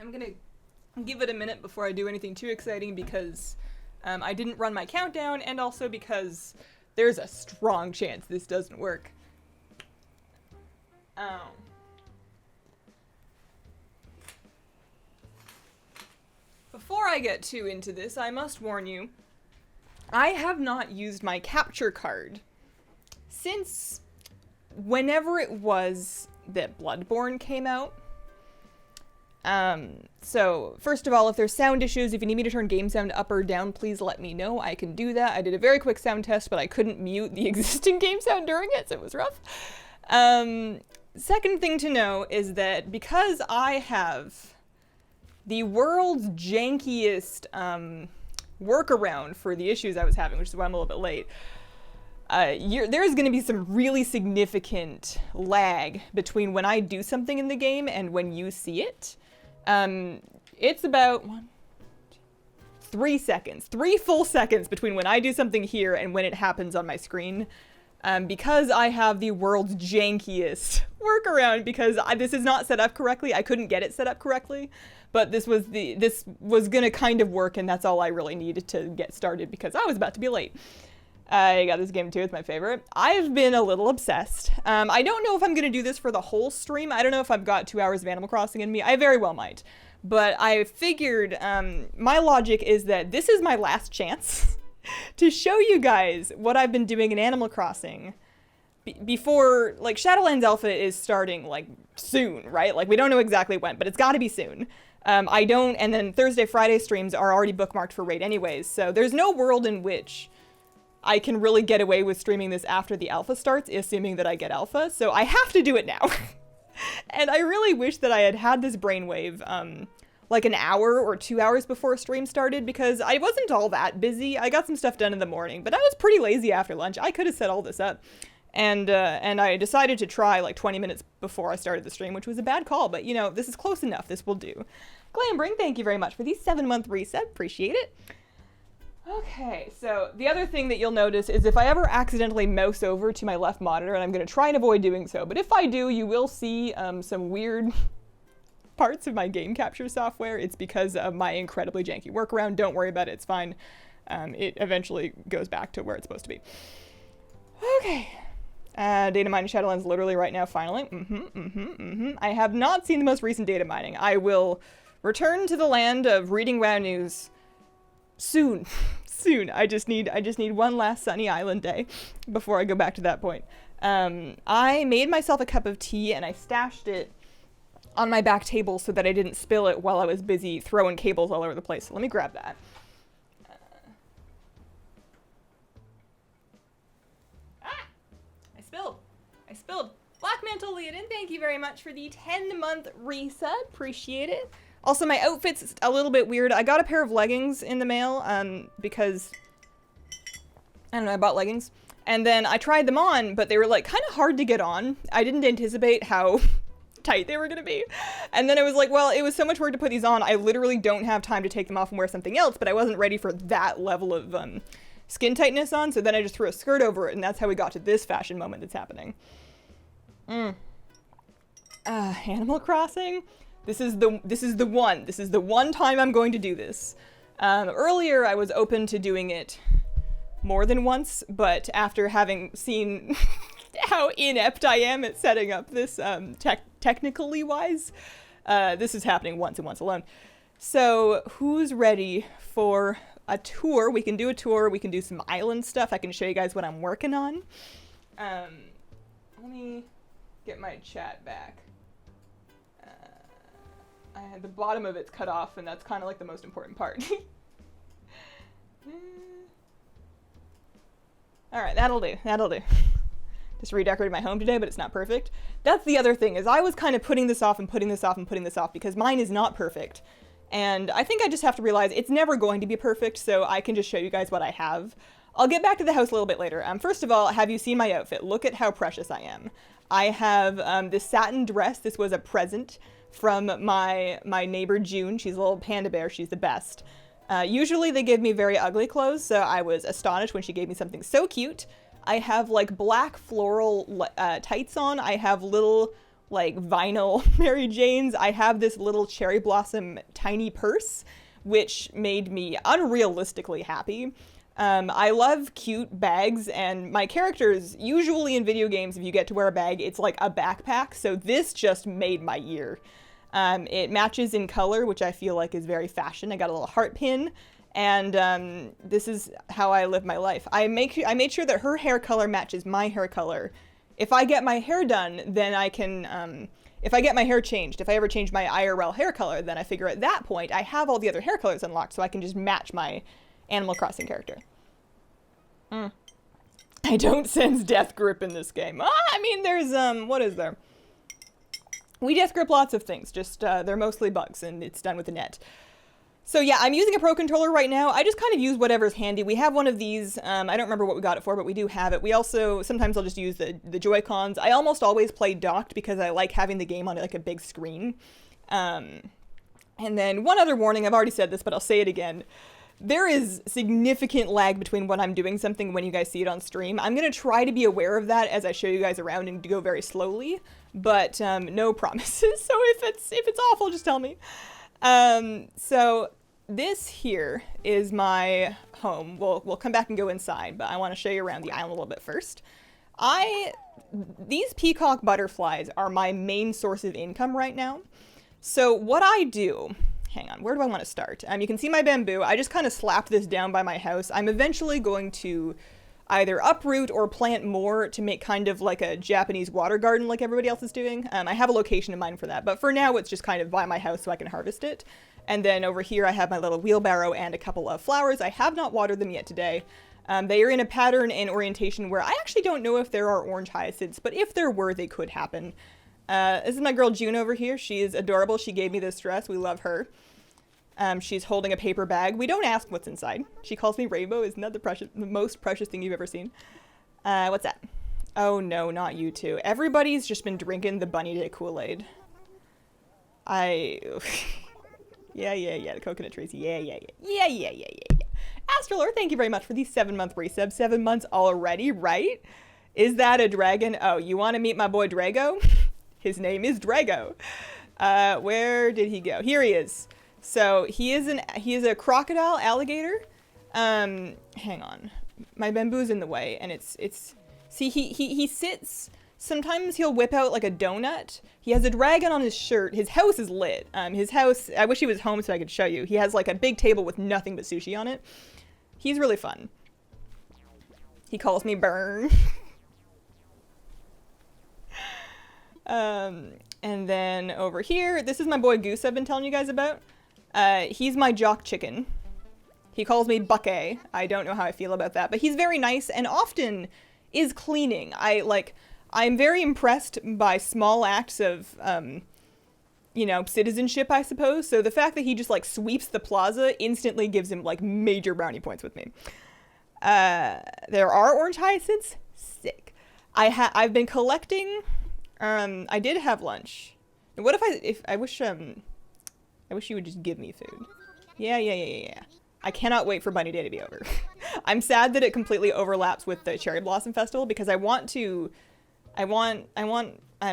I'm gonna give it a minute before I do anything too exciting because I didn't run my countdown, and also because there's a strong chance this doesn't work. Before I get too into this, I must warn you, I have not used my capture card since whenever it was that Bloodborne came out. So first of all, if there's sound issues, if you need me to turn game sound up or down, please let me know. I can do that. I did a very quick sound test, but I couldn't mute the existing game sound during it, so it was rough. Second thing to know is that because I have the world's jankiest workaround for the issues I was having, which is why I'm a little bit late, there's going to be some really significant lag between when I do something in the game and when you see it. It's about 3 seconds, 3 full seconds between when I do something here and when it happens on my screen. Because I have the world's jankiest workaround, because this is not set up correctly. I couldn't get it set up correctly, but this was gonna kind of work, and that's all I really needed to get started because I was about to be late. I got this game too, it's my favorite. I've been a little obsessed. I don't know if I'm gonna do this for the whole stream. I don't know if I've got 2 hours of Animal Crossing in me. I very well might. But I figured, my logic is that this is my last chance to show you guys what I've been doing in Animal Crossing before, like, Shadowlands Alpha is starting, like, soon, right? Like, we don't know exactly when, but it's gotta be soon. And then Thursday, Friday streams are already bookmarked for raid anyways, so there's no world in which I can really get away with streaming this after the alpha starts, assuming that I get alpha, so I have to do it now. And I really wish that I had had this brainwave, like an hour or 2 hours before stream started, because I wasn't all that busy. I got some stuff done in the morning, but I was pretty lazy after lunch. I could have set all this up. And I decided to try like 20 minutes before I started the stream, which was a bad call, but you know, this is close enough. This will do. Glambring, thank you very much for the 7-month reset. Appreciate it. Okay, so the other thing that you'll notice is if I ever accidentally mouse over to my left monitor, and I'm going to try and avoid doing so, but if I do, you will see some weird parts of my game capture software. It's because of my incredibly janky workaround. Don't worry about it, it's fine. It eventually goes back to where it's supposed to be. Okay. Data mining Shadowlands literally right now, finally. I have not seen the most recent data mining. I will return to the land of reading WoW news soon. Soon. I just need one last sunny island day before I go back to that point. I made myself a cup of tea and I stashed it on my back table so that I didn't spill it while I was busy throwing cables all over the place. So let me grab that. I spilled. Black Mantle Leodin, thank you very much for the 10-month reset. Appreciate it. Also, my outfit's a little bit weird. I got a pair of leggings in the mail because, I don't know, I bought leggings. And then I tried them on, but they were like kind of hard to get on. I didn't anticipate how tight they were gonna be. And then I was like, well, it was so much work to put these on, I literally don't have time to take them off and wear something else, but I wasn't ready for that level of skin tightness on, so then I just threw a skirt over it, and that's how we got to this fashion moment that's happening. Animal Crossing? This is the one time I'm going to do this. Earlier I was open to doing it more than once, but after having seen how inept I am at setting up this technically wise, this is happening once and once alone. So who's ready for a tour? We can do a tour, we can do some island stuff, I can show you guys what I'm working on. Let me get my chat back. The bottom of it's cut off, and that's kind of like the most important part. Alright, that'll do. Just redecorated my home today, but it's not perfect. That's the other thing, is I was kind of putting this off and putting this off and putting this off because mine is not perfect. And I think I just have to realize it's never going to be perfect, so I can just show you guys what I have. I'll get back to the house a little bit later. First of all, have you seen my outfit? Look at how precious I am. I have this satin dress. This was a present from my neighbor June. She's a little panda bear. She's the best. Usually they give me very ugly clothes, so I was astonished when she gave me something so cute. I have like black floral tights on. I have little like vinyl Mary Janes, I have this little cherry blossom tiny purse, which made me unrealistically happy. I love cute bags, and my characters, usually in video games, if you get to wear a bag, it's like a backpack, so this just made my year. It matches in color, which I feel like is very fashion. I got a little heart pin, and this is how I live my life. I made sure that her hair color matches my hair color. If I get my hair done, then I can, if I get my hair changed, if I ever change my IRL hair color, then I figure at that point I have all the other hair colors unlocked, so I can just match my Animal Crossing character. I don't sense death grip in this game. I mean, there's, what is there? We death grip lots of things, just, they're mostly bugs, and it's done with a net. So yeah, I'm using a Pro Controller right now. I just kind of use whatever's handy. We have one of these. I don't remember what we got it for, but we do have it. We also, sometimes I'll just use the Joy-Cons. I almost always play docked because I like having the game on like a big screen. And then one other warning, I've already said this, but I'll say it again. There is significant lag between when I'm doing something when you guys see it on stream. I'm going to try to be aware of that as I show you guys around and to go very slowly, but no promises. So if it's awful, just tell me. So this here is my home. We'll come back and go inside, but I want to show you around the island a little bit first. These peacock butterflies are my main source of income right now. So what I do, hang on, where do I want to start? You can see my bamboo. I just kind of slapped this down by my house. I'm eventually going to either uproot or plant more to make kind of like a Japanese water garden like everybody else is doing. I have a location in mind for that, but for now it's just kind of by my house so I can harvest it. And then over here I have my little wheelbarrow and a couple of flowers. I have not watered them yet today. They are in a pattern and orientation where I actually don't know if there are orange hyacinths, but if there were, they could happen. This is my girl June over here. She is adorable. She gave me this dress. We love her. She's holding a paper bag. We don't ask what's inside. She calls me Rainbow. Isn't that the most precious thing you've ever seen? What's that? Oh no, not you two. Everybody's just been drinking the Bunny Day Kool-Aid. Yeah, the coconut trees. Yeah. Astralor, thank you very much for the 7-month resub. 7 months already, right? Is that a dragon? Oh, you want to meet my boy Drago? His name is Drago. Where did he go? Here he is. So he is a crocodile alligator. Hang on. My bamboo's in the way, and see, he sits. Sometimes he'll whip out like a donut. He has a dragon on his shirt. His house is lit. His house, I wish he was home so I could show you. He has like a big table with nothing but sushi on it. He's really fun. He calls me Burn. And then over here, this is my boy Goose I've been telling you guys about. He's my jock chicken. He calls me Buckeye. I don't know how I feel about that, but he's very nice and often is cleaning. I'm very impressed by small acts of, citizenship, I suppose. So the fact that he just like sweeps the plaza instantly gives him like major brownie points with me. There are orange hyacinths. Sick. I've been collecting. I did have lunch. What if I wish you would just give me food. Yeah. I cannot wait for Bunny Day to be over. I'm sad that it completely overlaps with the Cherry Blossom Festival because I don't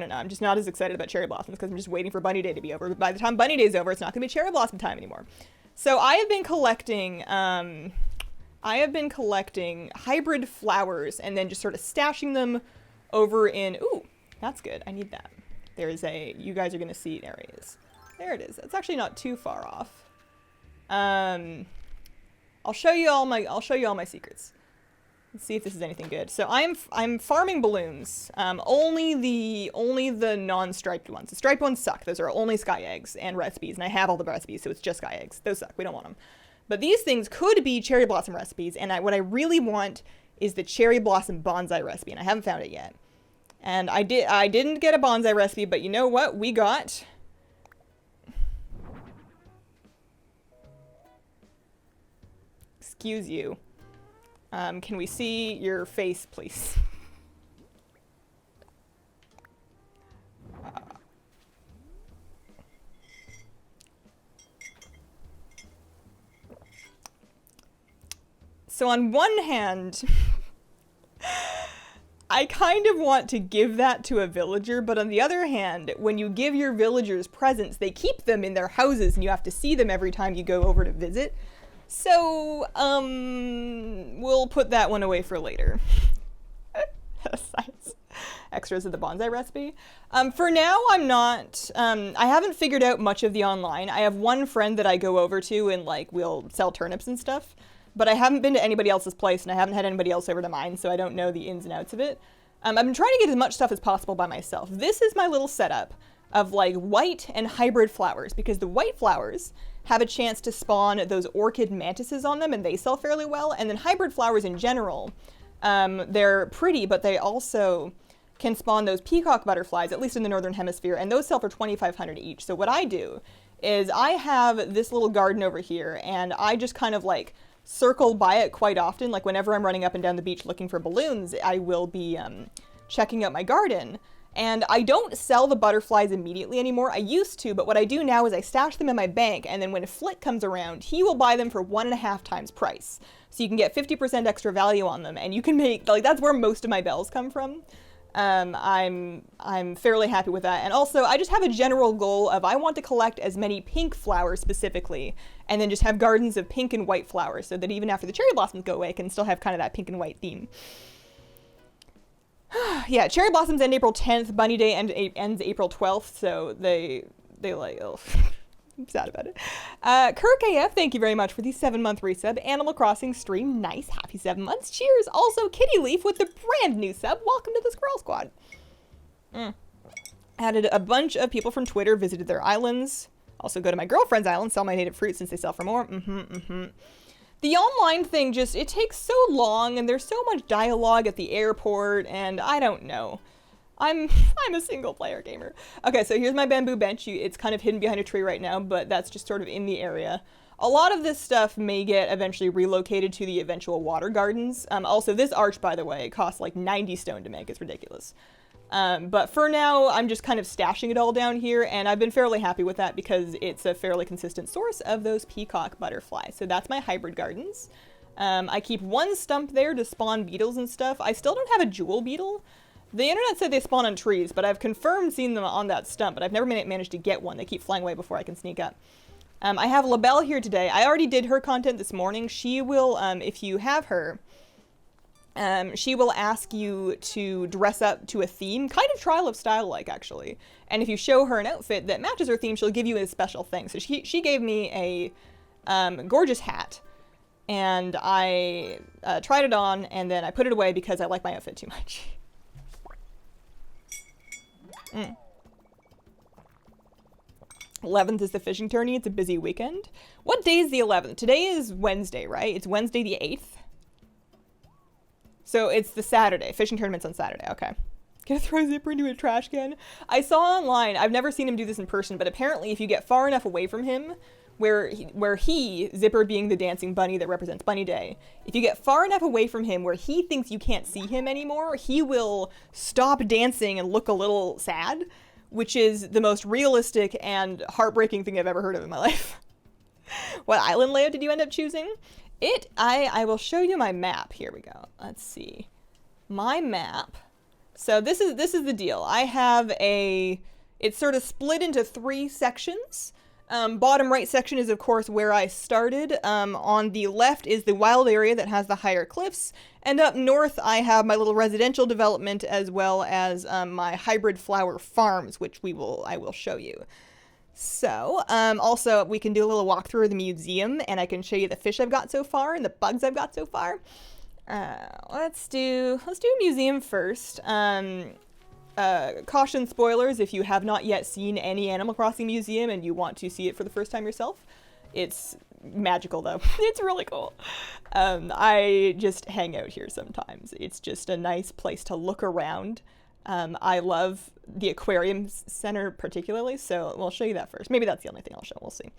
know, I'm just not as excited about Cherry Blossoms because I'm just waiting for Bunny Day to be over. But by the time Bunny Day is over, it's not going to be Cherry Blossom time anymore. So I have been collecting hybrid flowers and then just sort of stashing them over in, ooh, that's good. I need that. You guys are going to see, there it is. There it is. It's actually not too far off. I'll show you all my secrets. Let's see if this is anything good. So I'm farming balloons. Only the non-striped ones. The striped ones suck. Those are only sky eggs and recipes, and I have all the recipes, so it's just sky eggs. Those suck. We don't want them. But these things could be cherry blossom recipes, and what I really want is the cherry blossom bonsai recipe, and I haven't found it yet. And I didn't get a bonsai recipe, but you know what? We got. Excuse you. Can we see your face, please? So on one hand, I kind of want to give that to a villager, but on the other hand, when you give your villagers presents, they keep them in their houses and you have to see them every time you go over to visit. So, we'll put that one away for later. Science. Extras of the bonsai recipe. For now, I'm not, I haven't figured out much of the online. I have one friend that I go over to and, like, we'll sell turnips and stuff. But I haven't been to anybody else's place, and I haven't had anybody else over to mine, so I don't know the ins and outs of it. I've been trying to get as much stuff as possible by myself. This is my little setup of, like, white and hybrid flowers, because the white flowers have a chance to spawn those orchid mantises on them, and they sell fairly well. And then hybrid flowers in general, they're pretty, but they also can spawn those peacock butterflies, at least in the northern hemisphere, and those sell for 2,500 each. So what I do is I have this little garden over here, and I just kind of, like, circle by it quite often. Like whenever I'm running up and down the beach looking for balloons, I will be checking out my garden. And I don't sell the butterflies immediately anymore. I used to, but what I do now is I stash them in my bank, and then when Flick comes around, he will buy them for 1.5 times price. So you can get 50% extra value on them, and you can make, like, that's where most of my bells come from. I'm fairly happy with that. And also, I just have a general goal of I want to collect as many pink flowers specifically, and then just have gardens of pink and white flowers, so that even after the cherry blossoms go away, I can still have kind of that pink and white theme. Yeah, cherry blossoms end April 10th, Bunny Day ends April 12th, so they like, oh, I'm sad about it. Kirk AF, thank you very much for the 7-month resub. Animal Crossing stream, nice, happy 7 months. Cheers. Also, Kitty Leaf with the brand new sub. Welcome to the Squirrel Squad. Added a bunch of people from Twitter, visited their islands. Also go to my girlfriend's island, sell my native fruit since they sell for more. The online thing just, it takes so long, and there's so much dialogue at the airport, and I don't know. I'm a single player gamer. Okay, so here's my bamboo bench. It's kind of hidden behind a tree right now, but that's just sort of in the area. A lot of this stuff may get eventually relocated to the eventual water gardens. Also, this arch, by the way, costs like 90 stone to make. It's ridiculous. But for now, I'm just kind of stashing it all down here, and I've been fairly happy with that because it's a fairly consistent source of those peacock butterflies. So that's my hybrid gardens. I keep one stump there to spawn beetles and stuff. I still don't have a jewel beetle. The internet said they spawn on trees, but I've confirmed seeing them on that stump, but I've never managed to get one. They keep flying away before I can sneak up. I have LaBelle here today. I already did her content this morning. She will, if you have her, she will ask you to dress up to a theme, kind of Trial of Style-like, actually. And if you show her an outfit that matches her theme, she'll give you a special thing. So she gave me a gorgeous hat, and I tried it on, and then I put it away because I like my outfit too much. 11th is the fishing tourney. It's a busy weekend. What day is the 11th? Today is Wednesday, right? It's Wednesday the 8th. So it's the Saturday. Fishing tournament's on Saturday. Okay. Gonna throw Zipper into a trash can. I saw online, I've never seen him do this in person, but apparently if you get far enough away from him, where he, Zipper being the dancing bunny that represents Bunny Day, if you get far enough away from him where he thinks you can't see him anymore, he will stop dancing and look a little sad, which is the most realistic and heartbreaking thing I've ever heard of in my life. What island layout did you end up choosing? I will show you my map. Here we go. Let's see. My map. So this is the deal. I have it's sort of split into 3 sections. Bottom right section is, of course, where I started. On the left is the wild area that has the higher cliffs. And up north, I have my little residential development as well as my hybrid flower farms, which I will show you. So, also, we can do a little walkthrough of the museum, and I can show you the fish I've got so far and the bugs I've got so far. Let's do a museum first. Caution spoilers if you have not yet seen any Animal Crossing museum and you want to see it for the first time yourself. It's magical, though. It's really cool. I just hang out here sometimes. It's just a nice place to look around. I love the aquarium center particularly, so we'll show you that first. Maybe that's the only thing I'll show. We'll see.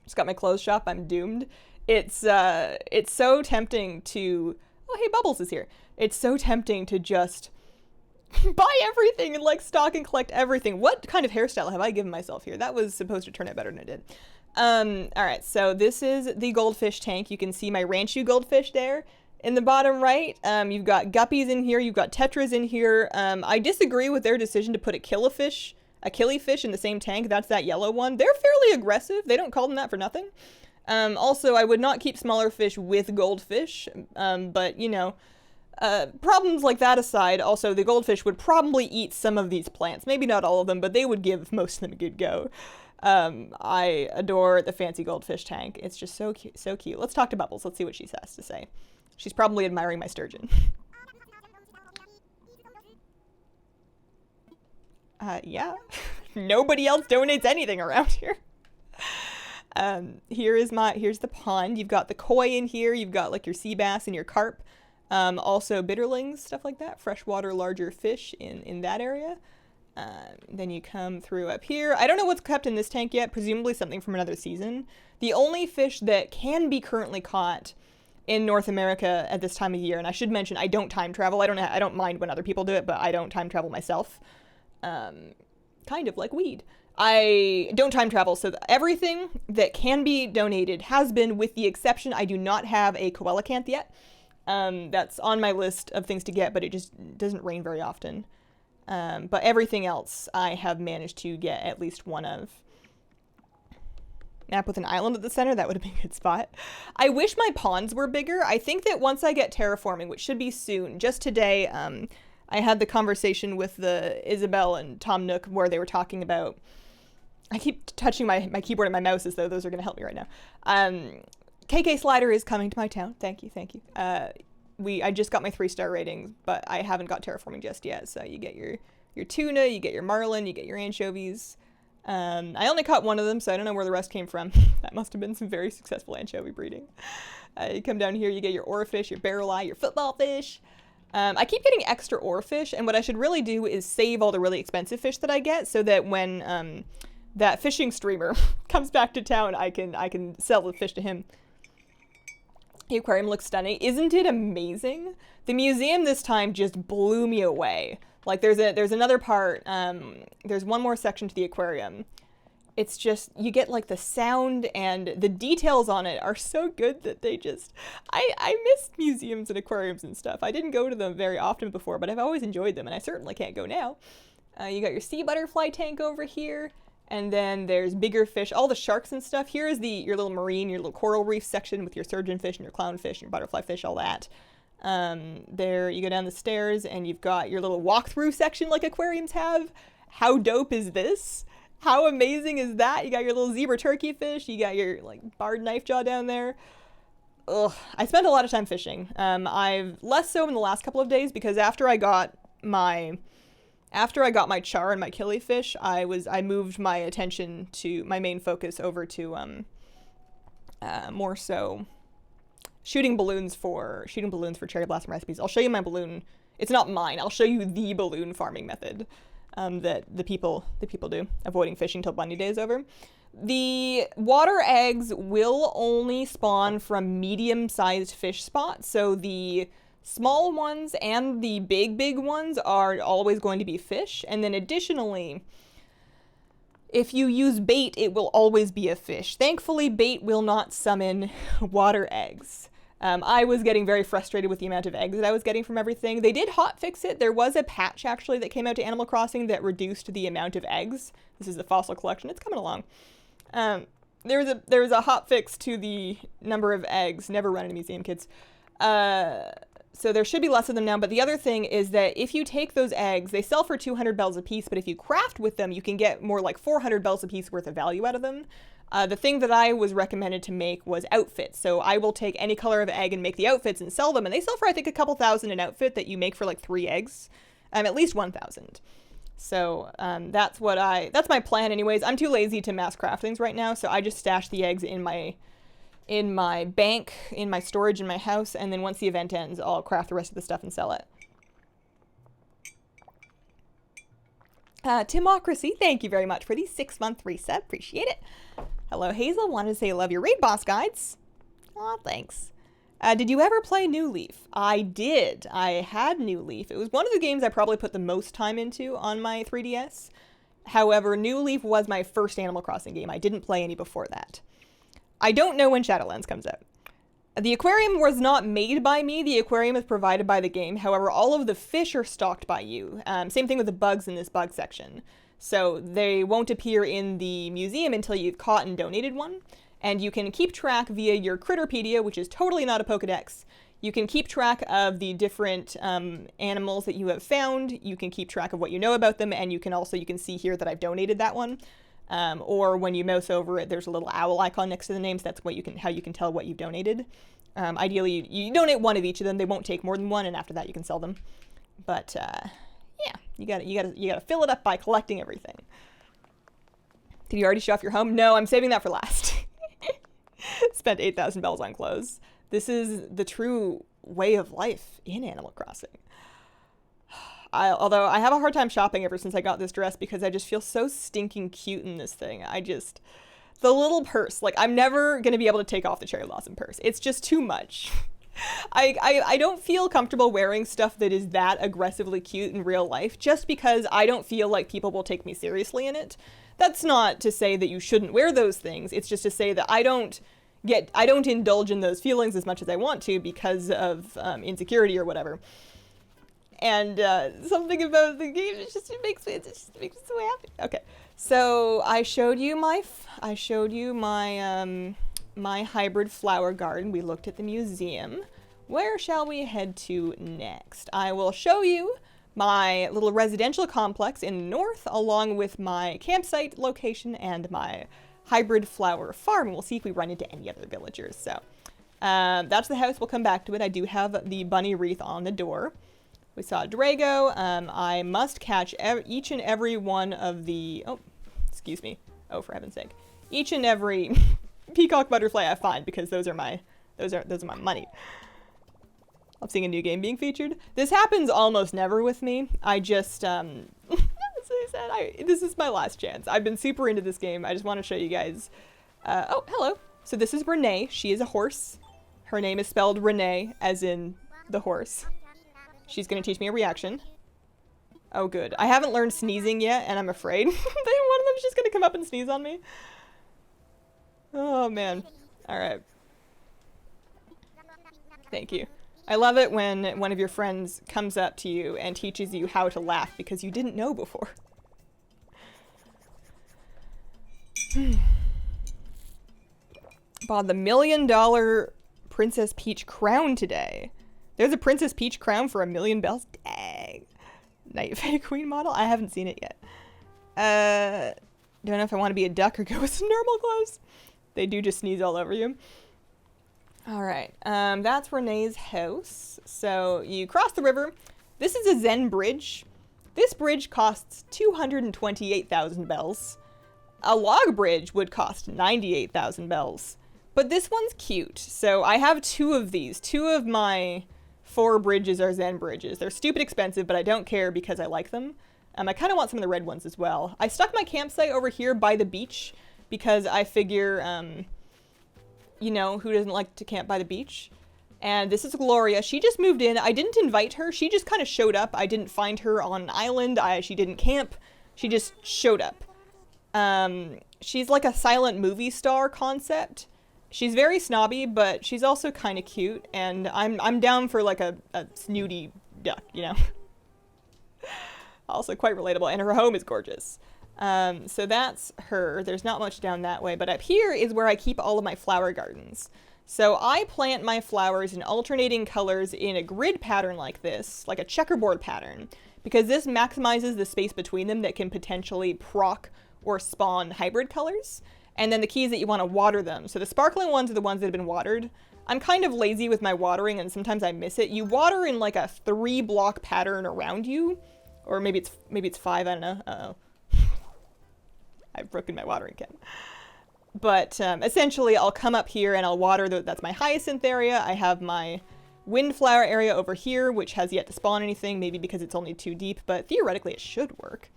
Just got my clothes shop. I'm doomed. It's so tempting to... Oh, hey, Bubbles is here. It's so tempting to just buy everything and, like, stock and collect everything. What kind of hairstyle have I given myself here? That was supposed to turn out better than it did. All right, so this is the goldfish tank. You can see my Ranchu goldfish there. In the bottom right, you've got guppies in here, you've got tetras in here. I disagree with their decision to put a killifish in the same tank. That's that yellow one. They're fairly aggressive. They don't call them that for nothing. Also, I would not keep smaller fish with goldfish, but, you know, problems like that aside, also, the goldfish would probably eat some of these plants. Maybe not all of them, but they would give most of them a good go. I adore the fancy goldfish tank. It's just so cute, so cute. Let's talk to Bubbles. Let's see what she has to say. She's probably admiring my sturgeon. Yeah. Nobody else donates anything around here. Here's the pond. You've got the koi in here. You've got like your sea bass and your carp. Also bitterlings, stuff like that. Freshwater larger fish in that area. Then you come through up here. I don't know what's kept in this tank yet. Presumably something from another season. The only fish that can be currently caught in North America at this time of year, and I should mention I don't time travel. I don't mind when other people do it, but I don't time travel myself. Kind of like weed. I don't time travel, so everything that can be donated has been, with the exception I do not have a coelacanth yet. That's on my list of things to get, but it just doesn't rain very often. But everything else I have managed to get at least one of. Map with an island at the center, that would have been a good spot. I wish my ponds were bigger. I think that once I get terraforming, which should be soon, just today, I had the conversation with the Isabel and Tom Nook where they were talking about, I keep touching my keyboard and my mouse as though those are going to help me right now. KK Slider is coming to my town. Thank you. I just got my 3-star rating, but I haven't got terraforming just yet. So you get your tuna, you get your marlin, you get your anchovies. I only caught one of them, so I don't know where the rest came from. That must have been some very successful anchovy breeding. You come down here, you get your oarfish, your barrel eye, your football fish. I keep getting extra oarfish, and what I should really do is save all the really expensive fish that I get, so that when that fishing streamer comes back to town, I can sell the fish to him. The aquarium looks stunning. Isn't it amazing? The museum this time just blew me away. Like there's another part, there's one more section to the aquarium. It's just, you get like the sound and the details on it are so good that they just, I miss museums and aquariums and stuff. I didn't go to them very often before, but I've always enjoyed them and I certainly can't go now. You got your sea butterfly tank over here. And then there's bigger fish, all the sharks and stuff. Here is your little marine, your little coral reef section with your surgeonfish and your clownfish and your butterfly fish, all that. There you go down the stairs and you've got your little walkthrough section like aquariums have. How dope is this? How amazing is that? You got your little zebra turkey fish. You got your like barred knife jaw down there. Ugh, I spent a lot of time fishing. I've less so in the last couple of days because after I got my char and my killifish, I moved my attention to my main focus over to more so shooting balloons for cherry blossom recipes. I'll show you my balloon. It's not mine. I'll show you the balloon farming method that the people do, avoiding fishing till bunny day is over. The water eggs will only spawn from medium-sized fish spots, so the small ones and the big ones are always going to be fish. And then additionally, if you use bait, it will always be a fish. Thankfully, bait will not summon water eggs. I was getting very frustrated with the amount of eggs that I was getting from everything. They did hotfix it. There was a patch actually that came out to Animal Crossing that reduced the amount of eggs. This is the fossil collection. It's coming along. There was a hotfix to the number of eggs. Never run in a museum, kids. So there should be less of them now, but the other thing is that if you take those eggs, they sell for 200 bells a piece, but if you craft with them, you can get more like 400 bells a piece worth of value out of them. The thing that I was recommended to make was outfits, so I will take any color of egg and make the outfits and sell them, and they sell for I think a couple thousand an outfit that you make for like 3 eggs, at least 1,000. So that's my plan anyways. I'm too lazy to mass craft things right now, so I just stash the eggs in my bank, in my storage in my house, and then once the event ends, I'll craft the rest of the stuff and sell it. Timocracy, thank you very much for the 6-month resub. Appreciate it. Hello, Hazel. Wanted to say I love your raid boss guides. Aw, thanks. Did you ever play New Leaf? I did. I had New Leaf. It was one of the games I probably put the most time into on my 3DS. However, New Leaf was my first Animal Crossing game. I didn't play any before that. I don't know when Shadowlands comes out. The aquarium was not made by me. The aquarium is provided by the game. However, all of the fish are stocked by you. Same thing with the bugs in this bug section. So they won't appear in the museum until you've caught and donated one. And you can keep track via your Critterpedia, which is totally not a Pokedex. You can keep track of the different animals that you have found. You can keep track of what you know about them. And you can see here that I've donated that one. Or when you mouse over it, there's a little owl icon next to the names. That's how you can tell what you've donated. Ideally, you donate one of each of them. They won't take more than one, and after that, you can sell them. But yeah, you gotta fill it up by collecting everything. Did you already show off your home? No, I'm saving that for last. Spent 8,000 bells on clothes. This is the true way of life in Animal Crossing. Although I have a hard time shopping ever since I got this dress because I just feel so stinking cute in this thing. The little purse, like I'm never going to be able to take off the cherry blossom purse. It's just too much. I don't feel comfortable wearing stuff that is that aggressively cute in real life just because I don't feel like people will take me seriously in it. That's not to say that you shouldn't wear those things. It's just to say that I don't indulge in those feelings as much as I want to because of insecurity or whatever. And something about the game, it just makes me so happy. Okay, so I showed you my my hybrid flower garden. We looked at the museum. Where shall we head to next? I will show you my little residential complex in the north, along with my campsite location and my hybrid flower farm. We'll see if we run into any other villagers. So that's the house. We'll come back to it. I do have the bunny wreath on the door. We saw Drago. I must catch each and every one of the... Oh, excuse me. Oh, for heaven's sake. Each and every peacock butterfly I find, because those are my money. I'm seeing a new game being featured. This happens almost never with me. I just... this is my last chance. I've been super into this game. I just want to show you guys. Oh, hello. So this is Renee. She is a horse. Her name is spelled Renee, as in the horse. She's going to teach me a reaction. Oh, good. I haven't learned sneezing yet, and I'm afraid that one of them is just going to come up and sneeze on me. Oh, man. All right. Thank you. I love it when one of your friends comes up to you and teaches you how to laugh because you didn't know before. Bought the $1 million Princess Peach crown today. There's a Princess Peach crown for 1 million bells? Dang. Night Fae Queen model? I haven't seen it yet. Don't know if I want to be a duck or go with some normal clothes. They do just sneeze all over you. Alright, that's Renee's house. So you cross the river. This is a Zen bridge. This bridge costs 228,000 bells. A log bridge would cost 98,000 bells. But this one's cute. So I have 2 of these. 2 of my 4 bridges are Zen bridges. They're stupid expensive, but I don't care because I like them. I kind of want some of the red ones as well. I stuck my campsite over here by the beach because I figure, you know, who doesn't like to camp by the beach? And this is Gloria. She just moved in. I didn't invite her. She just kind of showed up. I didn't find her on an island. She didn't camp. She just showed up. She's like a silent movie star concept. She's very snobby, but she's also kind of cute, and I'm down for like a snooty duck, you know? Also quite relatable, and her home is gorgeous. So that's her. There's not much down that way, but up here is where I keep all of my flower gardens. So I plant my flowers in alternating colors in a grid pattern like this, like a checkerboard pattern, because this maximizes the space between them that can potentially proc or spawn hybrid colors. And then the key is that you want to water them. So the sparkling ones are the ones that have been watered. I'm kind of lazy with my watering and sometimes I miss it. You water in like a 3-block pattern around you. Or maybe it's 5, I don't know. Uh-oh. I've broken my watering can. But essentially I'll come up here and I'll water, that's my hyacinth area. I have my windflower area over here, which has yet to spawn anything, maybe because it's only 2 deep, but theoretically it should work.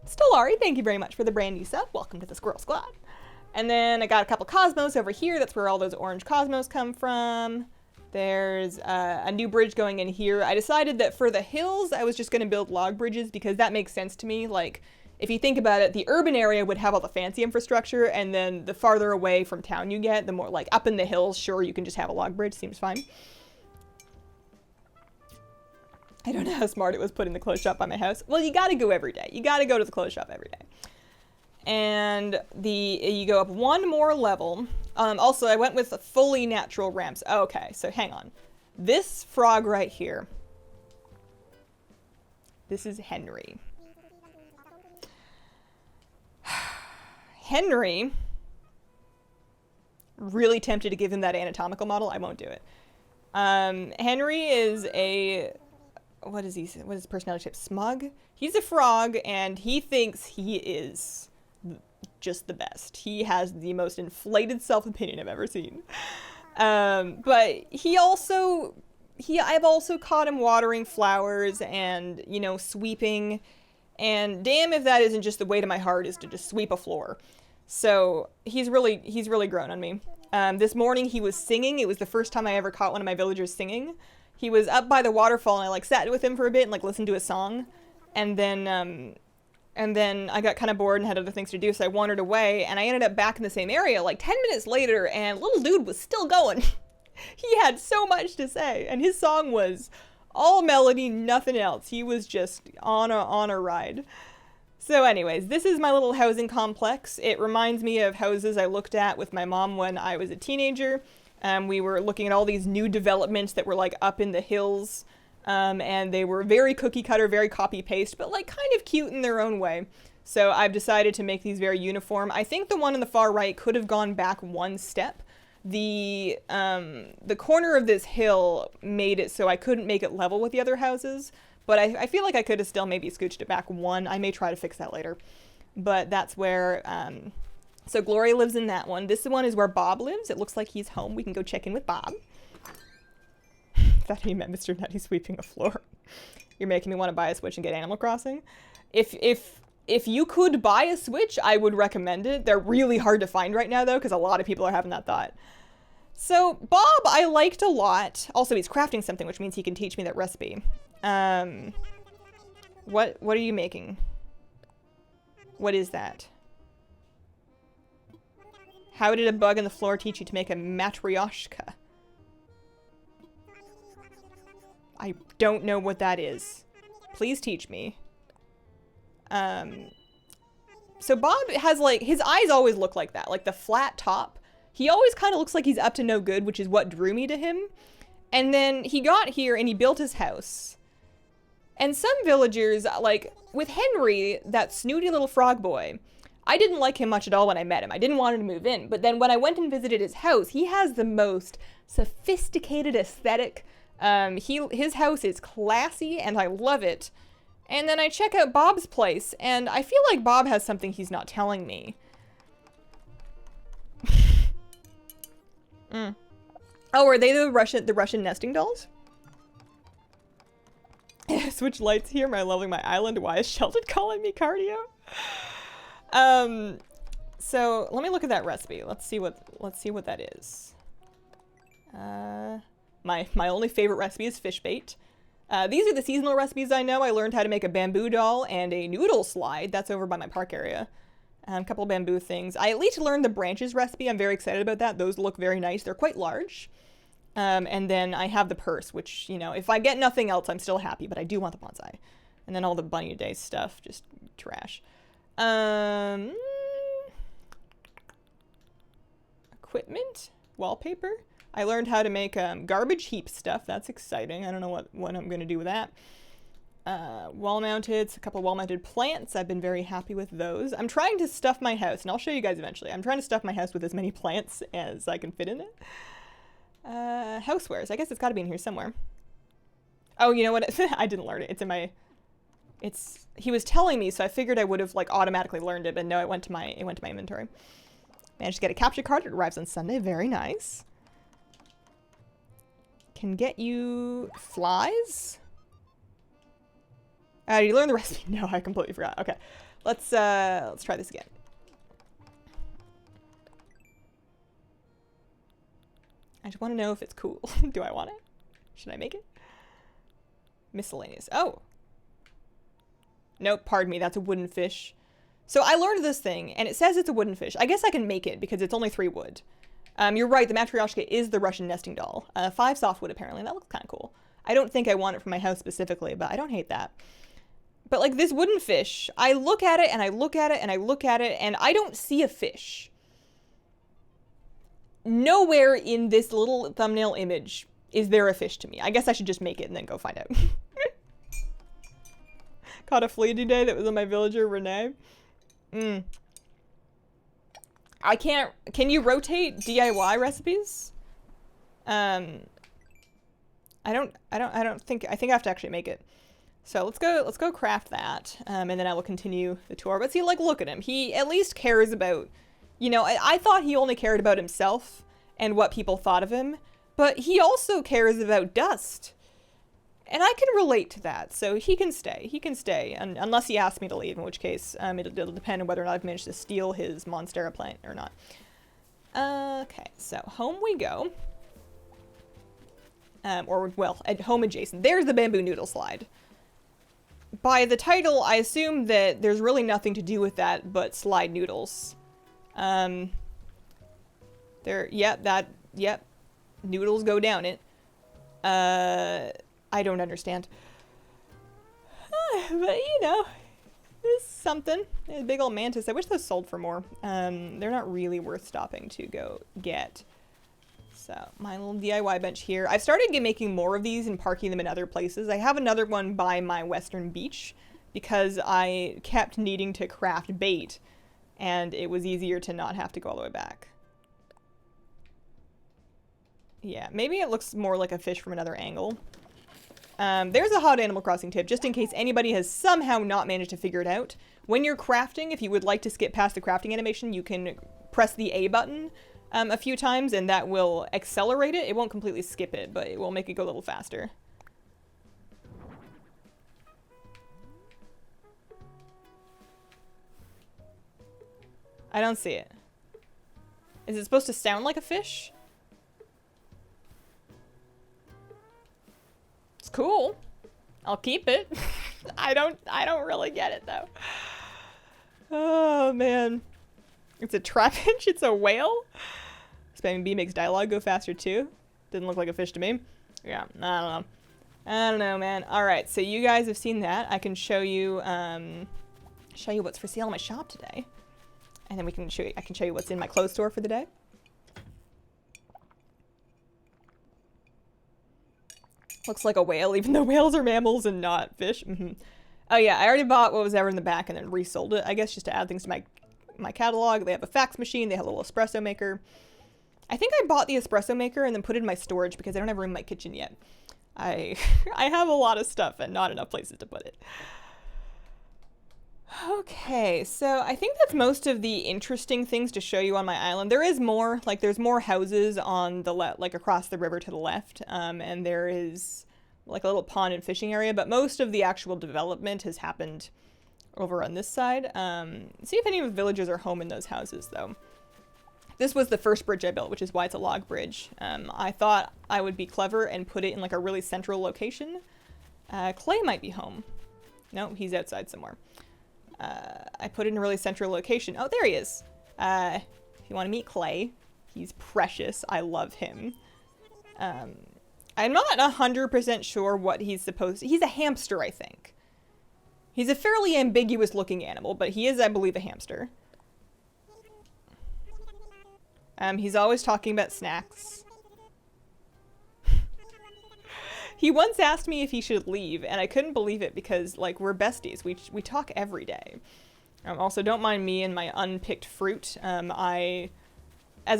Stellari, thank you very much for the brand new sub. Welcome to the Squirrel Squad. And then I got a couple cosmos over here. That's where all those orange cosmos come from. There's a new bridge going in here. I decided that for the hills, I was just going to build log bridges because that makes sense to me. Like, if you think about it, the urban area would have all the fancy infrastructure, and then the farther away from town you get, the more, like, up in the hills, sure, you can just have a log bridge, seems fine. I don't know how smart it was putting the clothes shop by my house. Well, you gotta go every day. You gotta go to the clothes shop every day. And you go up one more level. Also, I went with fully natural ramps. Okay, so hang on. This frog right here. This is Henry. Henry, really tempted to give him that anatomical model. I won't do it. Henry is a, what is his personality type? Smug? He's a frog, and he thinks he is just the best. He has the most inflated self-opinion I've ever seen. But I've also caught him watering flowers and, you know, sweeping. And damn if that isn't just the weight of my heart is to just sweep a floor. So he's really grown on me. This morning he was singing. It was the first time I ever caught one of my villagers singing. He was up by the waterfall, and I like sat with him for a bit and like listened to a song. And then I got kind of bored and had other things to do, so I wandered away, and I ended up back in the same area like 10 minutes later, and little dude was still going. He had so much to say, and his song was all melody, nothing else. He was just on a ride. So anyways, this is my little housing complex. It reminds me of houses I looked at with my mom when I was a teenager. We were looking at all these new developments that were like up in the hills, and they were very cookie cutter, very copy paste, but like kind of cute in their own way. So I've decided to make these very uniform. I think the one on the far right could have gone back one step. The corner of this hill made it so I couldn't make it level with the other houses, but I feel like I could have still maybe scooched it back one. I may try to fix that later. But that's where, so Gloria lives in that one. This one is where Bob lives. It looks like he's home. We can go check in with Bob. Thought he meant Mr. Nutty sweeping a floor. You're making me want to buy a Switch and get Animal Crossing. If you could buy a Switch, I would recommend it. They're really hard to find right now, though, because a lot of people are having that thought. So, Bob, I liked a lot. Also, he's crafting something, which means he can teach me that recipe. What are you making? What is that? How did a bug in the floor teach you to make a matryoshka? I don't know what that is. Please teach me. So Bob has, like, his eyes always look like that, like the flat top. He always kind of looks like he's up to no good, which is what drew me to him. And then he got here and he built his house. And some villagers, like, with Henry, that snooty little frog boy, I didn't like him much at all when I met him. I didn't want him to move in. But then when I went and visited his house, he has the most sophisticated aesthetic. His house is classy, and I love it. And then I check out Bob's place, and I feel like Bob has something he's not telling me. Oh, are they the Russian nesting dolls? Switch lights here. Am I leveling my island? Why is Sheldon calling me cardio? So let me look at that recipe. Let's see what that is. My only favorite recipe is fish bait. These are the seasonal recipes I know. I learned how to make a bamboo doll and a noodle slide. That's over by my park area. A couple bamboo things. I at least learned the branches recipe. I'm very excited about that. Those look very nice. They're quite large. And then I have the purse, which, you know, if I get nothing else, I'm still happy, but I do want the bonsai. And then all the bunny day stuff, just trash. Equipment? Wallpaper? I learned how to make garbage heap stuff. That's exciting. I don't know what I'm going to do with that. Wall-mounted, a couple wall-mounted plants. I've been very happy with those. I'm trying to stuff my house, and I'll show you guys eventually. I'm trying to stuff my house with as many plants as I can fit in it. Housewares. I guess it's got to be in here somewhere. Oh, you know what? I didn't learn it. It's in my... He was telling me, so I figured I would have, like, automatically learned it, but no, it went to my inventory. Managed to get a capture card. It arrives on Sunday. Very nice. Can get you flies. Did you learn the recipe? No, I completely forgot. Okay, let's try this again. I just want to know if it's cool. Do I want it? Should I make it? Miscellaneous. Oh. Nope, pardon me. That's a wooden fish. So I learned this thing, and it says it's a wooden fish. I guess I can make it because it's only 3 wood. You're right, the Matryoshka is the Russian nesting doll. 5 softwood, apparently. That looks kind of cool. I don't think I want it for my house specifically, but I don't hate that. But, like, this wooden fish, I look at it, and I look at it, and I look at it, and I don't see a fish. Nowhere in this little thumbnail image is there a fish to me. I guess I should just make it and then go find out. Caught a flea today that was on my villager, Renee. I can't... Can you rotate DIY recipes? I think I have to actually make it. So let's go craft that, and then I will continue the tour. But see, like, look at him. He at least cares about, you know, I thought he only cared about himself and what people thought of him, but he also cares about dust. And I can relate to that, so he can stay. He can stay, unless he asks me to leave, in which case it'll depend on whether or not I've managed to steal his Monstera plant or not. Okay, so home we go. Or, well, at home adjacent. There's the bamboo noodle slide. By the title, I assume that there's really nothing to do with that but slide noodles. Yep, noodles go down it. I don't understand. But, you know, it's something. A big old mantis. I wish those sold for more. They're not really worth stopping to go get. So, my little DIY bench here. I've started making more of these and parking them in other places. I have another one by my western beach because I kept needing to craft bait, and it was easier to not have to go all the way back. Yeah, maybe it looks more like a fish from another angle. There's a hot Animal Crossing tip, just in case anybody has somehow not managed to figure it out. When you're crafting, if you would like to skip past the crafting animation, you can press the A button a few times, and that will accelerate it. It won't completely skip it, but it will make it go a little faster. I don't see it. Is it supposed to sound like a fish? It's cool. I'll keep it. I don't really get it though. Oh man. It's a trapinch, it's a whale. Spamming B makes dialogue go faster too. Didn't look like a fish to me. Yeah, I don't know, man. Alright, so you guys have seen that. I can show you what's for sale in my shop today. And then I can show you what's in my clothes store for the day. Looks like a whale, even though whales are mammals and not fish. Oh yeah, I already bought what was ever in the back and then resold it, I guess, just to add things to my catalog. They have a fax machine, they have a little espresso maker. I think I bought the espresso maker and then put it in my storage because I don't have room in my kitchen yet. I have a lot of stuff and not enough places to put it. Okay, so I think that's most of the interesting things to show you on my island. There is more, like there's more houses on the left, like across the river to the left, and there is like a little pond and fishing area, but most of the actual development has happened over on this side. See if any of the villagers are home in those houses though. This was the first bridge I built, which is why it's a log bridge. I thought I would be clever and put it in like a really central location. Clay might be home. No, he's outside somewhere. I put it in a really central location. Oh, there he is. If you want to meet Clay, he's precious. I love him. I'm not 100% sure what he's supposed to... He's a hamster, I think. He's a fairly ambiguous looking animal, but he is, I believe, a hamster. He's always talking about snacks. He once asked me if he should leave, and I couldn't believe it because, like, we're besties. We talk every day. Also, don't mind me and my unpicked fruit. As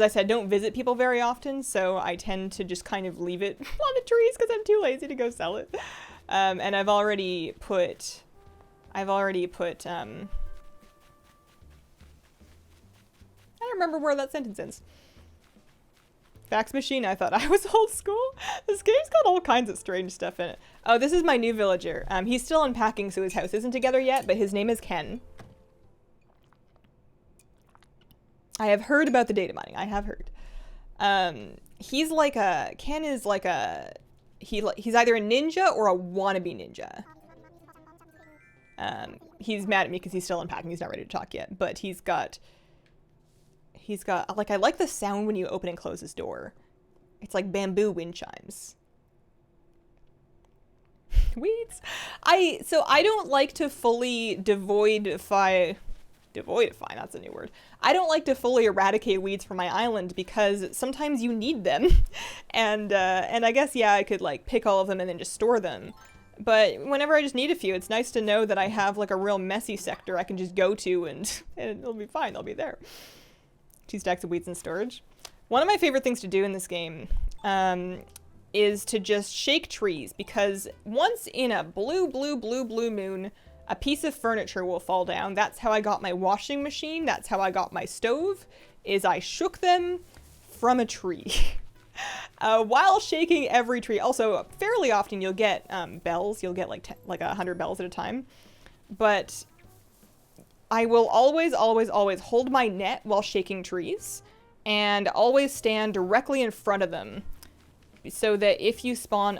I said, don't visit people very often, so I tend to just kind of leave it on the trees because I'm too lazy to go sell it. And I've already put, I don't remember where that sentence ends. Fax machine, I thought I was old school. This game's got all kinds of strange stuff in it. Oh, this is my new villager. He's still unpacking, so his house isn't together yet, but his name is Ken. I have heard about the data mining. I have heard. He's like a... Ken is like a... He's either a ninja or a wannabe ninja. He's mad at me because he's still unpacking. He's not ready to talk yet, but he's got, like, I like the sound when you open and close his door. It's like bamboo wind chimes. Weeds. So I don't like to fully devoidify, that's a new word. I don't like to fully eradicate weeds from my island because sometimes you need them. And I guess, yeah, I could like pick all of them and then just store them. But whenever I just need a few, it's nice to know that I have like a real messy sector I can just go to and it'll be fine. They'll be there. 2 stacks of weeds in storage. One of my favorite things to do in this game is to just shake trees, because once in a blue moon, a piece of furniture will fall down. That's how I got my washing machine. That's how I got my stove, is I shook them from a tree. While shaking every tree. Also, fairly often you'll get bells. You'll get like 100 bells at a time. But I will always hold my net while shaking trees, and always stand directly in front of them, so that if you spawn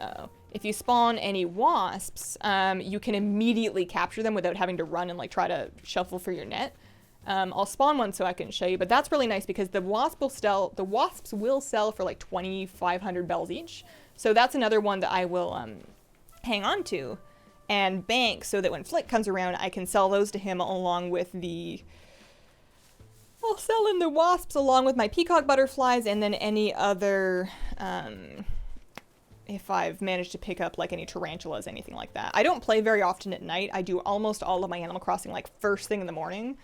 any wasps, you can immediately capture them without having to run and like try to shuffle for your net. I'll spawn one so I can show you, but that's really nice because the wasps will sell for like 2,500 bells each. So that's another one that I will hang on to and bank, so that when Flick comes around, I can sell those to him along with I'll sell in the wasps along with my peacock butterflies, and then any other, if I've managed to pick up like any tarantulas, anything like that. I don't play very often at night. I do almost all of my Animal Crossing like first thing in the morning.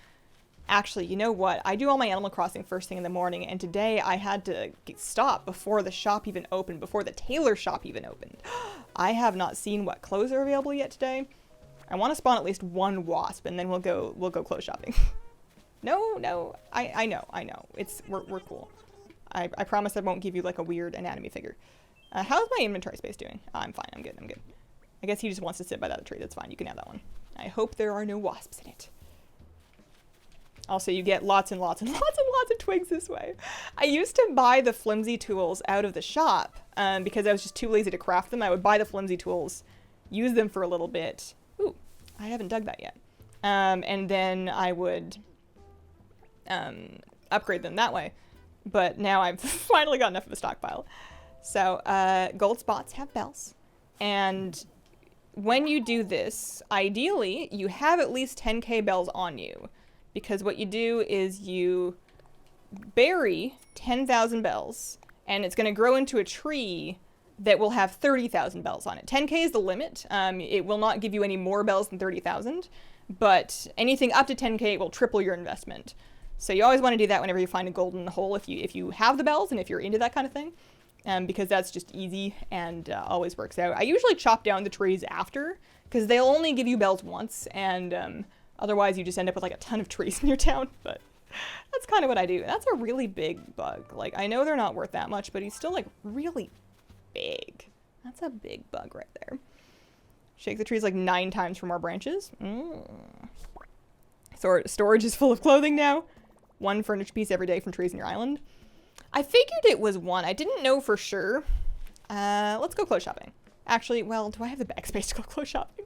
Actually, you know what? I do all my Animal Crossing first thing in the morning, and today I had to stop before the shop even opened, before the tailor shop even opened. I have not seen what clothes are available yet today. I want to spawn at least 1 wasp, and then we'll go clothes shopping. No, I know. We're cool. I promise I won't give you like a weird anatomy figure. How's my inventory space doing? I'm fine. I'm good. I guess he just wants to sit by that tree. That's fine. You can have that one. I hope there are no wasps in it. Also, you get lots and lots of twigs this way. I used to buy the flimsy tools out of the shop because I was just too lazy to craft them. I would buy the flimsy tools, use them for a little bit. Ooh, I haven't dug that yet. And then I would upgrade them that way. But now I've finally got enough of a stockpile. So gold spots have bells. And when you do this, ideally, you have at least 10k bells on you. Because what you do is you bury 10,000 bells, and it's going to grow into a tree that will have 30,000 bells on it. 10k is the limit. It will not give you any more bells than 30,000, but anything up to 10k will triple your investment. So you always want to do that whenever you find a golden hole, if you have the bells and if you're into that kind of thing, because that's just easy and always works out. I usually chop down the trees after, because they'll only give you bells once, and otherwise you just end up with like a ton of trees in your town. But that's kind of what I do. That's a really big bug. Like, I know they're not worth that much, but he's still like really big. That's a big bug right there. Shake the trees like 9 times for more branches. Storage is full of clothing now. 1 furniture piece every day from trees in your island. I figured it was 1. I didn't know for sure. Let's go clothes shopping. Actually, well, do I have the backspace to go clothes shopping?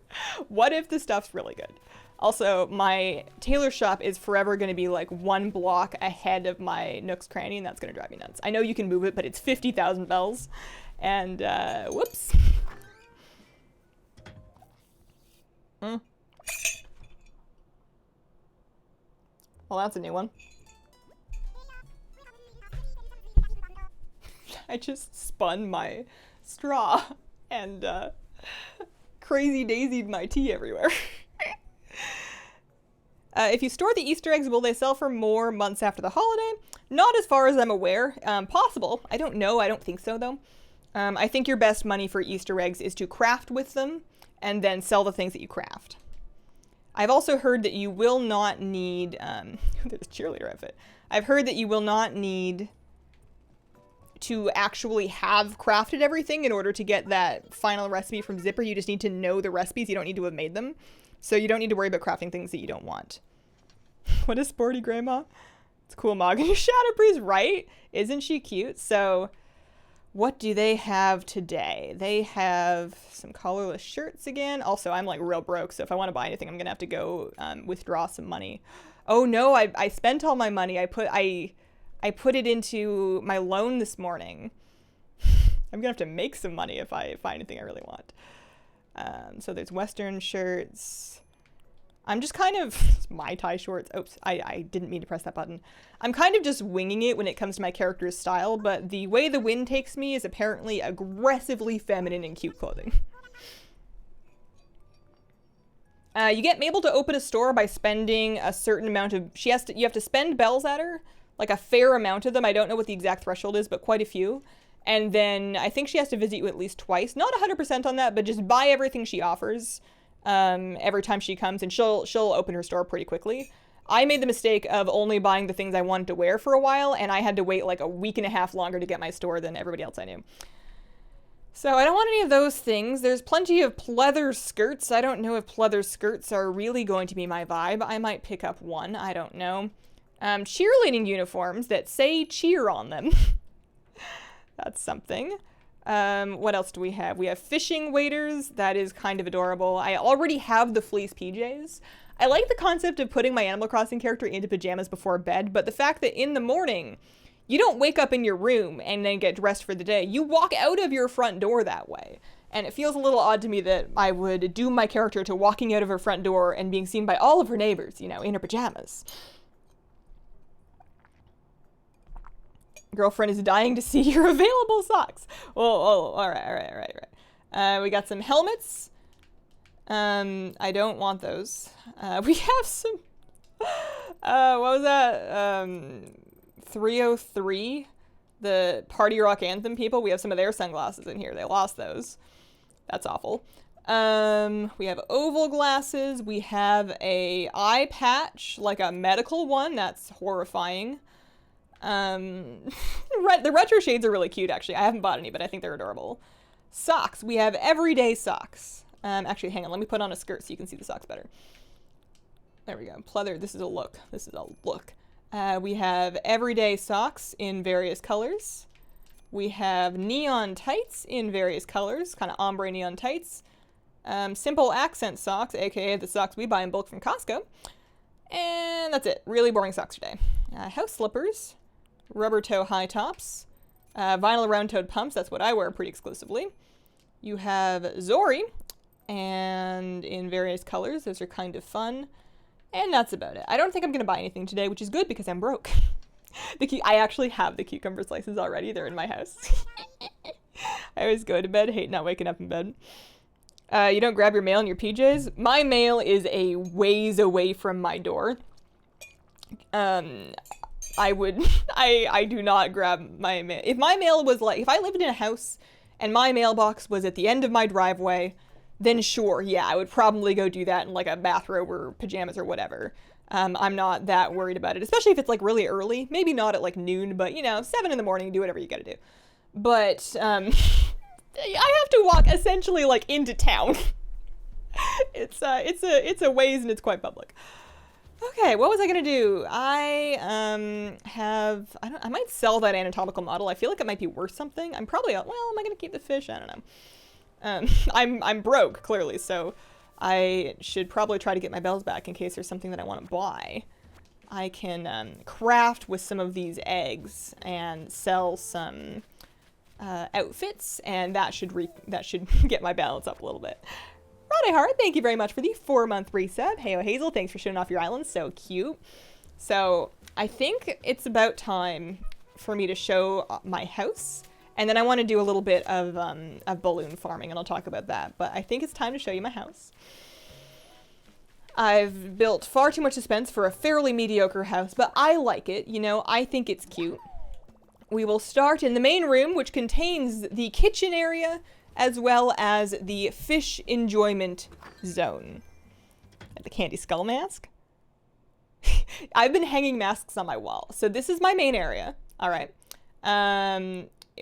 What if the stuff's really good? Also, my tailor shop is forever going to be like 1 block ahead of my Nook's Cranny, and that's going to drive me nuts. I know you can move it, but it's 50,000 bells. And, whoops. Well, that's a new one. I just spun my straw and crazy daisied my tea everywhere. If you store the Easter eggs, will they sell for more months after the holiday? Not as far as I'm aware. Possible. I don't know. I don't think so, though. I think your best money for Easter eggs is to craft with them and then sell the things that you craft. I've also heard that you will not need... there's a cheerleader outfit. I've heard that you will not need to actually have crafted everything in order to get that final recipe from Zipper. You just need to know the recipes. You don't need to have made them. So you don't need to worry about crafting things that you don't want. What a sporty grandma. It's cool, Mog. And your Shadow Breeze, right? Isn't she cute? So What do they have today? They have some collarless shirts again. Also, I'm like real broke, so if I want to buy anything, I'm gonna have to go withdraw some money. Oh no, I spent all my money. I put it into my loan this morning. I'm gonna have to make some money if I find anything I really want. So there's Western shirts. I'm just kind of, Mai Tai shorts. Oops, I didn't mean to press that button. I'm kind of just winging it when it comes to my character's style, but the way the wind takes me is apparently aggressively feminine and cute clothing. You get Mabel to open a store by spending a certain amount of, you have to spend bells at her, like a fair amount of them. I don't know what the exact threshold is, but quite a few. And then I think she has to visit you at least twice. Not 100% on that, but just buy everything she offers every time she comes, and she'll open her store pretty quickly. I made the mistake of only buying the things I wanted to wear for a while, and I had to wait like a week and a half longer to get my store than everybody else I knew. So I don't want any of those things. There's plenty of pleather skirts. I don't know if pleather skirts are really going to be my vibe. I might pick up one. I don't know. Cheerleading uniforms that say cheer on them. That's something. What else do we have? We have fishing waders. That is kind of adorable. I already have the fleece PJs. I like the concept of putting my Animal Crossing character into pajamas before bed, but the fact that in the morning, you don't wake up in your room and then get dressed for the day. You walk out of your front door that way. And it feels a little odd to me that I would doom my character to walking out of her front door and being seen by all of her neighbors, you know, in her pajamas. Girlfriend is dying to see your available socks. Oh, all right. We got some helmets. I don't want those. We have some, what was that? 303, the Party Rock Anthem people. We have some of their sunglasses in here. They lost those. That's awful. We have oval glasses. We have a eye patch, like a medical one. That's horrifying. The retro shades are really cute, actually. I haven't bought any, but I think they're adorable. Socks. We have everyday socks. Actually, hang on. Let me put on a skirt so you can see the socks better. There we go. Pleather. This is a look. This is a look. We have everyday socks in various colors. We have neon tights in various colors, kind of ombre neon tights. Simple accent socks, aka the socks we buy in bulk from Costco. And that's it. Really boring socks today. House slippers. Rubber toe high tops, vinyl round-toed pumps, that's what I wear pretty exclusively. You have Zori, and in various colors, those are kind of fun. And that's about it. I don't think I'm going to buy anything today, which is good because I'm broke. I actually have the cucumber slices already, they're in my house. I always go to bed, hate not waking up in bed. You don't grab your mail in your PJs? My mail is a ways away from my door. I do not grab my mail. If my mail was like, if I lived in a house and my mailbox was at the end of my driveway, then sure, yeah, I would probably go do that in like a bathrobe or pajamas or whatever. I'm not that worried about it, especially if it's like really early. Maybe not at like noon, but you know, 7 in the morning, do whatever you gotta do. But, I have to walk essentially like into town. It's a ways and it's quite public. Okay, what was I gonna do? I might sell that anatomical model. I feel like it might be worth something. I'm probably, well, am I gonna keep the fish? I don't know. I'm broke, clearly, so I should probably try to get my bells back in case there's something that I want to buy. I can craft with some of these eggs and sell some outfits, and that should get my balance up a little bit. Roddy Hart, thank you very much for the 4-month resub. Hey, Hazel, thanks for showing off your island. So cute. So I think it's about time for me to show my house. And then I want to do a little bit of balloon farming, and I'll talk about that. But I think it's time to show you my house. I've built far too much suspense for a fairly mediocre house, but I like it. You know, I think it's cute. We will start in the main room, which contains the kitchen area, as well as the fish enjoyment zone. The candy skull mask. I've been hanging masks on my wall. So this is my main area. All right.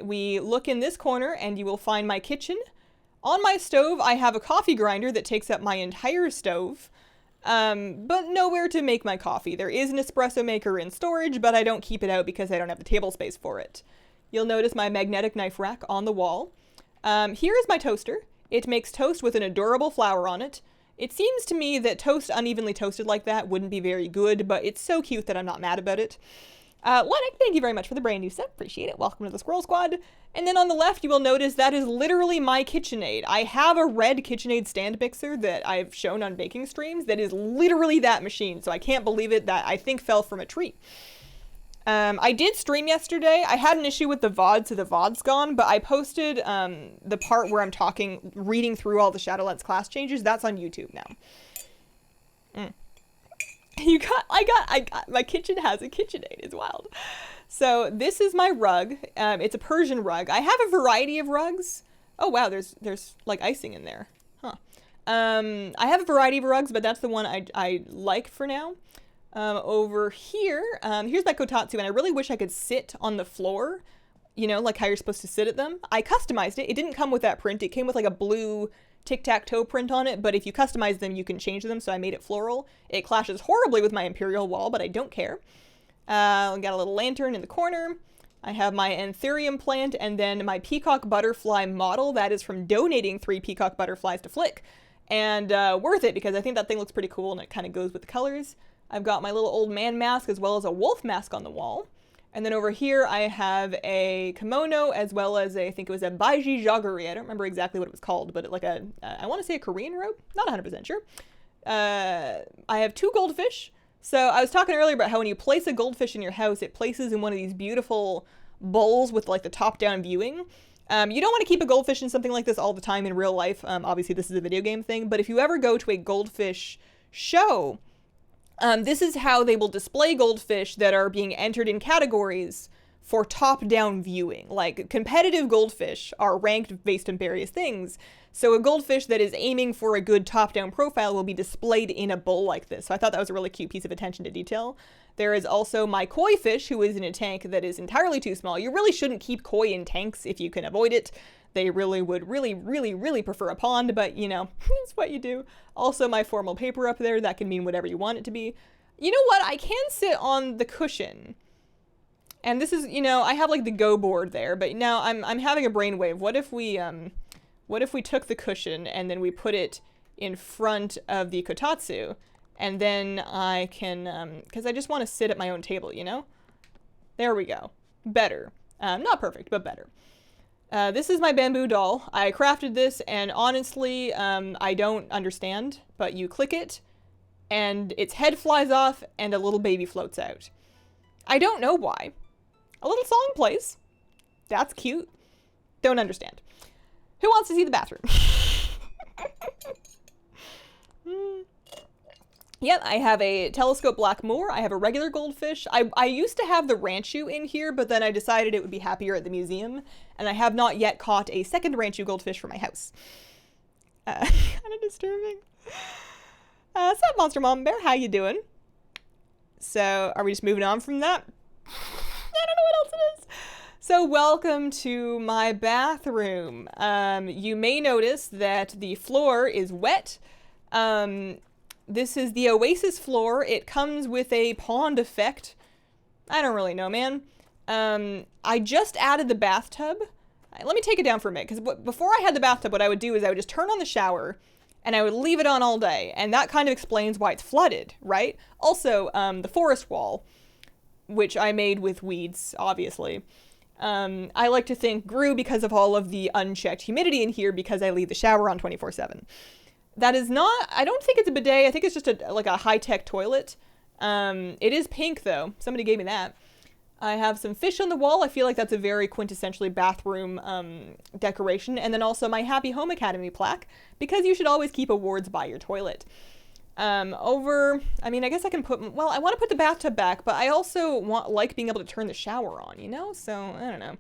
We look in this corner and you will find my kitchen. On my stove, I have a coffee grinder that takes up my entire stove, but nowhere to make my coffee. There is an espresso maker in storage, but I don't keep it out because I don't have the table space for it. you'll notice my magnetic knife rack on the wall. Here is my toaster. It makes toast with an adorable flower on it. It seems to me that toast unevenly toasted like that wouldn't be very good, but it's so cute that I'm not mad about it. Lennox, thank you very much for the brand new set. Appreciate it. Welcome to the Squirrel Squad. And then on the left, you will notice that is literally my KitchenAid. I have a red KitchenAid stand mixer that I've shown on baking streams that is literally that machine, so I can't believe it. That I think fell from a tree. I did stream yesterday. I had an issue with the VoD, so the VoD's gone, but I posted the part where I'm reading through all the Shadowlands class changes. That's on YouTube now. My kitchen has a KitchenAid. It's wild. So this is my rug. It's a Persian rug. I have a variety of rugs. Oh wow, there's like icing in there. Huh. I have a variety of rugs, but that's the one I like for now. Over here, here's my kotatsu, and I really wish I could sit on the floor, you know, like how you're supposed to sit at them. I customized it. It didn't come with that print. It came with like a blue tic-tac-toe print on it, but if you customize them, you can change them, so I made it floral. It clashes horribly with my imperial wall, but I don't care. Got a little lantern in the corner. I have my anthurium plant, and then my peacock butterfly model. That is from donating 3 peacock butterflies to Flick, and worth it, because I think that thing looks pretty cool, and it kind of goes with the colors. I've got my little old man mask, as well as a wolf mask on the wall. And then over here, I have a kimono, as well as I think it was a baiji jaguri. I don't remember exactly what it was called, but like I want to say a Korean robe? Not 100% sure. I have 2 goldfish. So I was talking earlier about how when you place a goldfish in your house, it places in one of these beautiful bowls with like the top-down viewing. You don't want to keep a goldfish in something like this all the time in real life. Obviously, this is a video game thing, but if you ever go to a goldfish show, this is how they will display goldfish that are being entered in categories for top-down viewing. Like, competitive goldfish are ranked based on various things, so a goldfish that is aiming for a good top-down profile will be displayed in a bowl like this. So I thought that was a really cute piece of attention to detail. There is also my koi fish, who is in a tank that is entirely too small. You really shouldn't keep koi in tanks if you can avoid it. They really would really prefer a pond, but, you know, it's what you do. Also, my formal paper up there, that can mean whatever you want it to be. You know what? I can sit on the cushion. And this is, you know, I have like the Go board there, but now I'm having a brainwave. What if we took the cushion and then we put it in front of the kotatsu, and then I can, because I just want to sit at my own table, you know? There we go. Better. Not perfect, but better. This is my bamboo doll. I crafted this, and honestly, I don't understand, but you click it, and its head flies off, and a little baby floats out. I don't know why. A little song plays. That's cute. Don't understand. Who wants to see the bathroom? Yep, I have a telescope black moor. I have a regular goldfish. I used to have the ranchu in here, but then I decided it would be happier at the museum, and I have not yet caught a second ranchu goldfish for my house. Kind of disturbing. What's up, Monster Mom Bear? How you doing? So, are we just moving on from that? I don't know what else it is. So, welcome to my bathroom. You may notice that the floor is wet. This is the Oasis floor. It comes with a pond effect. I don't really know, man. I just added the bathtub. Let me take it down for a minute, because before I had the bathtub, what I would do is I would just turn on the shower, and I would leave it on all day, and that kind of explains why it's flooded, right? Also, the forest wall, which I made with weeds, obviously, I like to think grew because of all of the unchecked humidity in here, because I leave the shower on 24/7. That is not, I don't think it's a bidet. I think it's just like a high-tech toilet. It is pink, though. Somebody gave me that. I have some fish on the wall. I feel like that's a very quintessentially bathroom decoration. And then also my Happy Home Academy plaque, because you should always keep awards by your toilet. I mean, I guess I can well, I want to put the bathtub back, but I also like being able to turn the shower on, you know? So, I don't know.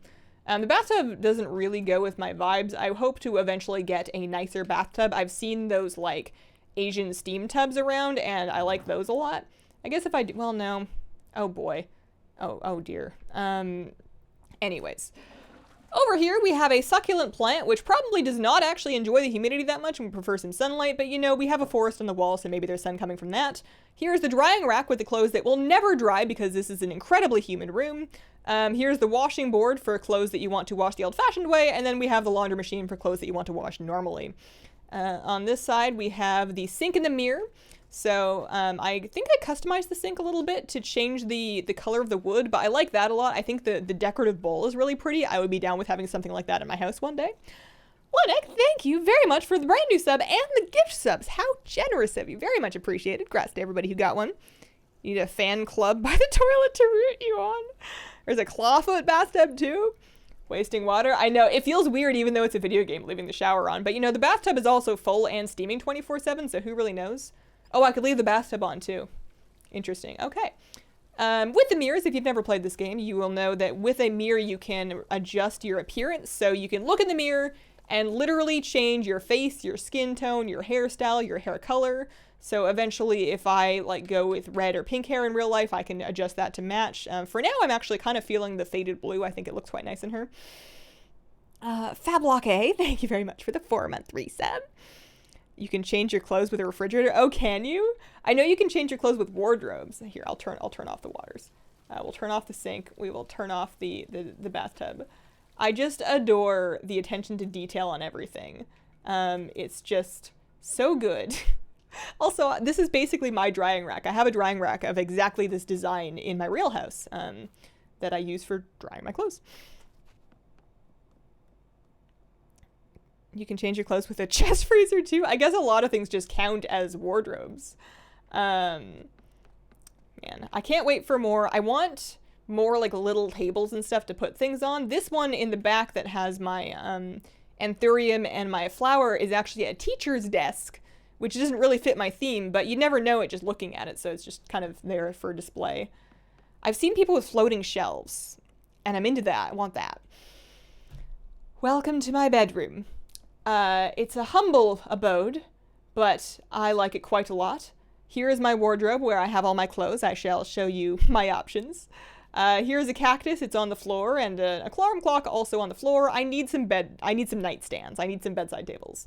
The bathtub doesn't really go with my vibes. I hope to eventually get a nicer bathtub. I've seen those, like, Asian steam tubs around, and I like those a lot. I guess if I do, well, no. Oh, boy. Oh dear. Anyways. Over here, we have a succulent plant, which probably does not actually enjoy the humidity that much and would prefer some sunlight, but you know, we have a forest on the wall, so maybe there's sun coming from that. Here's the drying rack with the clothes that will never dry because this is an incredibly humid room. Here's the washing board for clothes that you want to wash the old-fashioned way, and then we have the laundry machine for clothes that you want to wash normally. On this side, we have the sink and the mirror. So I think I customized the sink a little bit to change the color of the wood, but I like that a lot. I think the decorative bowl is really pretty. I would be down with having something like that in my house one day. Lenik, thank you very much for the brand new sub and the gift subs. How generous of you. Very much appreciated. Congrats to everybody who got one. You need a fan club by the toilet to root you on. There's a clawfoot bathtub too. Wasting water. I know, it feels weird even though it's a video game leaving the shower on, but you know, the bathtub is also full and steaming 24/7, so who really knows? Oh, I could leave the bathtub on too. Interesting. Okay. With the mirrors, if you've never played this game, you will know that with a mirror you can adjust your appearance. So you can look in the mirror and literally change your face, your skin tone, your hairstyle, your hair color. So eventually if I like go with red or pink hair in real life, I can adjust that to match. For now, I'm actually kind of feeling the faded blue. I think it looks quite nice in her. Fablock A, thank you very much for the 4-month resub. You can change your clothes with a refrigerator. Oh, can you? I know you can change your clothes with wardrobes. Here, I'll turn off the waters. We'll turn off the sink. We will turn off the bathtub. I just adore the attention to detail on everything. It's just so good. Also, this is basically my drying rack. I have a drying rack of exactly this design in my real house that I use for drying my clothes. You can change your clothes with a chest freezer too. I guess a lot of things just count as wardrobes. Man, I can't wait for more. I want more like little tables and stuff to put things on. This one in the back that has my anthurium and my flower is actually a teacher's desk, which doesn't really fit my theme, but you never know it just looking at it, so it's just kind of there for display. I've seen people with floating shelves, and I'm into that. I want that. Welcome to my bedroom. It's a humble abode, but I like it quite a lot. Here is my wardrobe where I have all my clothes. I shall show you my options. Here's a cactus. It's on the floor, and an alarm clock also on the floor. I need some nightstands. I need some bedside tables.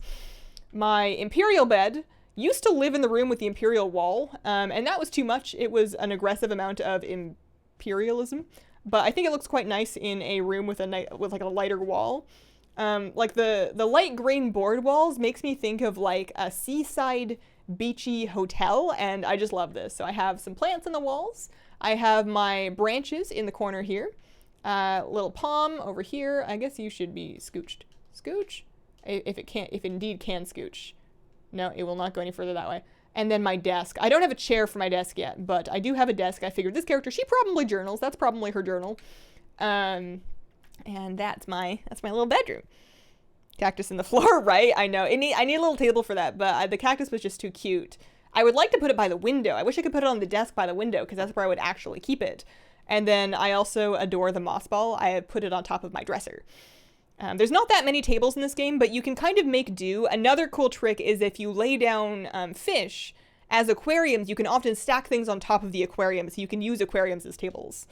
My imperial bed used to live in the room with the imperial wall, and that was too much. It was an aggressive amount of imperialism, but I think it looks quite nice in a room with like a lighter wall. Like the light green board walls makes me think of like a seaside beachy hotel, and I just love this. So I have some plants in the walls. I have my branches in the corner here. Little palm over here. I guess you should be scooched. Scooch? If indeed can scooch. No, it will not go any further that way. And then my desk. I don't have a chair for my desk yet, but I do have a desk. I figured this character, she probably journals. That's probably her journal. And that's my little bedroom. Cactus in the floor, right? I know. I need a little table for that, but the cactus was just too cute. I would like to put it by the window. I wish I could put it on the desk by the window, because that's where I would actually keep it. And then I also adore the moss ball. I put it on top of my dresser. There's not that many tables in this game, but you can kind of make do. Another cool trick is if you lay down fish as aquariums, you can often stack things on top of the aquarium, so you can use aquariums as tables.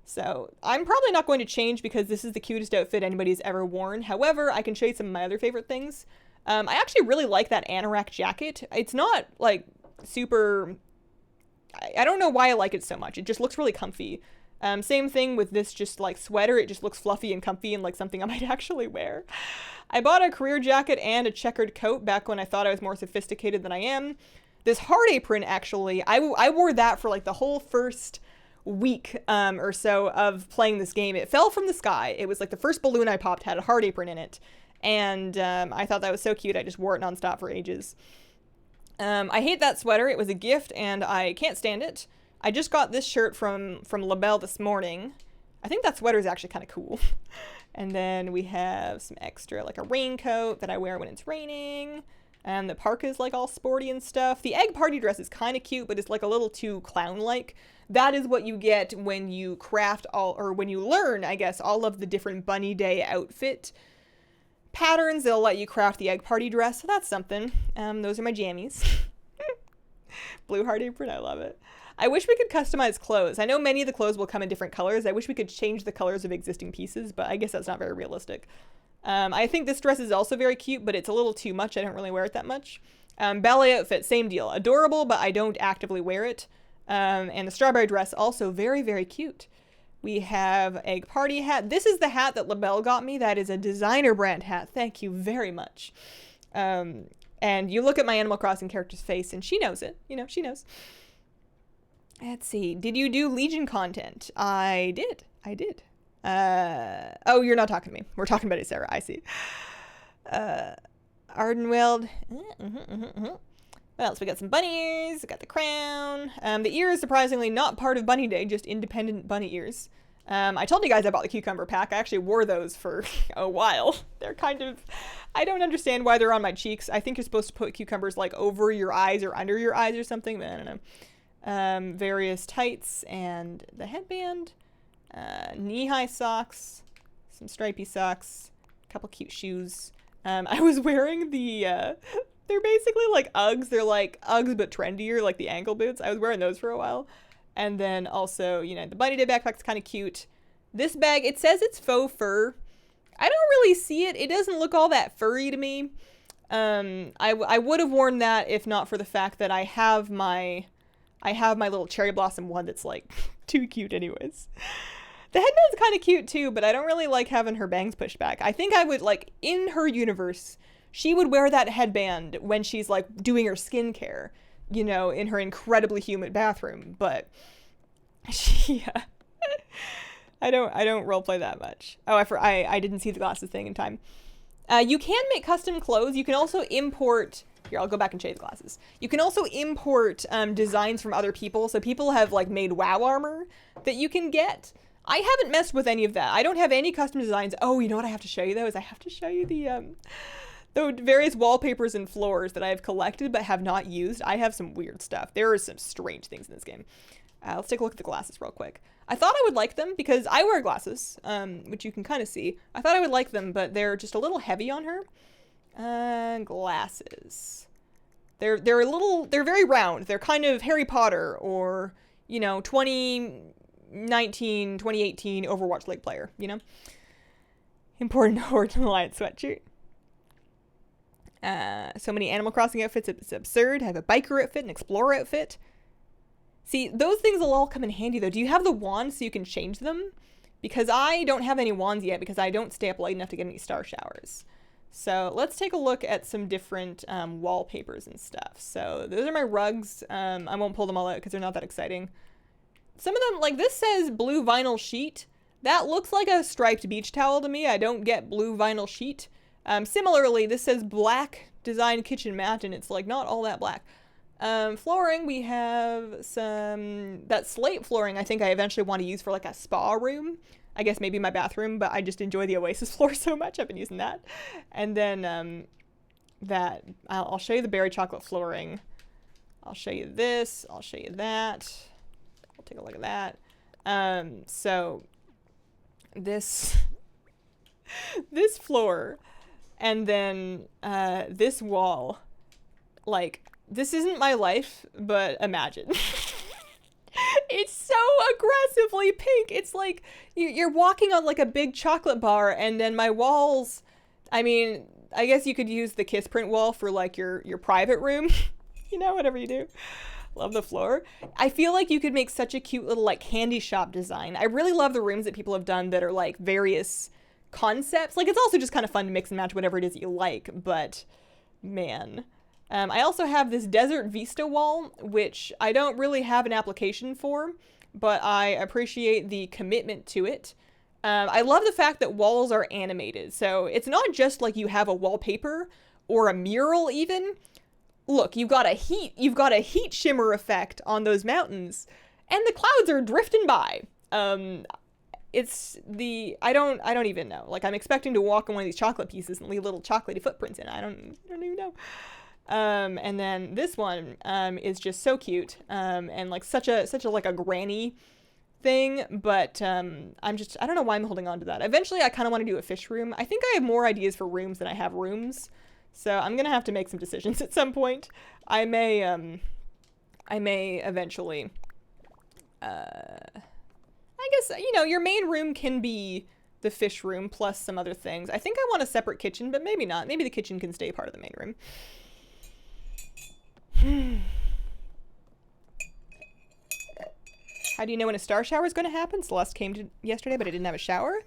So I'm probably not going to change because this is the cutest outfit anybody's ever worn. However, I can show you some of my other favorite things. I actually really like that anorak jacket. It's not like super... I don't know why I like it so much. It just looks really comfy. Same thing with this just like sweater. It just looks fluffy and comfy and like something I might actually wear. I bought a career jacket and a checkered coat back when I thought I was more sophisticated than I am. This heart apron, actually, I wore that for like the whole first week or so of playing this game. It fell from the sky. It was like the first balloon I popped had a heart apron in it. And I thought that was so cute. I just wore it nonstop for ages. I hate that sweater. It was a gift and I can't stand it. I just got this shirt from LaBelle this morning. I think that sweater is actually kind of cool. And then we have some extra, like a raincoat that I wear when it's raining. And the parka is like all sporty and stuff. The egg party dress is kind of cute, but it's like a little too clown-like. That is what you get when you craft when you learn, I guess, all of the different bunny day outfit patterns. They'll let you craft the egg party dress, so that's something. Those are my jammies. Blue heart apron, I love it. I wish we could customize clothes. I know many of the clothes will come in different colors. I wish we could change the colors of existing pieces, but I guess that's not very realistic. I think this dress is also very cute, but it's a little too much. I don't really wear it that much. Ballet outfit, same deal. Adorable, but I don't actively wear it. And the strawberry dress, also very, very cute. We have egg party hat. This is the hat that LaBelle got me. That is a designer brand hat. Thank you very much. And you look at my Animal Crossing character's face and she knows it. You know, she knows. Let's see. Did you do Legion content? I did. Oh, you're not talking to me. We're talking about it, Sarah. I see. Ardenweld. What else? We got some bunny ears. We got the crown. The ear is surprisingly not part of Bunny Day, just independent bunny ears. I told you guys I bought the cucumber pack. I actually wore those for a while. They're kind of... I don't understand why they're on my cheeks. I think you're supposed to put cucumbers like over your eyes or under your eyes or something, but I don't know. Various tights and the headband. Knee-high socks. Some stripy socks. A couple cute shoes. I was wearing the... they're basically like Uggs. They're like Uggs but trendier, like the ankle boots. I was wearing those for a while. And then also, you know, the Bunny Day backpack's kind of cute. This bag, it says it's faux fur. I don't really see it. It doesn't look all that furry to me. I would have worn that if not for the fact that I have my little cherry blossom one that's like too cute anyways. The headband's kind of cute too, but I don't really like having her bangs pushed back. I think I would like, in her universe, she would wear that headband when she's like doing her skincare, you know, in her incredibly humid bathroom, but she, I don't roleplay that much. Oh, I didn't see the glasses thing in time. You can make custom clothes. You can also import, here, I'll go back and show you the glasses. You can also import designs from other people. So people have like made WoW armor that you can get. I haven't messed with any of that. I don't have any custom designs. Oh, you know what I have to show you though is I have to show you the various wallpapers and floors that I have collected but have not used. I have some weird stuff. There are some strange things in this game. Let's take a look at the glasses real quick. I thought I would like them because I wear glasses, which you can kind of see. I thought I would like them, but they're just a little heavy on her. Glasses. They're very round. They're kind of Harry Potter or, you know, 2018 Overwatch League player, you know? Important Horde Alliance sweatshirt. So many Animal Crossing outfits, it's absurd. I have a biker outfit, an explorer outfit. See, those things will all come in handy though. Do you have the wands so you can change them? Because I don't have any wands yet because I don't stay up late enough to get any star showers. So let's take a look at some different wallpapers and stuff. So those are my rugs. I won't pull them all out because they're not that exciting. Some of them, like this says blue vinyl sheet. That looks like a striped beach towel to me. I don't get blue vinyl sheet. Similarly, this says black design kitchen mat, and it's like not all that black. Flooring, we have that slate flooring I think I eventually want to use for like a spa room. I guess maybe my bathroom, but I just enjoy the Oasis floor so much. I've been using that. And then I'll show you the berry chocolate flooring. I'll show you this. I'll show you that. I'll take a look at that. So this floor and then this wall, like, this isn't my life, but imagine. It's so aggressively pink. It's like you're walking on like a big chocolate bar, and then my walls, I mean, I guess you could use the kiss print wall for like your private room. You know, whatever you do. Love the floor. I feel like you could make such a cute little like candy shop design. I really love the rooms that people have done that are like various concepts. Like, it's also just kind of fun to mix and match whatever it is that you like, but man. I also have this Desert Vista wall, which I don't really have an application for, but I appreciate the commitment to it. I love the fact that walls are animated, so it's not just like you have a wallpaper or a mural even. Look, you've got a heat shimmer effect on those mountains, and the clouds are drifting by. I don't even know. Like, I'm expecting to walk on one of these chocolate pieces and leave little chocolatey footprints in it. I don't even know. And then this one is just so cute, and like such a like a granny thing, but I don't know why I'm holding on to that. Eventually I kind of want to do a fish room. I think I have more ideas for rooms than I have rooms, so I'm gonna have to make some decisions at some point. I may I may eventually, I guess, you know, your main room can be the fish room plus some other things. I think I want a separate kitchen, but maybe not. Maybe the kitchen can stay part of the main room. How do you know when a star shower is going to happen? Celeste came yesterday, but I didn't have a shower.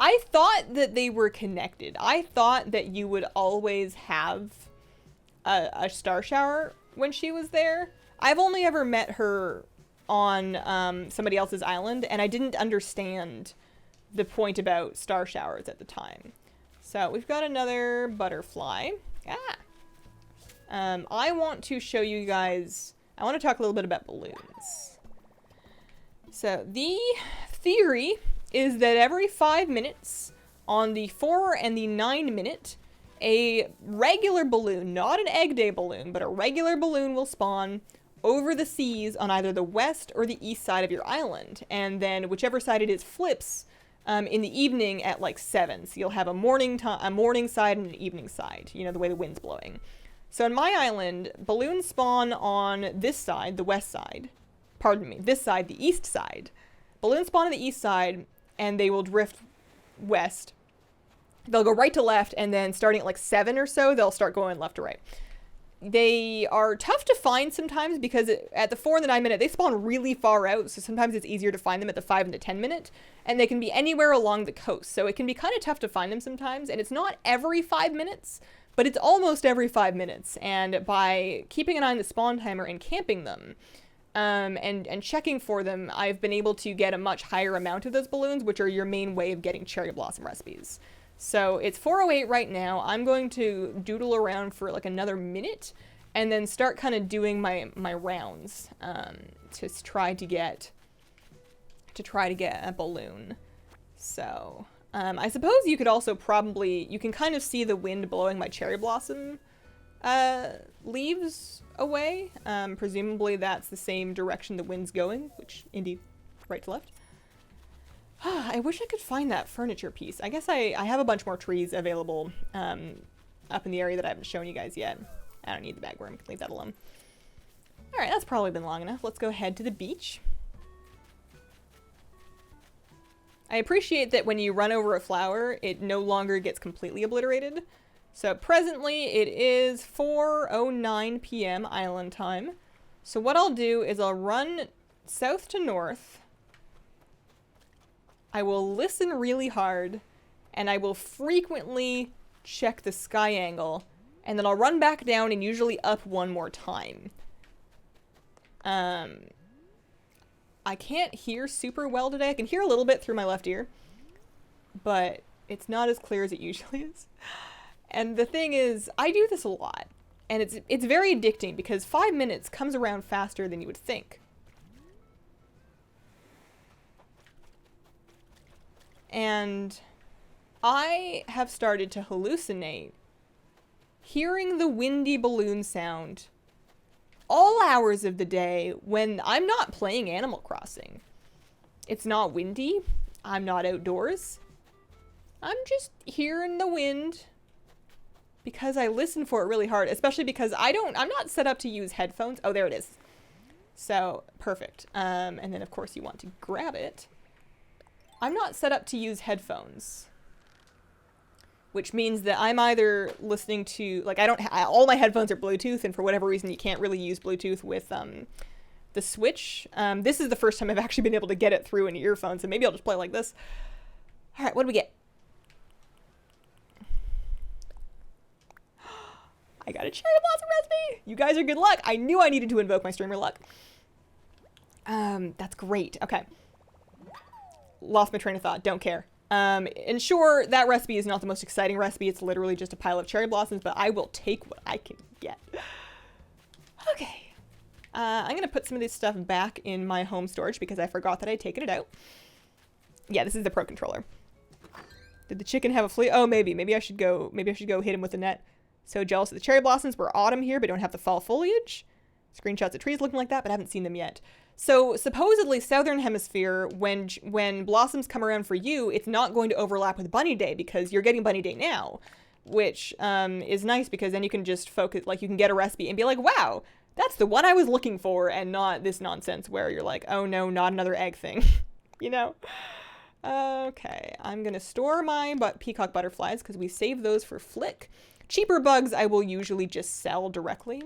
I thought that they were connected. I thought that you would always have a star shower when she was there. I've only ever met her on somebody else's island, and I didn't understand the point about star showers at the time. So we've got another butterfly. I want to show you guys, I want to talk a little bit about balloons. So the theory is that every 5 minutes on the 4 and the 9 minute, a regular balloon, not an egg day balloon, but a regular balloon will spawn over the seas on either the west or the east side of your island. And then whichever side it is flips in the evening at like 7. So you'll have a morning side and an evening side, you know, the way the wind's blowing. So on my island, balloons spawn on this side, the west side. Pardon me, this side, the east side. Balloons spawn on the east side, and they will drift west. They'll go right to left, and then starting at like 7 or so, they'll start going left to right. They are tough to find sometimes because at the 4 and the 9 minute, they spawn really far out. So sometimes it's easier to find them at the 5 and the 10 minute. And they can be anywhere along the coast. So it can be kind of tough to find them sometimes. And it's not every 5 minutes, but it's almost every 5 minutes. And by keeping an eye on the spawn timer and camping them, and checking for them, I've been able to get a much higher amount of those balloons, which are your main way of getting cherry blossom recipes. So it's 4:08 right now. I'm going to doodle around for like another minute and then start kind of doing my rounds to try to get a balloon. So I suppose you could also you can kind of see the wind blowing my cherry blossom leaves away. Presumably that's the same direction the wind's going, which indeed, right to left. I wish I could find that furniture piece. I guess I have a bunch more trees available up in the area that I haven't shown you guys yet. I don't need the bagworm. Leave that alone. Alright, that's probably been long enough. Let's go head to the beach. I appreciate that when you run over a flower, it no longer gets completely obliterated. So presently it is 4:09 p.m. island time. So what I'll do is I'll run south to north. I will listen really hard, and I will frequently check the sky angle, and then I'll run back down and usually up one more time. I can't hear super well today. I can hear a little bit through my left ear, but it's not as clear as it usually is. And the thing is, I do this a lot, and it's very addicting because 5 minutes comes around faster than you would think. And I have started to hallucinate hearing the windy balloon sound all hours of the day when I'm not playing Animal Crossing. It's not windy. I'm not outdoors. I'm just hearing the wind because I listen for it really hard, especially because I'm not set up to use headphones. Oh, there it is. So, perfect. And then, of course, you want to grab it. I'm not set up to use headphones, which means that I'm either listening to, like, all my headphones are Bluetooth, and for whatever reason you can't really use Bluetooth with the Switch. This is the first time I've actually been able to get it through an earphone, so maybe I'll just play like this. All right, what do we get? I got a cherry blossom recipe! You guys are good luck! I knew I needed to invoke my streamer luck. That's great. Okay. Lost my train of thought. Don't care. And sure, that recipe is not the most exciting recipe. It's literally just a pile of cherry blossoms, but I will take what I can get. Okay. I'm going to put some of this stuff back in my home storage because I forgot that I'd taken it out. Yeah, this is the Pro Controller. Did the chicken have a flea? Oh, maybe. Maybe I should go hit him with a net. So jealous of the cherry blossoms. We're autumn here, but don't have the fall foliage. Screenshots of trees looking like that, but I haven't seen them yet. So supposedly Southern Hemisphere, when blossoms come around for you, it's not going to overlap with Bunny Day because you're getting Bunny Day now, which is nice because then you can just focus, like you can get a recipe and be like, wow, That's the one I was looking for, and not this nonsense where you're like, oh no, not another egg thing. You know? Okay, I'm gonna store my peacock butterflies because we save those for Flick. Cheaper bugs I will usually just sell directly.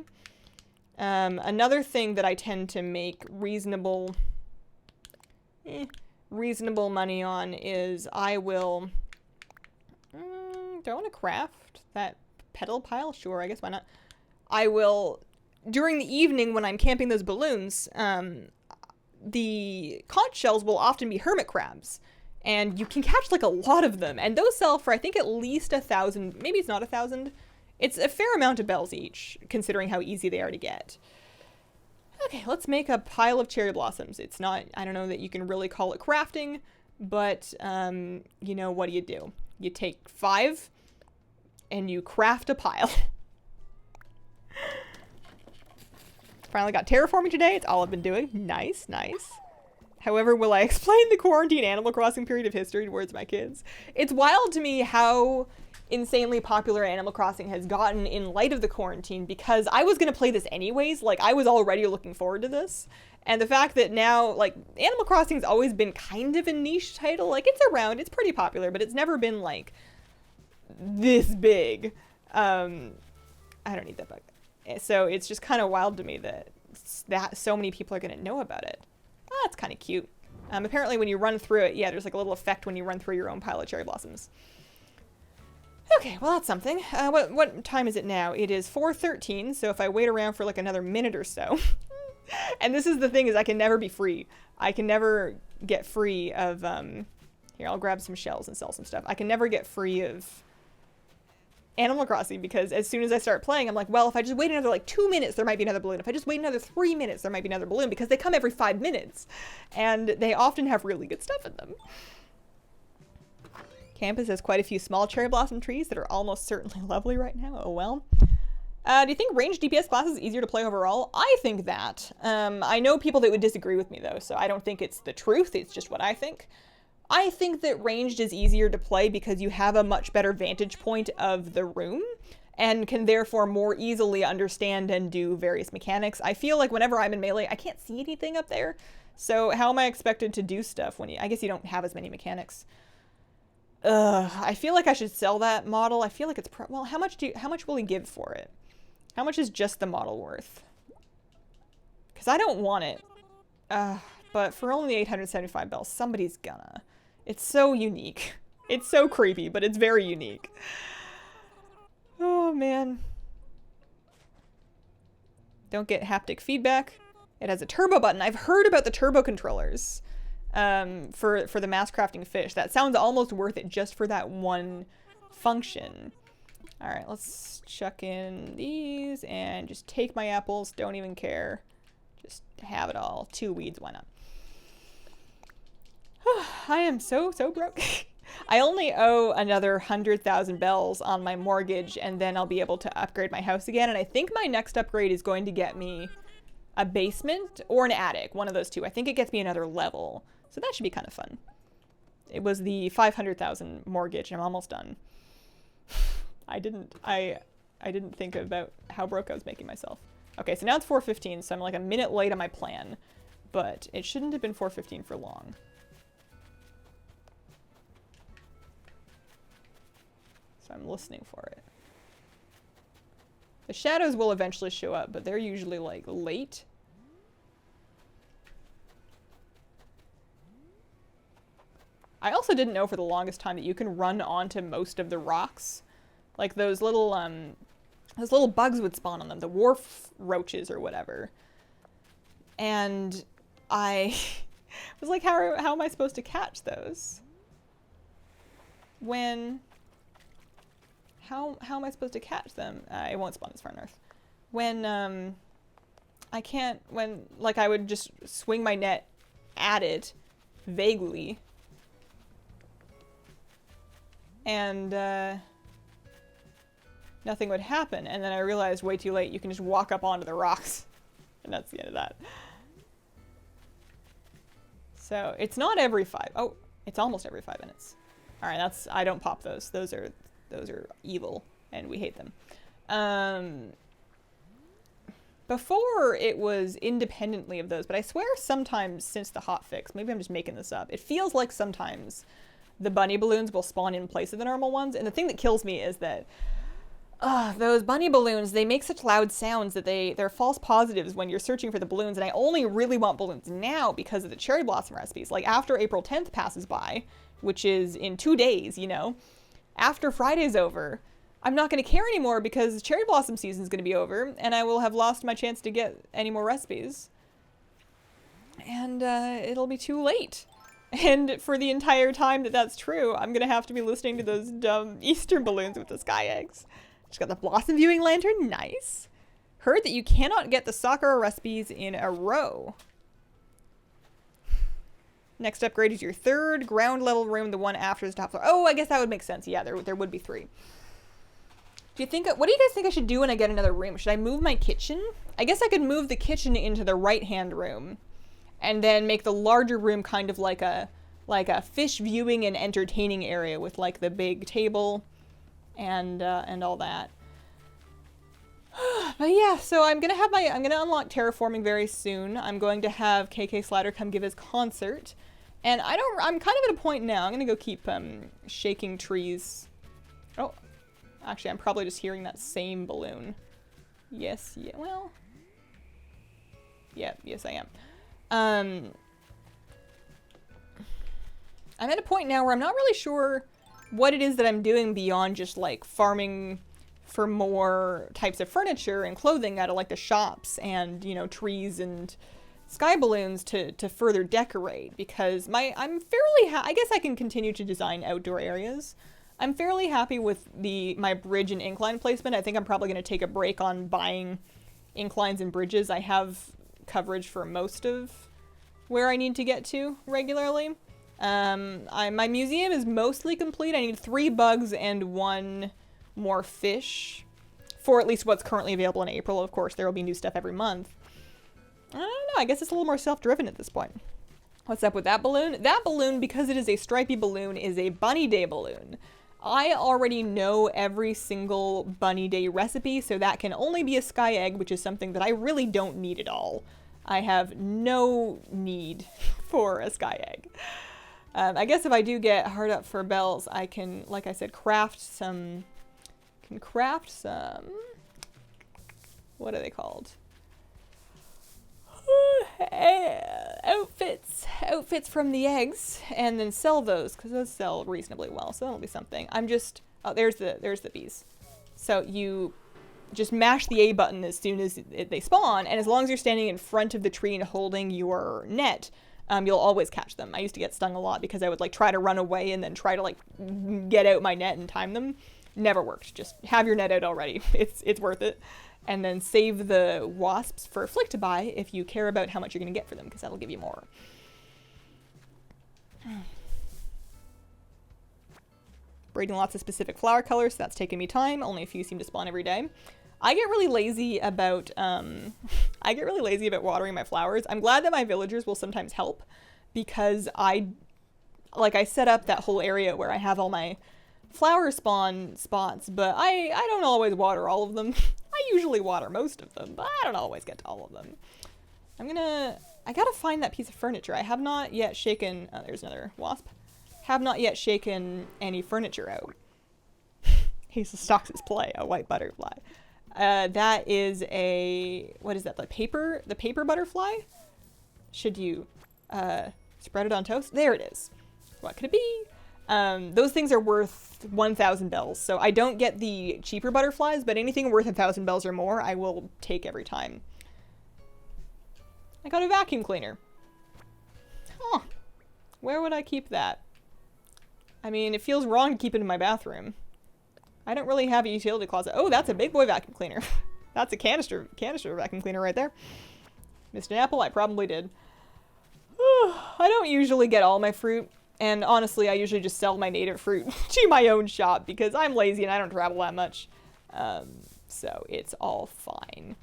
Another thing that I tend to make reasonable money on is I will... do I want to craft that petal pile? Sure, I guess why not. I will... During the evening when I'm camping those balloons, the conch shells will often be hermit crabs. And you can catch like a lot of them. And those sell for I think at least 1,000. Maybe it's not 1,000. It's a fair amount of bells each, considering how easy they are to get. Okay, let's make a pile of cherry blossoms. It's not, I don't know that you can really call it crafting, but, you know, what do? You take 5 and you craft a pile. Finally got terraforming today. It's all I've been doing. Nice, nice. However, will I explain the quarantine Animal Crossing period of history towards my kids? It's wild to me how insanely popular Animal Crossing has gotten in light of the quarantine, because I was going to play this anyways. Like, I was already looking forward to this. And the fact that now, like, Animal Crossing's always been kind of a niche title. Like, it's around, it's pretty popular, but it's never been, like, this big. I don't need that bug. So it's just kind of wild to me that so many people are going to know about it. Oh, that's kind of cute. Apparently when you run through it, yeah, there's like a little effect when you run through your own pile of cherry blossoms. Okay, well that's something. What time is it now? It is 4:13, so if I wait around for like another minute or so. And this is the thing, is I can never be free. I can never get free of, here, I'll grab some shells and sell some stuff. I can never get free of Animal Crossing, because as soon as I start playing, I'm like, well, if I just wait another like 2 minutes, there might be another balloon. If I just wait another 3 minutes, there might be another balloon, because they come every 5 minutes. And they often have really good stuff in them. Campus has quite a few small cherry blossom trees that are almost certainly lovely right now. Oh well. Do you think ranged DPS class is easier to play overall? I think that. I know people that would disagree with me though, so I don't think it's the truth, it's just what I think. I think that ranged is easier to play because you have a much better vantage point of the room and can therefore more easily understand and do various mechanics. I feel like whenever I'm in melee, I can't see anything up there. So how am I expected to do stuff when I guess you don't have as many mechanics. I feel like I should sell that model. I feel like it's well, how much will he give for it? How much is just the model worth? Because I don't want it. But for only 875 bells, somebody's gonna. It's so unique. It's so creepy, but it's very unique. Oh, man. Don't get haptic feedback. It has a turbo button. I've heard about the turbo controllers for the mass crafting fish. That sounds almost worth it just for that one function. All right, let's chuck in these and just take my apples. Don't even care. Just have it all. 2 weeds, why not? I am so broke. I only owe another 100,000 bells on my mortgage, and then I'll be able to upgrade my house again. And I think my next upgrade is going to get me a basement or an attic, one of those two. I think it gets me another level, so that should be kind of fun. It was the 500,000 mortgage, and I'm almost done. I didn't think about how broke I was making myself. Okay, so now it's 4:15, so I'm like a minute late on my plan, but it shouldn't have been 4:15 for long. So I'm listening for it. The shadows will eventually show up, but they're usually like late. I also didn't know for the longest time that you can run onto most of the rocks. Like those little bugs would spawn on them, the wharf roaches or whatever. And I was like, how am I supposed to catch those? How am I supposed to catch them? It won't spawn this far north. Like I would just swing my net at it vaguely. And nothing would happen. And then I realized way too late, you can just walk up onto the rocks. And that's the end of that. So it's not every 5. Oh, it's almost every 5 minutes. All right, I don't pop those. Those are evil and we hate them. Before it was independently of those, but I swear sometimes since the hotfix, maybe I'm just making this up, it feels like sometimes the bunny balloons will spawn in place of the normal ones. And the thing that kills me is that those bunny balloons, they make such loud sounds that they're false positives when you're searching for the balloons. And I only really want balloons now because of the cherry blossom recipes. Like after April 10th passes by, which is in 2 days, you know, after Friday's over, I'm not going to care anymore because cherry blossom season is going to be over and I will have lost my chance to get any more recipes. And it'll be too late. And for the entire time that that's true, I'm going to have to be listening to those dumb Easter balloons with the sky eggs. Just got the blossom viewing lantern. Nice. Heard that you cannot get the Sakura recipes in a row. Next upgrade is your 3rd ground level room, the one after the top floor. Oh, I guess that would make sense. Yeah, there would be 3. What do you guys think I should do when I get another room? Should I move my kitchen? I guess I could move the kitchen into the right-hand room and then make the larger room kind of like a fish viewing and entertaining area with like the big table and all that. But yeah, so I'm gonna unlock terraforming very soon. I'm going to have KK Slider come give his concert. And I'm kind of at a point now. I'm gonna go keep shaking trees. Oh, actually, I'm probably just hearing that same balloon. Yes, yeah, well. Yeah, yes I am. I'm at a point now where I'm not really sure what it is that I'm doing beyond just like farming for more types of furniture and clothing out of like the shops and, you know, trees and sky balloons to further decorate, because I'm fairly I guess I can continue to design outdoor areas. I'm fairly happy with my bridge and incline placement. I think I'm probably going to take a break on buying inclines and bridges. I have coverage for most of where I need to get to regularly. My museum is mostly complete. I need 3 bugs and 1 more fish for at least what's currently available in April. Of course, there will be new stuff every month. I don't know. I guess it's a little more self-driven at this point. What's up with that balloon? That balloon, because it is a stripy balloon, is a bunny day balloon. I already know every single bunny day recipe, so that can only be a sky egg, which is something that I really don't need at all. I have no need for a sky egg. I guess if I do get hard up for bells, I can, like I said, craft some, what are they called? Outfits from the eggs, and then sell those, because those sell reasonably well, so that'll be something. Oh, there's the bees. So you just mash the A button as soon as they spawn, and as long as you're standing in front of the tree and holding your net, you'll always catch them. I used to get stung a lot because I would like try to run away and then try to like get out my net and time them. Never worked. Just have your net out already. It's worth it. And then save the wasps for Flick to buy if you care about how much you're going to get for them, because that'll give you more. Breeding lots of specific flower colors, so that's taking me time. Only a few seem to spawn every day. I get really lazy about watering my flowers. I'm glad that my villagers will sometimes help, because I set up that whole area where I have all my flower spawn spots, but I don't always water all of them. I usually water most of them, but I don't always get to all of them. I gotta find that piece of furniture. I have not yet shaken, there's another wasp. Have not yet shaken any furniture out. Hazel stalks his play, a white butterfly. That is what is that, the paper butterfly? Should you, spread it on toast? There it is. What could it be? Those things are worth 1,000 bells, so I don't get the cheaper butterflies, but anything worth 1,000 bells or more, I will take every time. I got a vacuum cleaner. Huh. Where would I keep that? I mean, it feels wrong to keep it in my bathroom. I don't really have a utility closet. Oh, that's a big boy vacuum cleaner. That's a canister vacuum cleaner right there. Missed an apple? I probably did. I don't usually get all my fruit. And honestly, I usually just sell my native fruit to my own shop because I'm lazy and I don't travel that much. So it's all fine.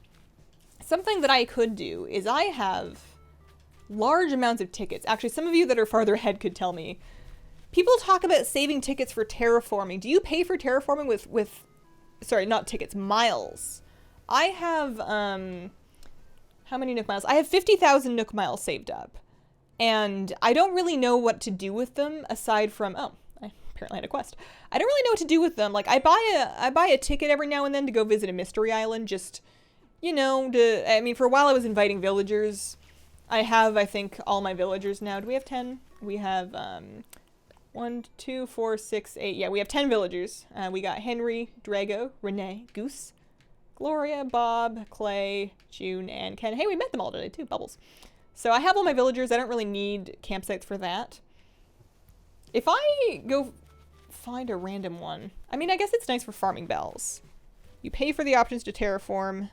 Something that I could do is I have large amounts of tickets. Actually, some of you that are farther ahead could tell me. People talk about saving tickets for terraforming. Do you pay for terraforming with sorry, not tickets, miles? I have How many Nook miles? I have 50,000 Nook miles saved up. And I don't really know what to do with them aside from, oh, I apparently had a quest. I don't really know what to do with them. Like, I buy a ticket every now and then to go visit a mystery island, just, you know, I mean, for a while I was inviting villagers. I have, I think, all my villagers now. Do we have 10? We have, 1, 2, 4, 6, 8. Yeah, we have 10 villagers. We got Henry, Drago, Renee, Goose, Gloria, Bob, Clay, June, and Ken. Hey, we met them all today, too. Bubbles. So I have all my villagers. I don't really need campsites for that. If I go find a random one, I mean, I guess it's nice for farming bells. You pay for the options to terraform.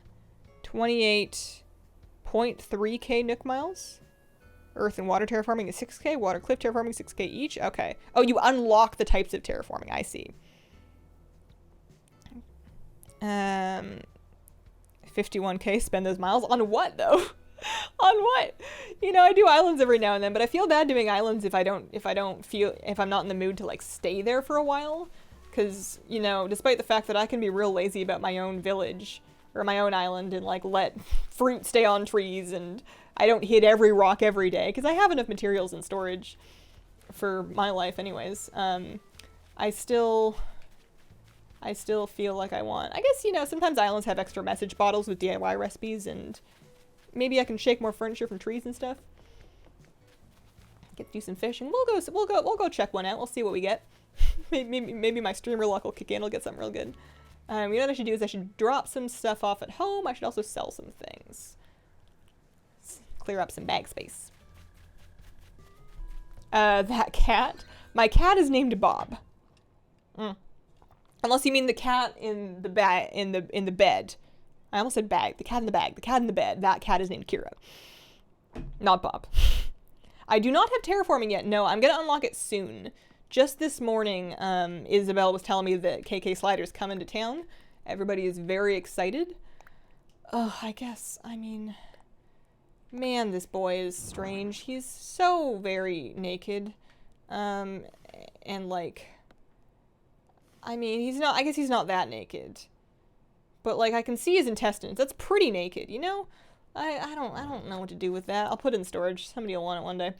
28.3k Nook miles. Earth and water terraforming is 6k. Water cliff terraforming 6k each. Okay. Oh, you unlock the types of terraforming. I see. 51k. Spend those miles on what though? On what? You know, I do islands every now and then, but I feel bad doing islands if I'm not in the mood to like stay there for a while. Cause, you know, despite the fact that I can be real lazy about my own village or my own island and like let fruit stay on trees and I don't hit every rock every day because I have enough materials and storage for my life anyways. I still feel like I want, I guess, you know, sometimes islands have extra message bottles with DIY recipes and maybe I can shake more furniture from trees and stuff. Get to do some fishing. We'll go check one out. We'll see what we get. maybe my streamer luck will kick in. We'll get something real good. You know what I should do is I should drop some stuff off at home. I should also sell some things. Clear up some bag space. That cat. My cat is named Bob. Unless you mean the cat in the bed. I almost said bag. The cat in the bag. The cat in the bed. That cat is named Kira. Not Bob. I do not have terraforming yet. No, I'm going to unlock it soon. Just this morning, Isabel was telling me that KK Slider's coming to town. Everybody is very excited. Oh, I guess, I mean, man, this boy is strange. He's so very naked. And like, I mean, I guess he's not that naked. But like, I can see his intestines. That's pretty naked, you know? I don't know what to do with that. I'll put it in storage. Somebody will want it one day.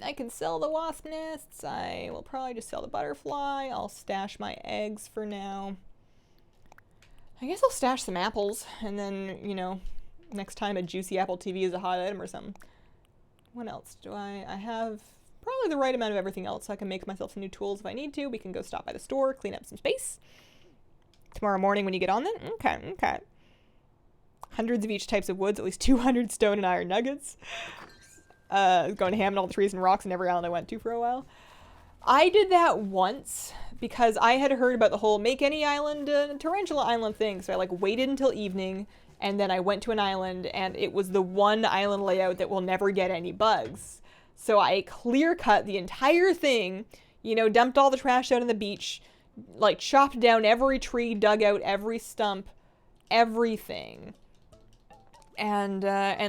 I can sell the wasp nests. I will probably just sell the butterfly. I'll stash my eggs for now. I guess I'll stash some apples, and then, you know, next time a juicy apple TV is a hot item or something. What else do I have probably the right amount of everything else, so I can make myself some new tools if I need to. We can go stop by the store, clean up some space. Tomorrow morning when you get on then? Okay. Hundreds of each types of woods, at least 200 stone and iron nuggets. Going ham on all the trees and rocks in every island I went to for a while. I did that once because I had heard about the whole make any island tarantula island thing. So I like waited until evening and then I went to an island and it was the one island layout that will never get any bugs. So I clear cut the entire thing, you know, dumped all the trash out on the beach, like chopped down every tree, dug out every stump, everything. And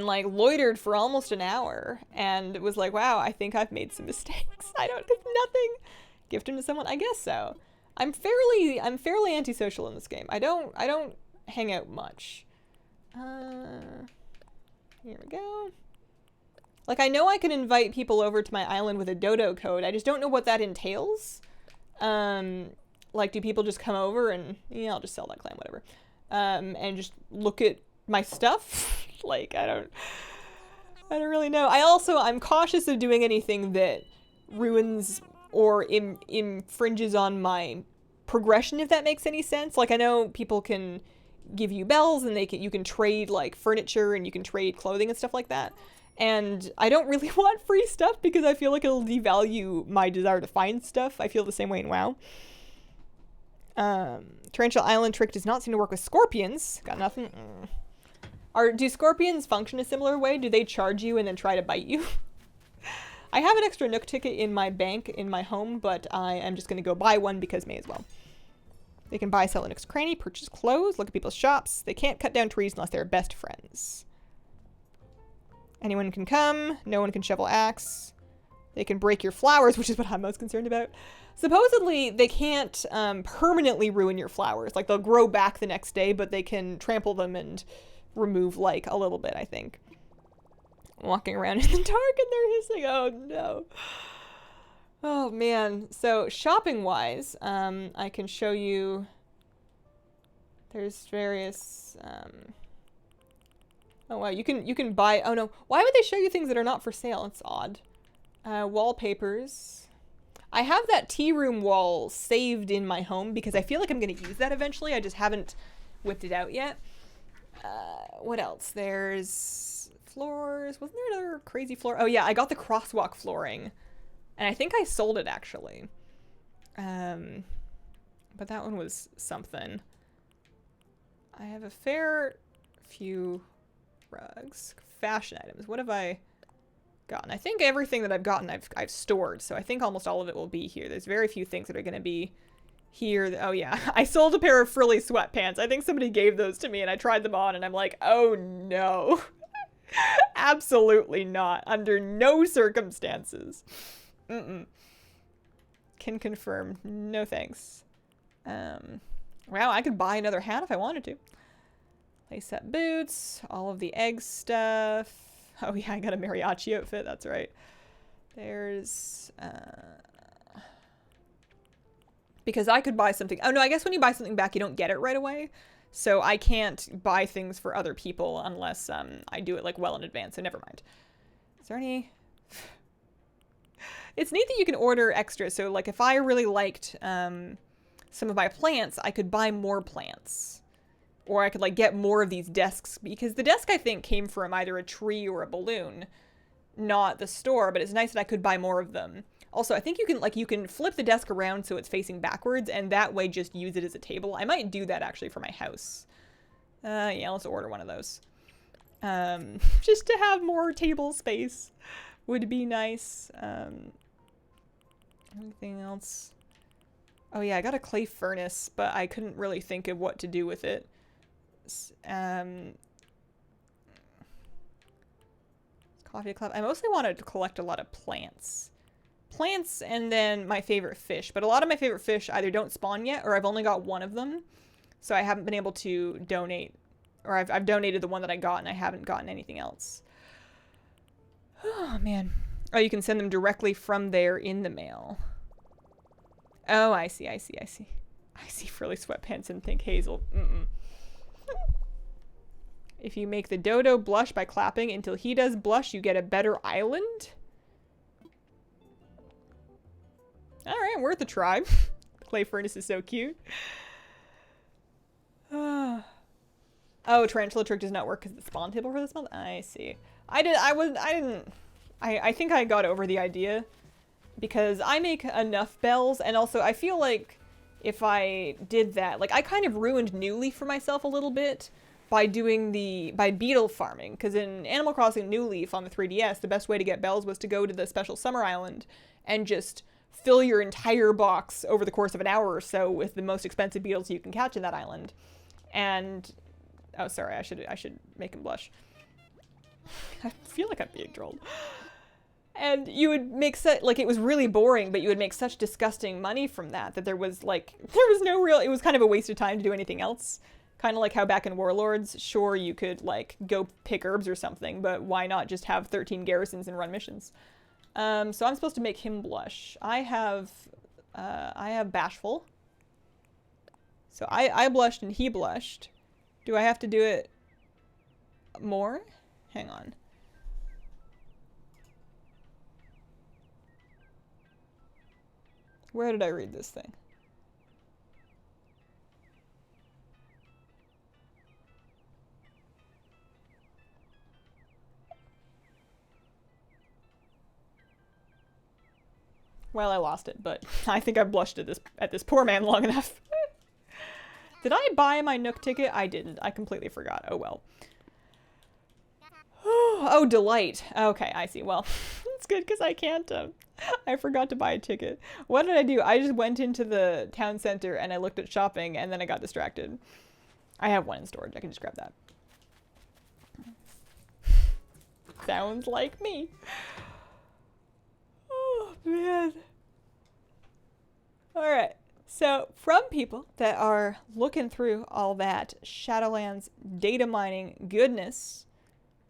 like loitered for almost an hour and was like, wow, I think I've made some mistakes. Nothing. Gift him to someone? I guess so. I'm fairly antisocial in this game. I don't hang out much. Here we go. Like, I know I can invite people over to my island with a dodo code. I just don't know what that entails. Like, do people just come over and, yeah, I'll just sell that clan, whatever. And just look at my stuff? Like, I don't really know. I'm cautious of doing anything that ruins or infringes on my progression, if that makes any sense. Like, I know people can give you bells and you can trade like furniture and you can trade clothing and stuff like that. And I don't really want free stuff because I feel like it'll devalue my desire to find stuff. I feel the same way in WoW. Tarantula Island trick does not seem to work with scorpions. Got nothing. Do scorpions function a similar way? Do they charge you and then try to bite you? I have an extra Nook ticket in my bank in my home, but I am just going to go buy one because may as well. They can buy, sell a Nook's cranny, purchase clothes, look at people's shops. They can't cut down trees unless they're best friends. Anyone can come. No one can shovel axe. They can break your flowers, which is what I'm most concerned about. Supposedly, they can't permanently ruin your flowers. Like, they'll grow back the next day, but they can trample them and remove like a little bit, I think. Walking around in the dark and they're hissing. Oh no. Oh man. So shopping wise, I can show you. There's various. Oh wow, you can buy. Oh no, why would they show you things that are not for sale? It's odd. Wallpapers. I have that tea room wall saved in my home because I feel like I'm gonna use that eventually. I just haven't whipped it out yet. What else? There's floors. Wasn't there another crazy floor? Oh yeah, I got the crosswalk flooring, and I think I sold it actually. But that one was something. I have a fair few rugs, fashion items. What have I gotten? I think everything that I've gotten I've stored, so I think almost all of it will be here. There's very few things that are going to be here. Oh yeah, I sold a pair of frilly sweatpants. I think somebody gave those to me and I tried them on and I'm like, oh no. Absolutely not. Under no circumstances. Can confirm. No thanks. Wow, I could buy another hat if I wanted to. Lace up boots, all of the egg stuff. Oh yeah, I got a mariachi outfit, that's right. There's, because I could buy something. Oh no, I guess when you buy something back, you don't get it right away. So I can't buy things for other people unless I do it like well in advance, so never mind. Is there any... It's neat that you can order extra. So like if I really liked some of my plants, I could buy more plants. Or I could like get more of these desks, because the desk I think came from either a tree or a balloon, not the store, but it's nice that I could buy more of them. Also, I think you can flip the desk around so it's facing backwards and that way just use it as a table. I might do that actually for my house. Yeah, let's order one of those. Just to have more table space would be nice. Anything else? Oh yeah, I got a clay furnace, but I couldn't really think of what to do with it. Coffee club. I mostly wanted to collect a lot of plants. Plants and then my favorite fish. But a lot of my favorite fish either don't spawn yet or I've only got one of them. So I haven't been able to donate. Or I've donated the one that I got and I haven't gotten anything else. Oh, man. Oh, you can send them directly from there in the mail. Oh, I see. I see frilly sweatpants and think Hazel. If you make the dodo blush by clapping until he does blush, you get a better island? Alright, worth a try. Clay furnace is so cute. Oh, tarantula trick does not work because the spawn table for this month? I see. I think I got over the idea because I make enough bells, and also I feel like if I did that, like I kind of ruined New Leaf for myself a little bit by doing by beetle farming, because in Animal Crossing New Leaf on the 3DS, the best way to get bells was to go to the special summer island and just fill your entire box over the course of an hour or so with the most expensive beetles you can catch in that island. And oh, sorry, I should make him blush. I feel like I'm being trolled. And you would make like it was really boring, but you would make such disgusting money from that there was no real, it was kind of a waste of time to do anything else. Kind of like how back in Warlords, sure, you could like go pick herbs or something, but why not just have 13 garrisons and run missions? So I'm supposed to make him blush. I have Bashful. So I blushed and he blushed. Do I have to do it more? Hang on. Where did I read this thing? Well, I lost it, but I think I've blushed at this poor man long enough. Did I buy my Nook ticket? I didn't. I completely forgot. Oh well. Oh, delight. Okay, I see. Well, it's good because I can't. I forgot to buy a ticket. What did I do? I just went into the town center and I looked at shopping and then I got distracted. I have one in storage. I can just grab that. Sounds like me. Oh, man. Alright. So, from people that are looking through all that Shadowlands data mining goodness,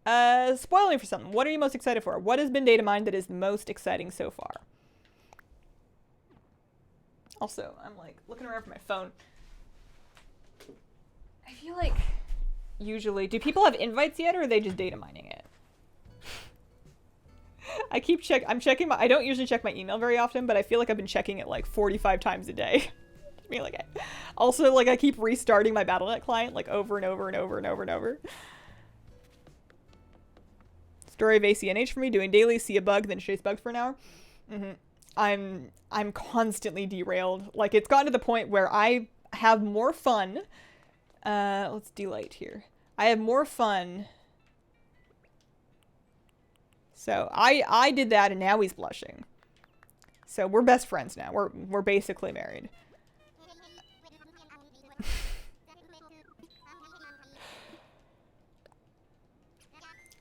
spoiling for something. What are you most excited for? What has been data mined that is the most exciting so far? Also, I'm like looking around for my phone. I feel like usually, do people have invites yet, or are they just data mining it? I'm checking I don't usually check my email very often, but I feel like I've been checking it like 45 times a day. I mean, like, also, like, I keep restarting my Battle.net client, like, over and over and over and over and over. Story of ACNH for me, doing daily, see a bug, then chase bugs for an hour. I'm constantly derailed. Like, it's gotten to the point where I have more fun. Let's delight here. I have more fun. So I did that, and now he's blushing. So we're best friends now. We're basically married.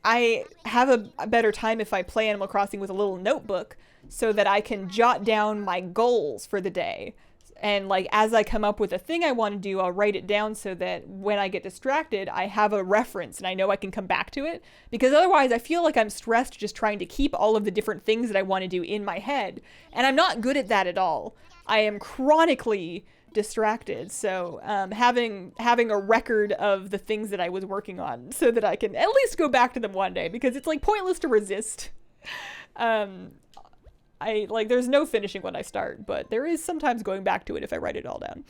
I have a better time if I play Animal Crossing with a little notebook so that I can jot down my goals for the day. And like as I come up with a thing I want to do, I'll write it down so that when I get distracted, I have a reference and I know I can come back to it. Because otherwise I feel like I'm stressed just trying to keep all of the different things that I want to do in my head. And I'm not good at that at all. I am chronically distracted. So having a record of the things that I was working on so that I can at least go back to them one day, because it's like pointless to resist. There's no finishing when I start, but there is sometimes going back to it if I write it all down.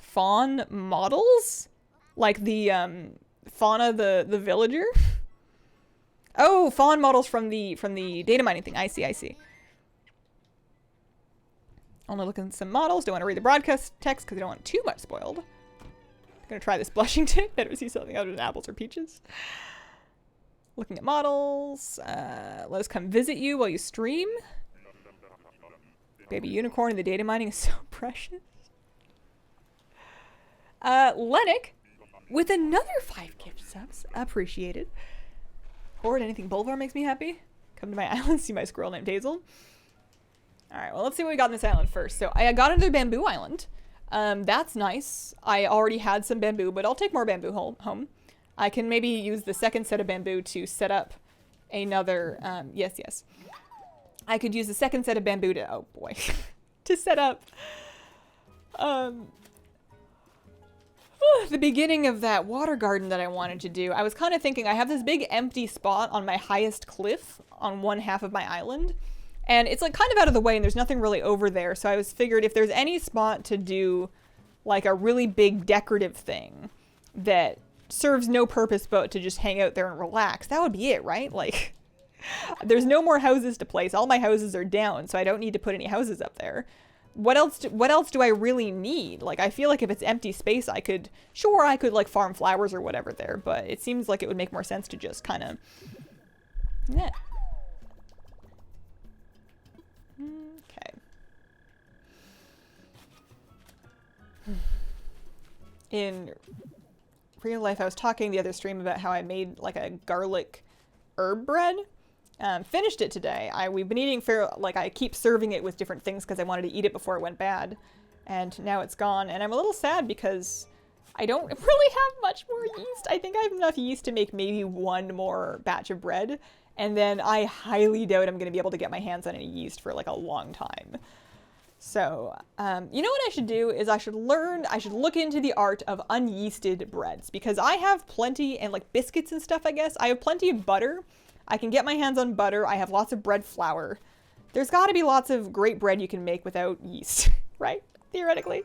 Fawn models? Like the fauna, the villager? Oh, fawn models from the data mining thing. I see. Only looking at some models. Don't want to read the broadcast text because I don't want too much spoiled. I'm gonna try this blushing tip. Better see something other than apples or peaches. Looking at models. Let us come visit you while you stream. Baby unicorn in the data mining is so precious. Lennox with another 5 gift subs. Appreciated. Horde, anything Bolvar makes me happy. Come to my island, see my squirrel named Hazel. Alright, well, let's see what we got on this island first. So I got another bamboo island. That's nice. I already had some bamboo, but I'll take more bamboo home. I can maybe use the second set of bamboo to set up another, yes. I could use the second set of bamboo to, oh boy, to set up, the beginning of that water garden that I wanted to do. I was kind of thinking I have this big empty spot on my highest cliff on one half of my island. And it's like kind of out of the way and there's nothing really over there. So I was figured if there's any spot to do like a really big decorative thing that serves no purpose but to just hang out there and relax, that would be it, right? Like there's no more houses to place. All my houses are down, so I don't need to put any houses up there. What else do I really need? Like I feel like if it's empty space, I could like farm flowers or whatever there, but it seems like it would make more sense to just kind of Okay. In real life, I was talking the other stream about how I made like a garlic herb bread. Finished it today. We've been eating I keep serving it with different things because I wanted to eat it before it went bad. And now it's gone. And I'm a little sad because I don't really have much more yeast. I think I have enough yeast to make maybe one more batch of bread. And then I highly doubt I'm going to be able to get my hands on any yeast for like a long time. So, you know what I should do is I should look into the art of unyeasted breads, because I have plenty, and like biscuits and stuff, I guess. I have plenty of butter. I can get my hands on butter. I have lots of bread flour. There's got to be lots of great bread you can make without yeast, right? Theoretically.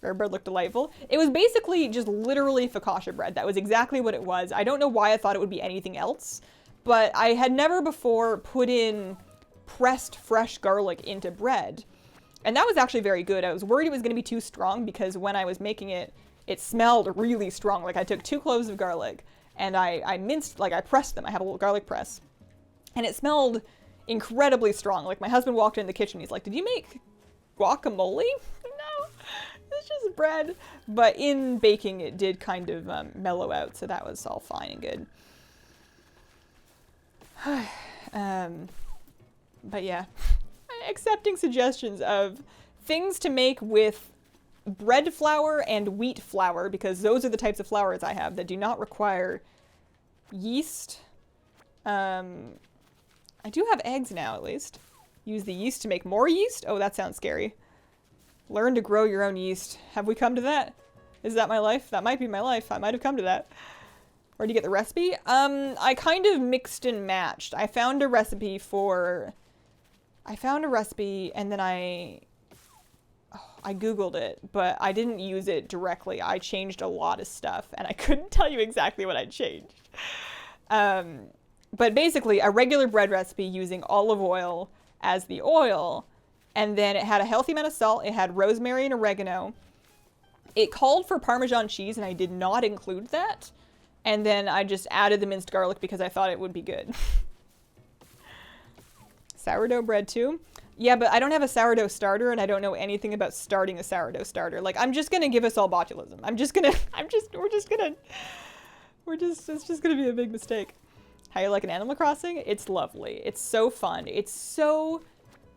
Our bread looked delightful. It was basically just literally focaccia bread. That was exactly what it was. I don't know why I thought it would be anything else, but I had never before put in pressed fresh garlic into bread. And that was actually very good. I was worried it was going to be too strong because when I was making it, it smelled really strong. Like I took 2 cloves of garlic and I minced, like I pressed them. I have a little garlic press. And it smelled incredibly strong. Like my husband walked in the kitchen. He's like, "Did you make guacamole?" No, it's just bread. But in baking, it did kind of mellow out. So that was all fine and good. But yeah. Accepting suggestions of things to make with bread flour and wheat flour, because those are the types of flours I have that do not require yeast. I do have eggs now, at least. Use the yeast to make more yeast? Oh, that sounds scary. Learn to grow your own yeast. Have we come to that? Is that my life? That might be my life. I might have come to that. Where'd you get the recipe? I kind of mixed and matched. I found a recipe and then I Googled it, but I didn't use it directly. I changed a lot of stuff, and I couldn't tell you exactly what I changed. But basically, a regular bread recipe using olive oil as the oil, and then it had a healthy amount of salt. It had rosemary and oregano. It called for Parmesan cheese, and I did not include that. And then I just added the minced garlic because I thought it would be good. Sourdough bread too. Yeah, but I don't have a sourdough starter, and I don't know anything about starting a sourdough starter. Like, I'm just gonna give us all botulism. It's just gonna be a big mistake. How you like an Animal Crossing? It's lovely. It's so fun. It's so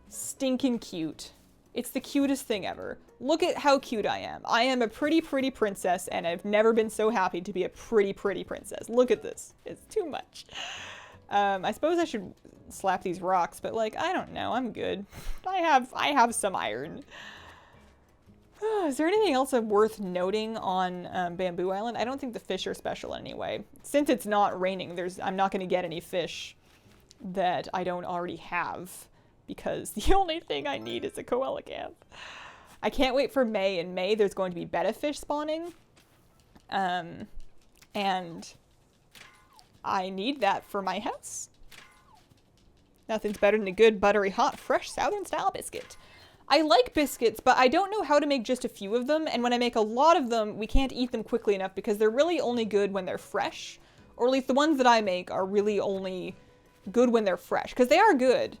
stinking cute. It's the cutest thing ever. Look at how cute I am. I am a pretty, pretty princess, and I've never been so happy to be a pretty, pretty princess. Look at this. It's too much. I suppose I should slap these rocks, but like, I don't know. I'm good. I have some iron. Is there anything else worth noting on Bamboo Island? I don't think the fish are special anyway. Since it's not raining, I'm not going to get any fish that I don't already have, because the only thing I need is a coelacanth. I can't wait for May. In May, there's going to be betta fish spawning. And I need that for my house. Nothing's better than a good, buttery, hot, fresh Southern-style biscuit. I like biscuits, but I don't know how to make just a few of them, and when I make a lot of them, we can't eat them quickly enough because they're really only good when they're fresh. Or at least the ones that I make are really only good when they're fresh, because they are good.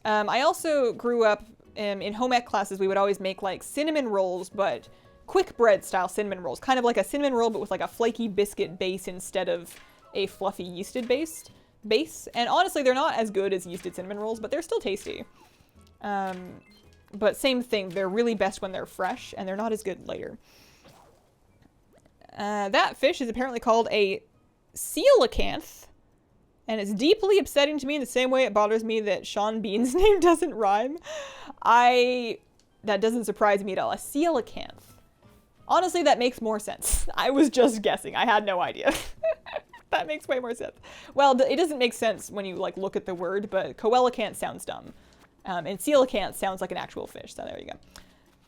I also grew up in home ec classes. We would always make like cinnamon rolls, but quick bread style cinnamon rolls. Kind of like a cinnamon roll, but with like a flaky biscuit base instead of a fluffy yeasted base. And honestly, they're not as good as yeasted cinnamon rolls, but they're still tasty. But same thing, they're really best when they're fresh, and they're not as good later. That fish is apparently called a coelacanth, and it's deeply upsetting to me in the same way it bothers me that Sean Bean's name doesn't rhyme. That doesn't surprise me at all. A coelacanth. Honestly, that makes more sense. I was just guessing. I had no idea. That makes way more sense. Well, it doesn't make sense when you like look at the word, but coelacanth sounds dumb. And coelacanth sounds like an actual fish, so there you go.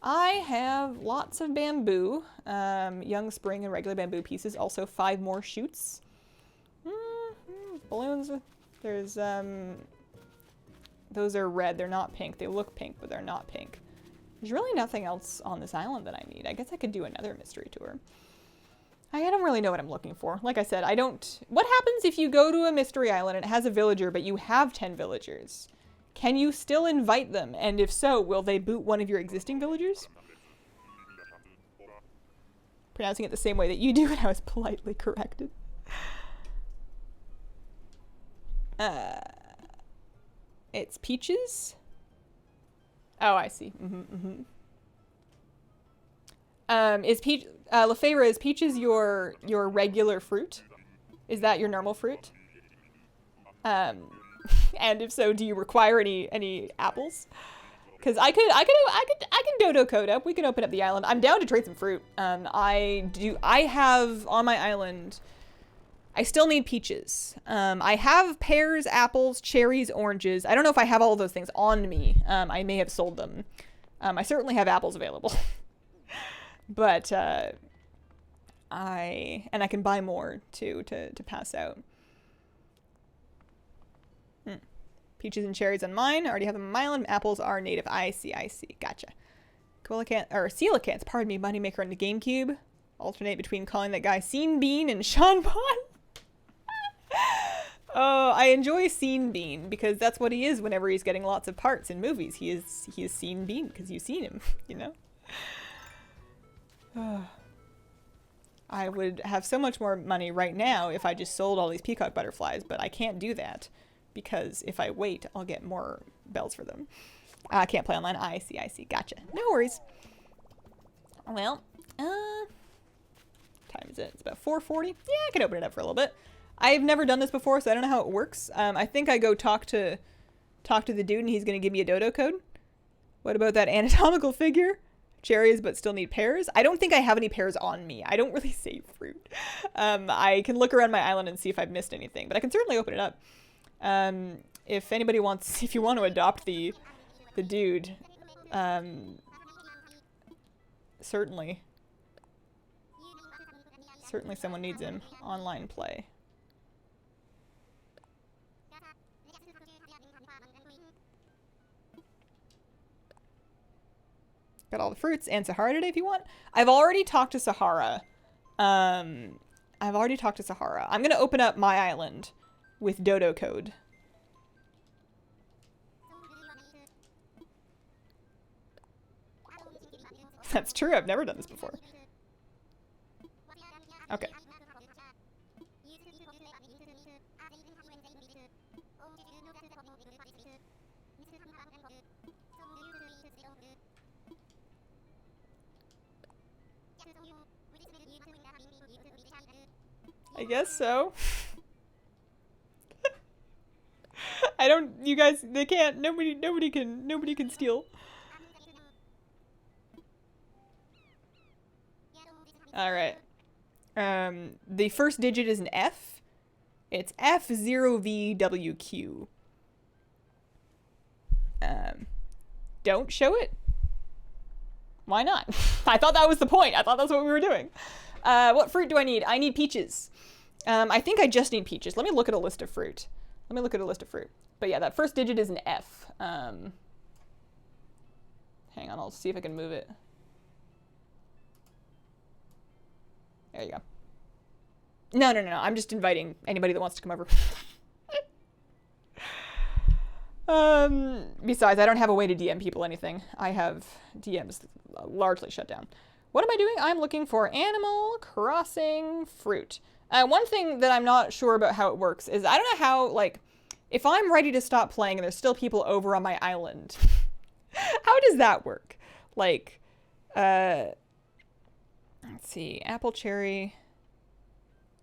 I have lots of bamboo, young spring and regular bamboo pieces, also 5 more shoots. Balloons, there's, those are red, they're not pink. They look pink, but they're not pink. There's really nothing else on this island that I need. I guess I could do another mystery tour. I don't really know what I'm looking for. Like I said, what happens if you go to a mystery island and it has a villager, but you have 10 villagers? Can you still invite them? And if so, will they boot one of your existing villagers? Pronouncing it the same way that you do, and I was politely corrected. It's peaches? Oh, I see. Lefebvre, is peaches your regular fruit? Is that your normal fruit? And if so, do you require any apples? Because I can dodo code up. We can open up the island. I'm down to trade some fruit. I have on my island, I still need peaches. I have pears, apples, cherries, oranges. I don't know if I have all of those things on me. I may have sold them. I certainly have apples available. But I can buy more too to pass out. Peaches and cherries on mine. I already have them on my island. Apples are native. I see. Gotcha. Coelacanth, pardon me, moneymaker on the GameCube. Alternate between calling that guy Scene Bean and Sean Bon. Oh, I enjoy Scene Bean because that's what he is whenever he's getting lots of parts in movies. He is Scene Bean because you've seen him, you know? I would have so much more money right now if I just sold all these peacock butterflies, but I can't do that because if I wait, I'll get more bells for them. I can't play online. I see, I see. Gotcha. No worries. Well, time is it? It's about 4:40. Yeah, I can open it up for a little bit. I've never done this before, so I don't know how it works. I think I go talk to the dude and he's going to give me a dodo code. What about that anatomical figure? Cherries, but still need pears. I don't think I have any pears on me. I don't really save fruit. I can look around my island and see if I've missed anything, but I can certainly open it up. If anybody wants, if you want to adopt the dude, certainly someone needs him. Online play. Got all the fruits and Sahara today if you want. I've already talked to Sahara. I'm going to open up my island with dodo code. That's true. I've never done this before. Okay. I guess so. I don't, you guys, they can't, nobody can steal. Alright. The first digit is an F. It's F0VWQ. Don't show it? Why not? I thought that was the point. I thought that's what we were doing. What fruit do I need? I need peaches. I think I just need peaches. Let me look at a list of fruit. But yeah, that first digit is an F. Hang on, I'll see if I can move it. There you go. No. I'm just inviting anybody that wants to come over. Besides, I don't have a way to DM people anything. I have DMs largely shut down. What am I doing? I'm looking for Animal Crossing fruit. One thing that I'm not sure about how it works is I don't know how, like, if I'm ready to stop playing and there's still people over on my island, how does that work? Like, let's see, apple, cherry.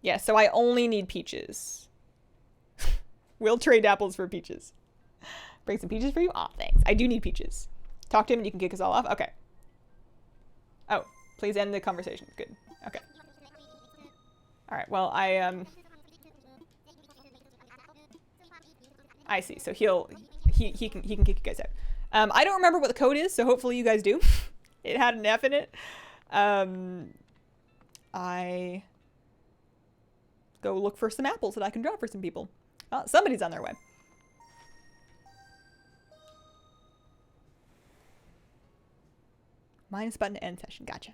Yeah, so I only need peaches. We'll trade apples for peaches. Bring some peaches for you? Aw, thanks. I do need peaches. Talk to him and you can kick us all off? Okay. Oh, please end the conversation. Good. Okay. Alright, well, I see. So he can kick you guys out. I don't remember what the code is, so hopefully you guys do. It had an F in it. I go look for some apples that I can draw for some people. Oh, somebody's on their way. Minus button to end session. Gotcha.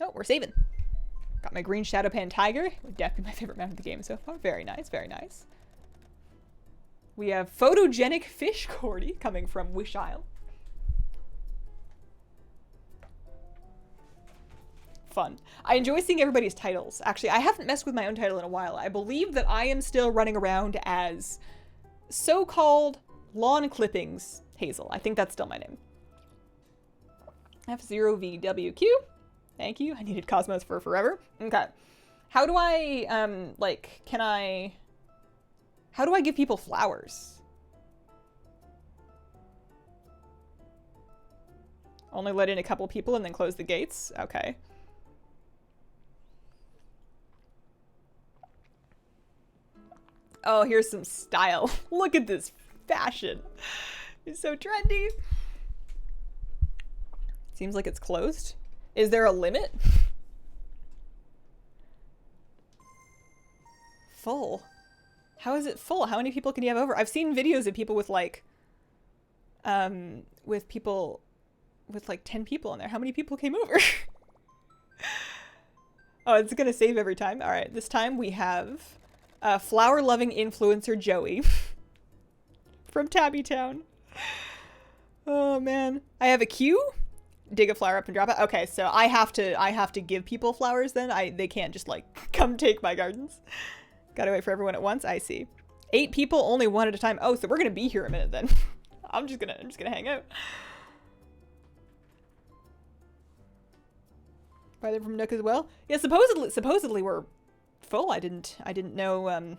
Oh, we're saving. Got my green shadow pan tiger. Would definitely be my favorite map of the game so far. Very nice, very nice. We have photogenic fish cordy coming from Wish Isle. Fun. I enjoy seeing everybody's titles. Actually, I haven't messed with my own title in a while. I believe that I am still running around as so-called lawn clippings Hazel. I think that's still my name. F0VWQ. Thank you. I needed Cosmos for forever. Okay. How do I, how do I give people flowers? Only let in a couple people and then close the gates? Okay. Oh, here's some style. Look at this fashion. It's so trendy. Seems like it's closed. Is there a limit? Full. How is it full? How many people can you have over? I've seen videos of people with like, with 10 people in there. How many people came over? Oh, it's gonna save every time. All right, this time we have flower-loving influencer Joey from Tabby Town. Oh man, I have a queue. Dig a flower up and drop it. Okay, so I have to give people flowers then. They can't just like come take my gardens. Gotta wait for everyone at once. I see. 8 people, only 1 at a time. Oh, so we're gonna be here a minute then. I'm just gonna hang out. Are they from Nook as well? Yeah, supposedly we're full. I didn't know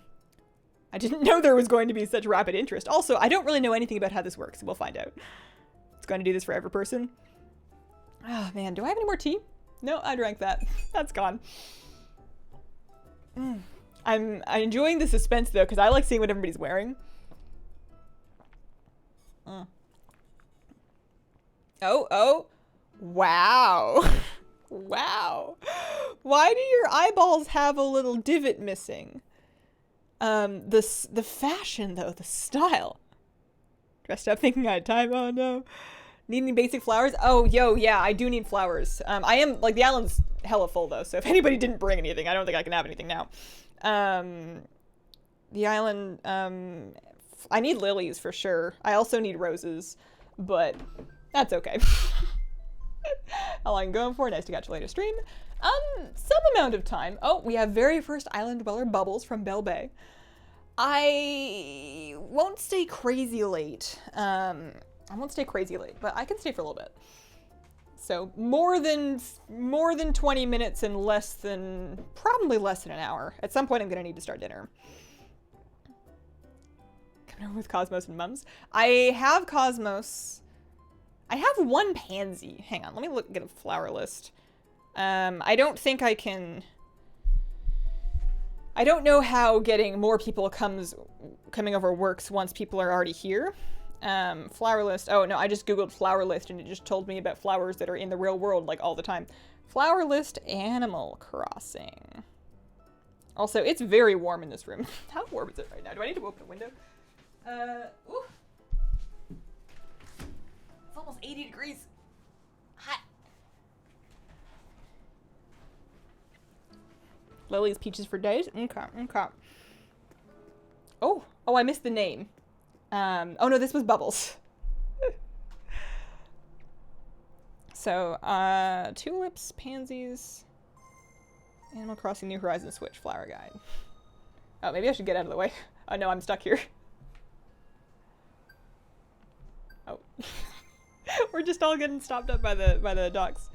I didn't know there was going to be such rapid interest. Also, I don't really know anything about how this works. We'll find out. It's going to do this for every person. Oh man, do I have any more tea? No, I drank that. That's gone. I'm enjoying the suspense though, because I like seeing what everybody's wearing. Oh, wow. Wow. Why do your eyeballs have a little divot missing? The fashion though, the style. Dressed up thinking I had time. Oh no. Need any basic flowers? Oh, yo, yeah, I do need flowers. I am, like, the island's hella full, though, so if anybody didn't bring anything, I don't think I can have anything now. The island, I need lilies for sure. I also need roses, but that's okay. How long going for? Nice to catch you later stream. Some amount of time. Oh, we have very first island dweller Bubbles from Bell Bay. I won't stay crazy late. I won't stay crazy late, but I can stay for a little bit. So more than 20 minutes and probably less than an hour. At some point I'm gonna need to start dinner. Coming over with Cosmos and Mums. I have Cosmos. I have 1 pansy. Hang on, let me get a flower list. I don't think I can. I don't know how getting more people coming over works once people are already here. Flower list. Oh no, I just googled flower list and it just told me about flowers that are in the real world like all the time. Flower list Animal Crossing. Also, it's very warm in this room. How warm is it right now? Do I need to open a window? Ooh. It's almost 80 degrees. Hot. Lilies, peaches for days. Okay. Oh, I missed the name. Oh no, this was Bubbles. So, tulips, pansies, Animal Crossing New Horizons Switch Flower Guide. Oh, maybe I should get out of the way. Oh no, I'm stuck here. Oh. We're just all getting stopped up by the docks.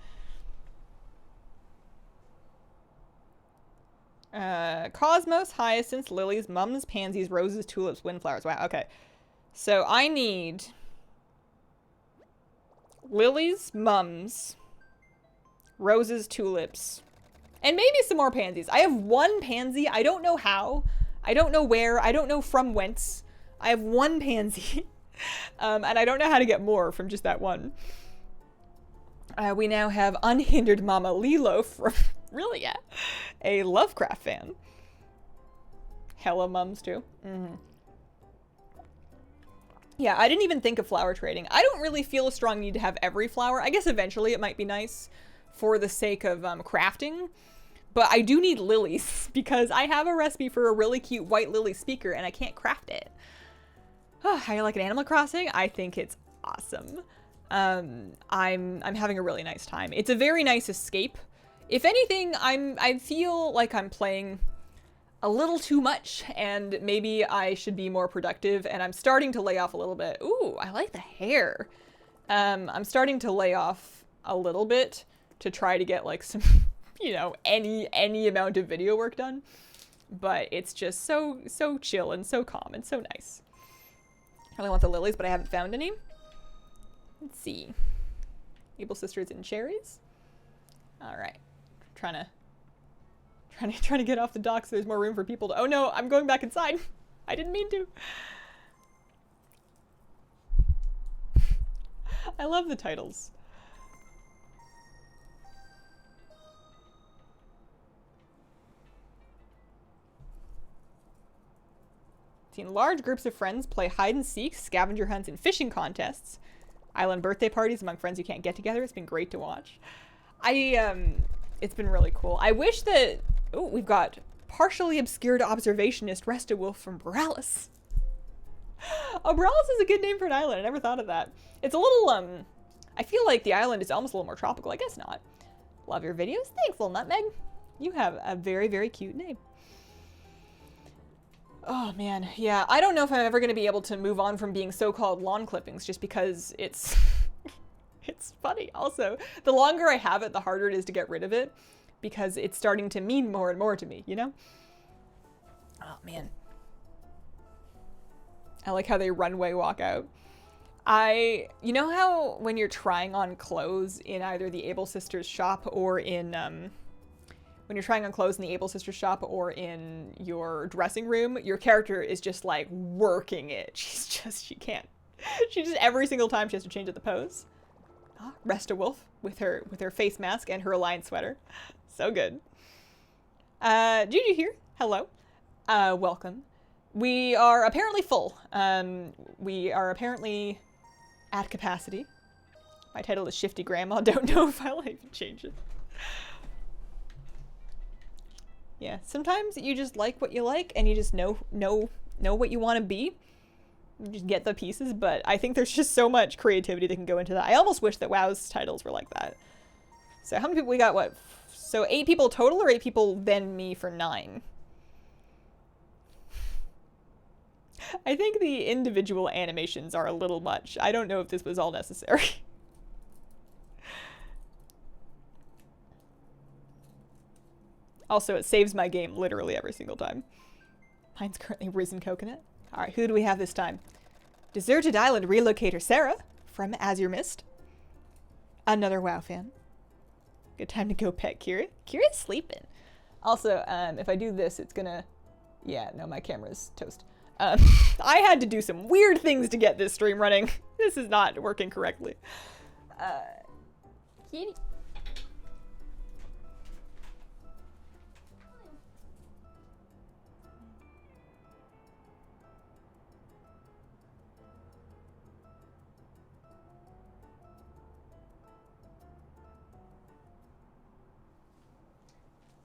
Cosmos, hyacinths, lilies, mums, pansies, roses, tulips, windflowers. Wow, okay. So I need lilies, mums, roses, tulips, and maybe some more pansies. I have 1 pansy. I don't know how. I don't know where. I don't know from whence. I have 1 pansy. And I don't know how to get more from just that 1. We now have Unhindered Mama Lilo from, really, yeah, a Lovecraft fan. Hella mums too. Yeah, I didn't even think of flower trading. I don't really feel a strong need to have every flower. I guess eventually it might be nice for the sake of crafting. But I do need lilies because I have a recipe for a really cute white lily speaker and I can't craft it. How you like an Animal Crossing? I think it's awesome. I'm having a really nice time. It's a very nice escape. If anything, I feel like I'm playing a little too much and maybe I should be more productive, and I'm starting to lay off a little bit. Ooh, I like the hair. I'm starting to lay off a little bit to try to get like some, you know, any amount of video work done. But it's just so chill and so calm and so nice. I really want the lilies, but I haven't found any. Let's see. Able Sisters and Cherries. All right. Trying to get off the dock so there's more room for people to. Oh no, I'm going back inside. I didn't mean to. I love the titles. Seen large groups of friends play hide and seek, scavenger hunts, and fishing contests. Island birthday parties among friends who can't get together. It's been great to watch. It's been really cool. I wish that. Oh, we've got partially obscured observationist Resta Wolf from Borealis. Oh, Borealis is a good name for an island. I never thought of that. It's a little, I feel like the island is almost a little more tropical. I guess not. Love your videos. Thanks, little nutmeg. You have a very, very cute name. Oh man, yeah. I don't know if I'm ever going to be able to move on from being so-called lawn clippings just because it's it's funny. Also, the longer I have it, the harder it is to get rid of it because it's starting to mean more and more to me, you know? Oh man. I like how they runway walk out. You know how when you're trying on clothes in either the Able Sisters shop or in, when you're trying on clothes in the Able Sisters shop or in your dressing room, your character is just like working it. She can't. She just, every single time she has to change up the pose. Ah, Resta Wolf with her face mask and her Alliance sweater. So good. Juju here. Hello. Welcome. We are apparently full. We are apparently at capacity. My title is Shifty Grandma. Don't know if I'll even change it. Yeah, sometimes you just like what you like and you just know what you want to be. You just get the pieces, but I think there's just so much creativity that can go into that. I almost wish that WoW's titles were like that. So how many people we got? What? So 8 people total or 8 people then me for 9? I think the individual animations are a little much. I don't know if this was all necessary. Also, it saves my game literally every single time. Mine's currently Risen Coconut. Alright, who do we have this time? Deserted Island Relocator Sarah from Azure Mist. Another WoW fan. Good time to go pet Kira. Kira's sleeping. Also, if I do this, it's gonna... Yeah, no, my camera's toast. I had to do some weird things to get this stream running. This is not working correctly. Kitty.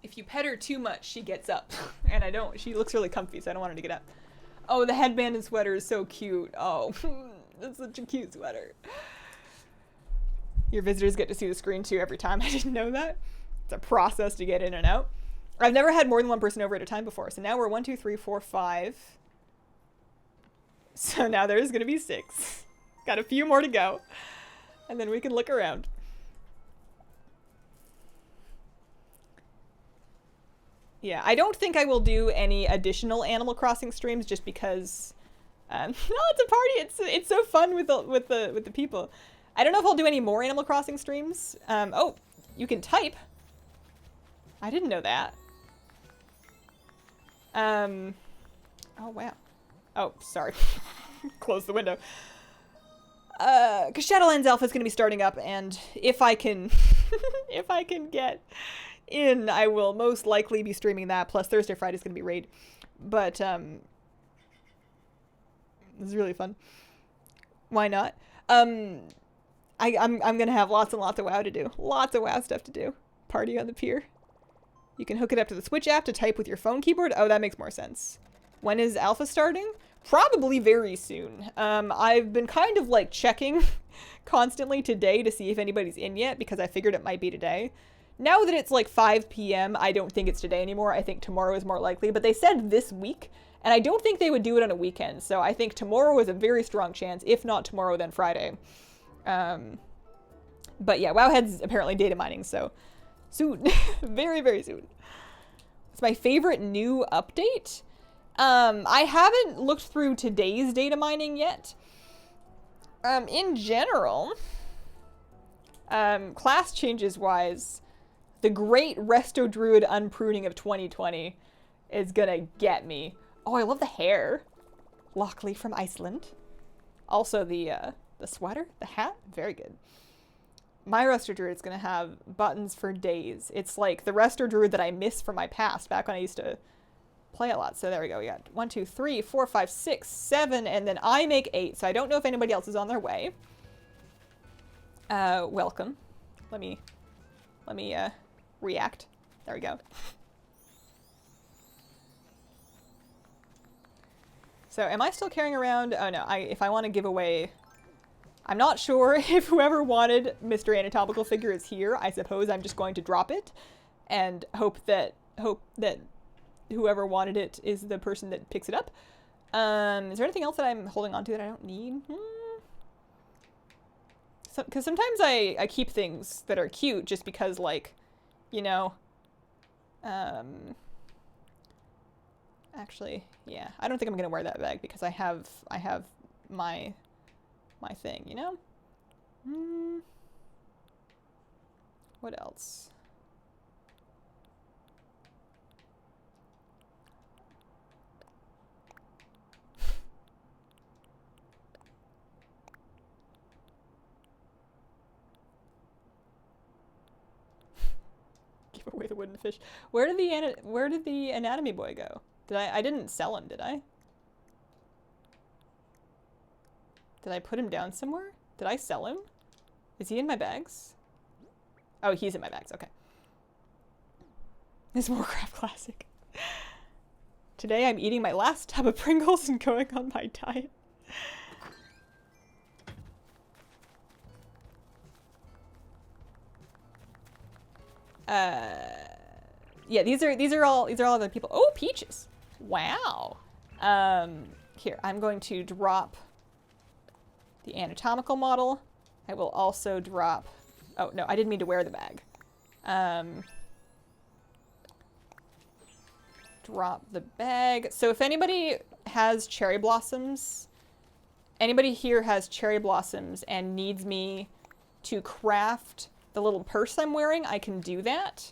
If you pet her too much, she gets up. And I don't. She looks really comfy, so I don't want her to get up. Oh, the headband and sweater is so cute. Oh, that's such a cute sweater. Your visitors get to see the screen too every time. I didn't know that. It's a process to get in and out. I've never had more than one person over at a time before. So now we're 1, 2, 3, 4, 5. So now there's going to be 6. Got a few more to go. And then we can look around. Yeah, I don't think I will do any additional Animal Crossing streams just because, no, it's a party. It's so fun with the people. I don't know if I'll do any more Animal Crossing streams. Oh, you can type. I didn't know that. Oh wow. Oh, sorry. Close the window. Cause Shadowlands Alpha is going to be starting up, and if I can, if I can get in, I will most likely be streaming that, plus Thursday, Friday is going to be raid. But, this is really fun. Why not? I'm going to have lots and lots of WoW to do. Lots of WoW stuff to do. Party on the pier. You can hook it up to the Switch app to type with your phone keyboard. Oh, that makes more sense. When is Alpha starting? Probably very soon. I've been kind of like checking constantly today to see if anybody's in yet, because I figured it might be today. Now that it's like 5 p.m., I don't think it's today anymore. I think tomorrow is more likely, but they said this week, and I don't think they would do it on a weekend. So I think tomorrow is a very strong chance. If not tomorrow, then Friday. But yeah, Wowhead's apparently data mining, so soon. Very, very soon. It's my favorite new update. I haven't looked through today's data mining yet. In general, class changes wise, the great Resto Druid unpruning of 2020 is gonna get me. Oh, I love the hair. Lockley from Iceland. Also the sweater, the hat, very good. My Resto Druid is gonna have buttons for days. It's like the Resto Druid that I miss from my past, back when I used to play a lot. So there we go. We got 1, 2, 3, 4, 5, 6, 7, and then I make 8. So I don't know if anybody else is on their way. Welcome. Let me react. There we go. So am I still carrying around? Oh no, if I want to give away, I'm not sure if whoever wanted Mr. Anatomical Figure is here. I suppose I'm just going to drop it and hope that whoever wanted it is the person that picks it up. Is there anything else that I'm holding on to that I don't need? Because sometimes I keep things that are cute just because, like, you know, actually, yeah, I don't think I'm gonna wear that bag because I have my thing, you know? What else? Give away the wooden fish. Where did the anatomy boy go? I didn't sell him, did I? Did I put him down somewhere? Did I sell him? Is he in my bags? Oh, he's in my bags, okay. This Warcraft classic. Today I'm eating my last tub of Pringles and going on my diet. Yeah, these are all other people. Oh, peaches. Wow. Here, I'm going to drop the anatomical model. I will also drop... Oh, no, I didn't mean to wear the bag. Drop the bag. So if anybody has cherry blossoms, anybody here has cherry blossoms and needs me to craft the little purse I'm wearing, I can do that.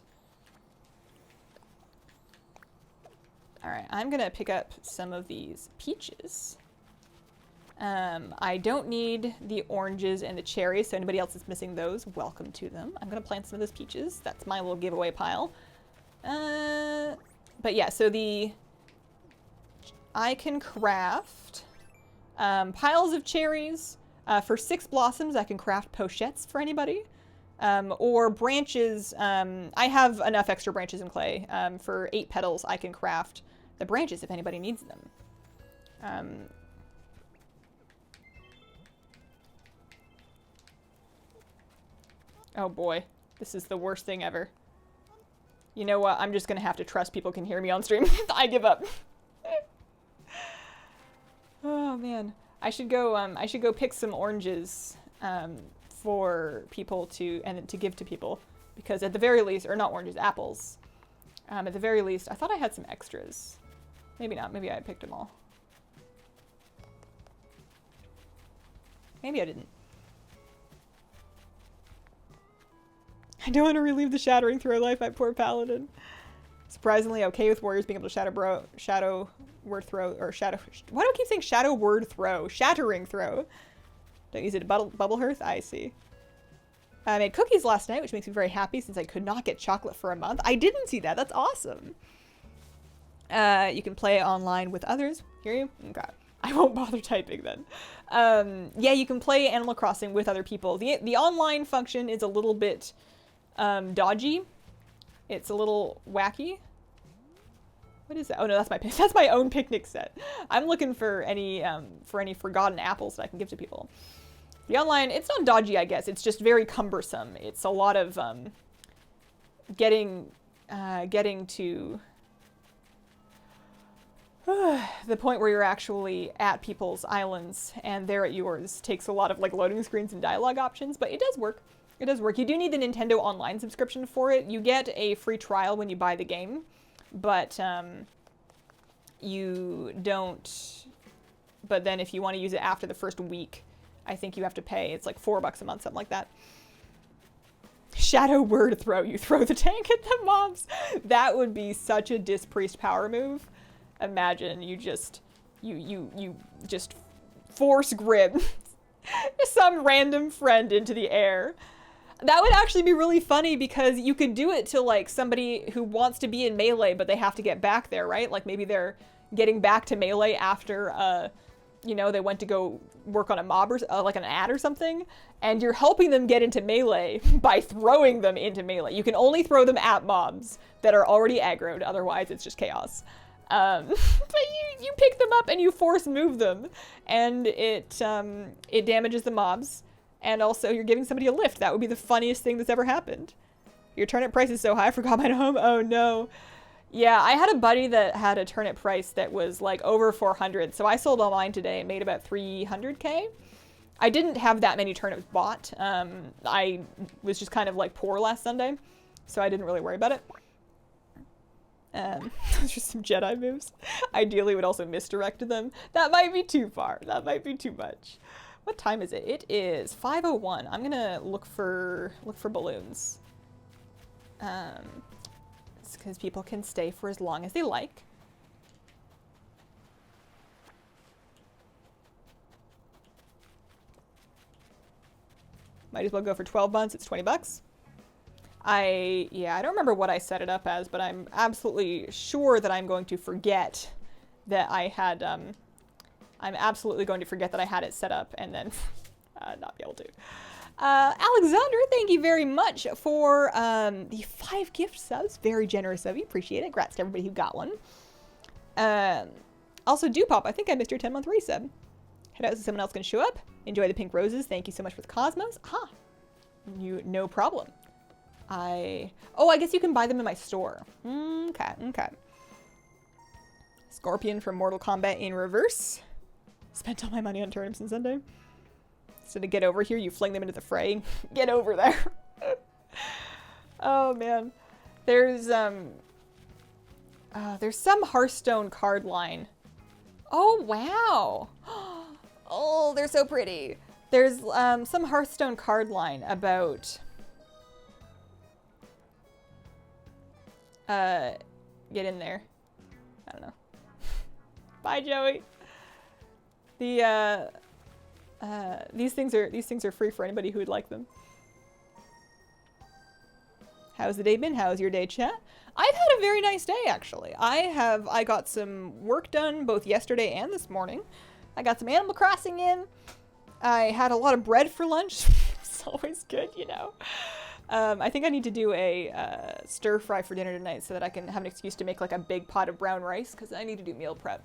All right, I'm gonna pick up some of these peaches. I don't need the oranges and the cherries, so anybody else that's missing those, welcome to them. I'm gonna plant some of those peaches. That's my little giveaway pile. But yeah, so I can craft piles of cherries. For 6 blossoms, I can craft pochettes for anybody. Or branches. I have enough extra branches in clay. For 8 petals, I can craft the branches if anybody needs them. Oh boy, this is the worst thing ever. You know what? I'm just gonna have to trust people can hear me on stream. I give up. Oh man, I should go pick some oranges for people to give to people, because at the very least, or not oranges, apples. At the very least, I thought I had some extras. Maybe not. Maybe I picked them all. Maybe I didn't. I don't want to relieve the shattering throw life, my poor paladin. Surprisingly okay with warriors being able to shadow word throw, or shadow... Why do I keep saying shadow word throw? Shattering throw. Don't use it to bubble hearth? I see. I made cookies last night, which makes me very happy since I could not get chocolate for a month. I didn't see that. That's awesome. You can play online with others. Hear you? Okay. I won't bother typing then. Yeah, you can play Animal Crossing with other people. The online function is a little bit dodgy. It's a little wacky. What is that? Oh no, that's my own picnic set. I'm looking for any forgotten apples that I can give to people. The online, it's not dodgy, I guess. It's just very cumbersome. It's a lot of getting to the point where you're actually at people's islands and they're at yours. Takes a lot of like loading screens and dialogue options, but it does work. It does work. You do need the Nintendo Online subscription for it. You get a free trial when you buy the game, but you don't. But then if you want to use it after the first week, I think you have to pay. It's like $4 a month, something like that. Shadow word throw. You throw the tank at the mobs. That would be such a Dispriest power move. Imagine you just force grip some random friend into the air. That would actually be really funny because you could do it to like somebody who wants to be in melee, but they have to get back there, right? Like maybe they're getting back to melee after, you know, they went to go work on a mob or like an ad or something, and you're helping them get into melee by throwing them into melee. You can only throw them at mobs that are already aggroed, otherwise it's just chaos. But you pick them up and you force move them, and it damages the mobs. And also, you're giving somebody a lift. That would be the funniest thing that's ever happened. Your turnip price is so high, I forgot my home. Oh no. Yeah, I had a buddy that had a turnip price that was like over 400, so I sold all mine today and made about 300K. I didn't have that many turnips bought. I was just kind of like poor last Sunday, so I didn't really worry about it. Those are some Jedi moves. Ideally would also misdirect them. That might be too far. That might be too much. What time is it? It is 5:01. I'm gonna look for balloons. It's because people can stay for as long as they like. Might as well go for 12 months. It's 20 bucks. I don't remember what I set it up as, but I'm absolutely sure that I'm going to forget that I had, I'm absolutely going to forget that I had it set up and then not be able to. Alexander, thank you very much for the 5 gift subs. Very generous of you. Appreciate it. Congrats to everybody who got one. Also, Dupop, I think I missed your 10-month resub. Head out so someone else can show up. Enjoy the pink roses. Thank you so much for the cosmos. Aha. No problem. I guess you can buy them in my store. Okay. Scorpion from Mortal Kombat in reverse. Spent all my money on turnips on Sunday. So to get over here, you fling them into the fray. Get over there. Oh man. There's some Hearthstone card line. Oh wow. Oh, they're so pretty. There's some Hearthstone card line about get in there. I don't know. Bye, Joey. These things are free for anybody who would like them. How's the day been? How's your day, chat? I've had a very nice day, actually. I got some work done both yesterday and this morning. I got some Animal Crossing in. I had a lot of bread for lunch. It's always good, you know. I think I need to do a stir fry for dinner tonight so that I can have an excuse to make like a big pot of brown rice because I need to do meal prep.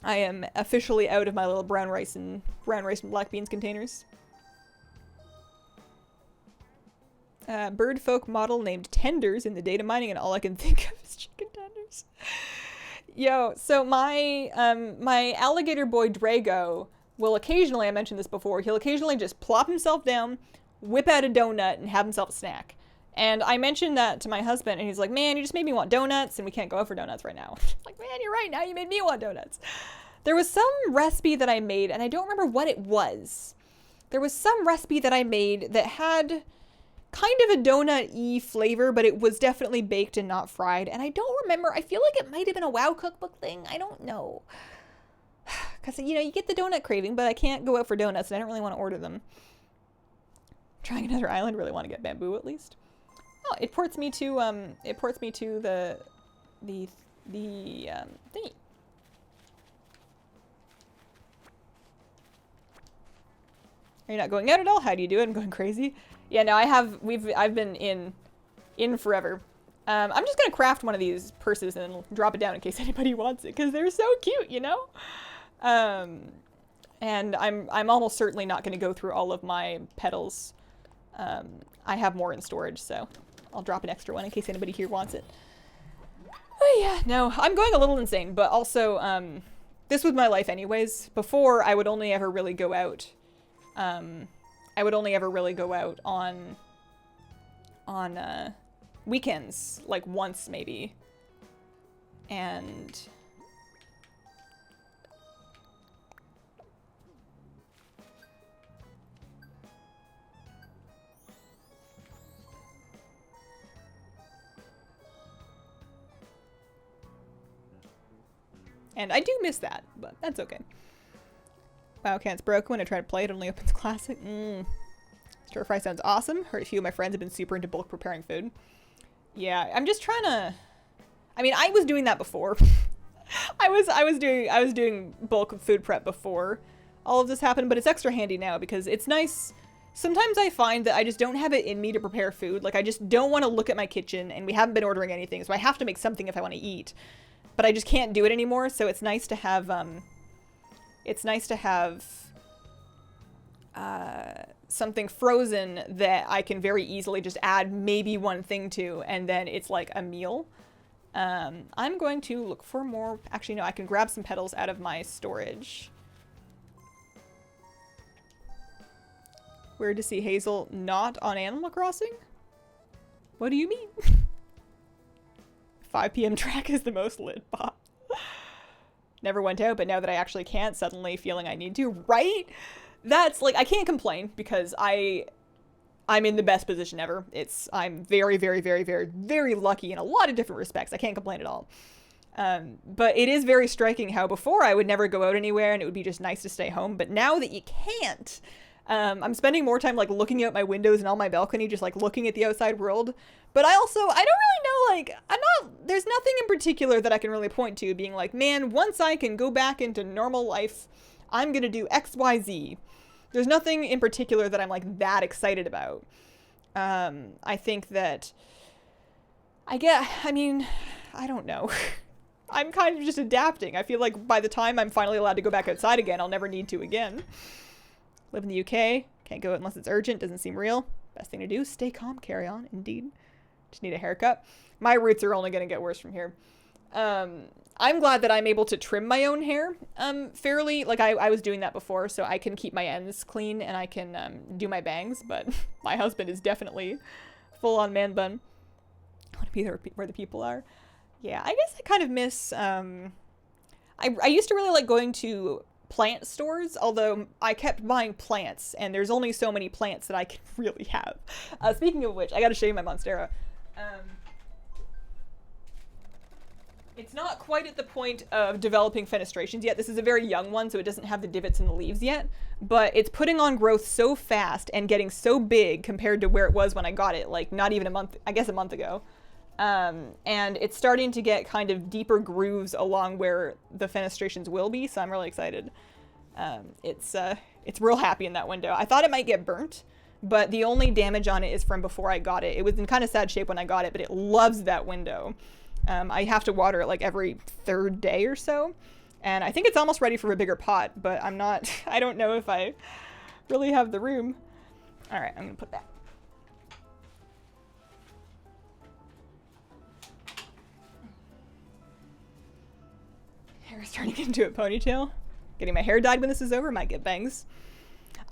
I am officially out of my little brown rice and black beans containers. Bird folk model named Tenders in the data mining, and all I can think of is chicken tenders. Yo, so my my alligator boy Drago will occasionally, I mentioned this before, he'll occasionally just plop himself down, whip out a donut, and have himself a snack. And I mentioned that to my husband, and he's like, man, you just made me want donuts, and we can't go out for donuts right now. Like, man, you're right, now you made me want donuts. There was some recipe that I made, and I don't remember what it was. There was some recipe that I made that had kind of a donut-y flavor, but it was definitely baked and not fried. And I don't remember, I feel like it might have been a WoW cookbook thing. I don't know. Because, you know, you get the donut craving, but I can't go out for donuts, and I don't really want to order them. Trying another island, really want to get bamboo at least. Oh, it ports me to the thingy. Are you not going out at all? How do you do it? I'm going crazy. Yeah, no, I've been in forever. I'm just gonna craft one of these purses and drop it down in case anybody wants it, because they're so cute, you know? And I'm almost certainly not gonna go through all of my petals. I have more in storage, so I'll drop an extra one in case anybody here wants it. Oh yeah, no, I'm going a little insane, but also, this was my life anyways. Before, I would only ever really go out, on weekends, like once maybe. And I do miss that, but that's okay. WoW can't broke when I try to play it only opens classic. Stir fry sounds awesome. Heard a few of my friends have been super into bulk preparing food. Yeah, I'm just trying to. I mean, I was doing that before. I was doing bulk food prep before all of this happened, but it's extra handy now because it's nice. Sometimes I find that I just don't have it in me to prepare food. Like I just don't want to look at my kitchen, and we haven't been ordering anything, so I have to make something if I want to eat. But I just can't do it anymore, so it's nice to have something frozen that I can very easily just add maybe one thing to, and then it's like a meal. I'm going to look for more. Actually, no, I can grab some petals out of my storage. Where to see Hazel not on Animal Crossing? What do you mean? 5 p.m. track is the most lit bot. Never went out, but now that I actually can't, suddenly feeling I need to, right? That's like, I can't complain because I'm in the best position ever. I'm very, very, very, very, very lucky in a lot of different respects. I can't complain at all. But it is very striking how before I would never go out anywhere and it would be just nice to stay home. But now that you can't, I'm spending more time like looking out my windows and on my balcony, just like looking at the outside world. But I don't really know, like, there's nothing in particular that I can really point to being like, man, once I can go back into normal life, I'm going to do X, Y, Z. There's nothing in particular that I'm like that excited about. I think that I don't know. I'm kind of just adapting. I feel like by the time I'm finally allowed to go back outside again, I'll never need to again. Live in the UK. Can't go unless it's urgent. Doesn't seem real. Best thing to do, stay calm, carry on. Indeed. Just need a haircut. My roots are only going to get worse from here. I'm glad that I'm able to trim my own hair fairly. Like, I was doing that before, so I can keep my ends clean and I can do my bangs, but my husband is definitely full-on man bun. I want to be there where the people are. Yeah, I guess I kind of miss... I used to really like going to plant stores, although I kept buying plants, and there's only so many plants that I can really have. Speaking of which, I gotta show you my Monstera. It's not quite at the point of developing fenestrations yet. This is a very young one, so it doesn't have the divots in the leaves yet. But it's putting on growth so fast and getting so big compared to where it was when I got it, like not even a month ago. And it's starting to get kind of deeper grooves along where the fenestrations will be, so I'm really excited. It's real happy in that window. I thought it might get burnt, but the only damage on it is from before I got it. It was in kind of sad shape when I got it, but it loves that window. I have to water it like every third day or so. And I think it's almost ready for a bigger pot, but I don't know if I really have the room. All right, I'm gonna put that. Hair is turning into a ponytail. Getting my hair dyed when this is over, might get bangs.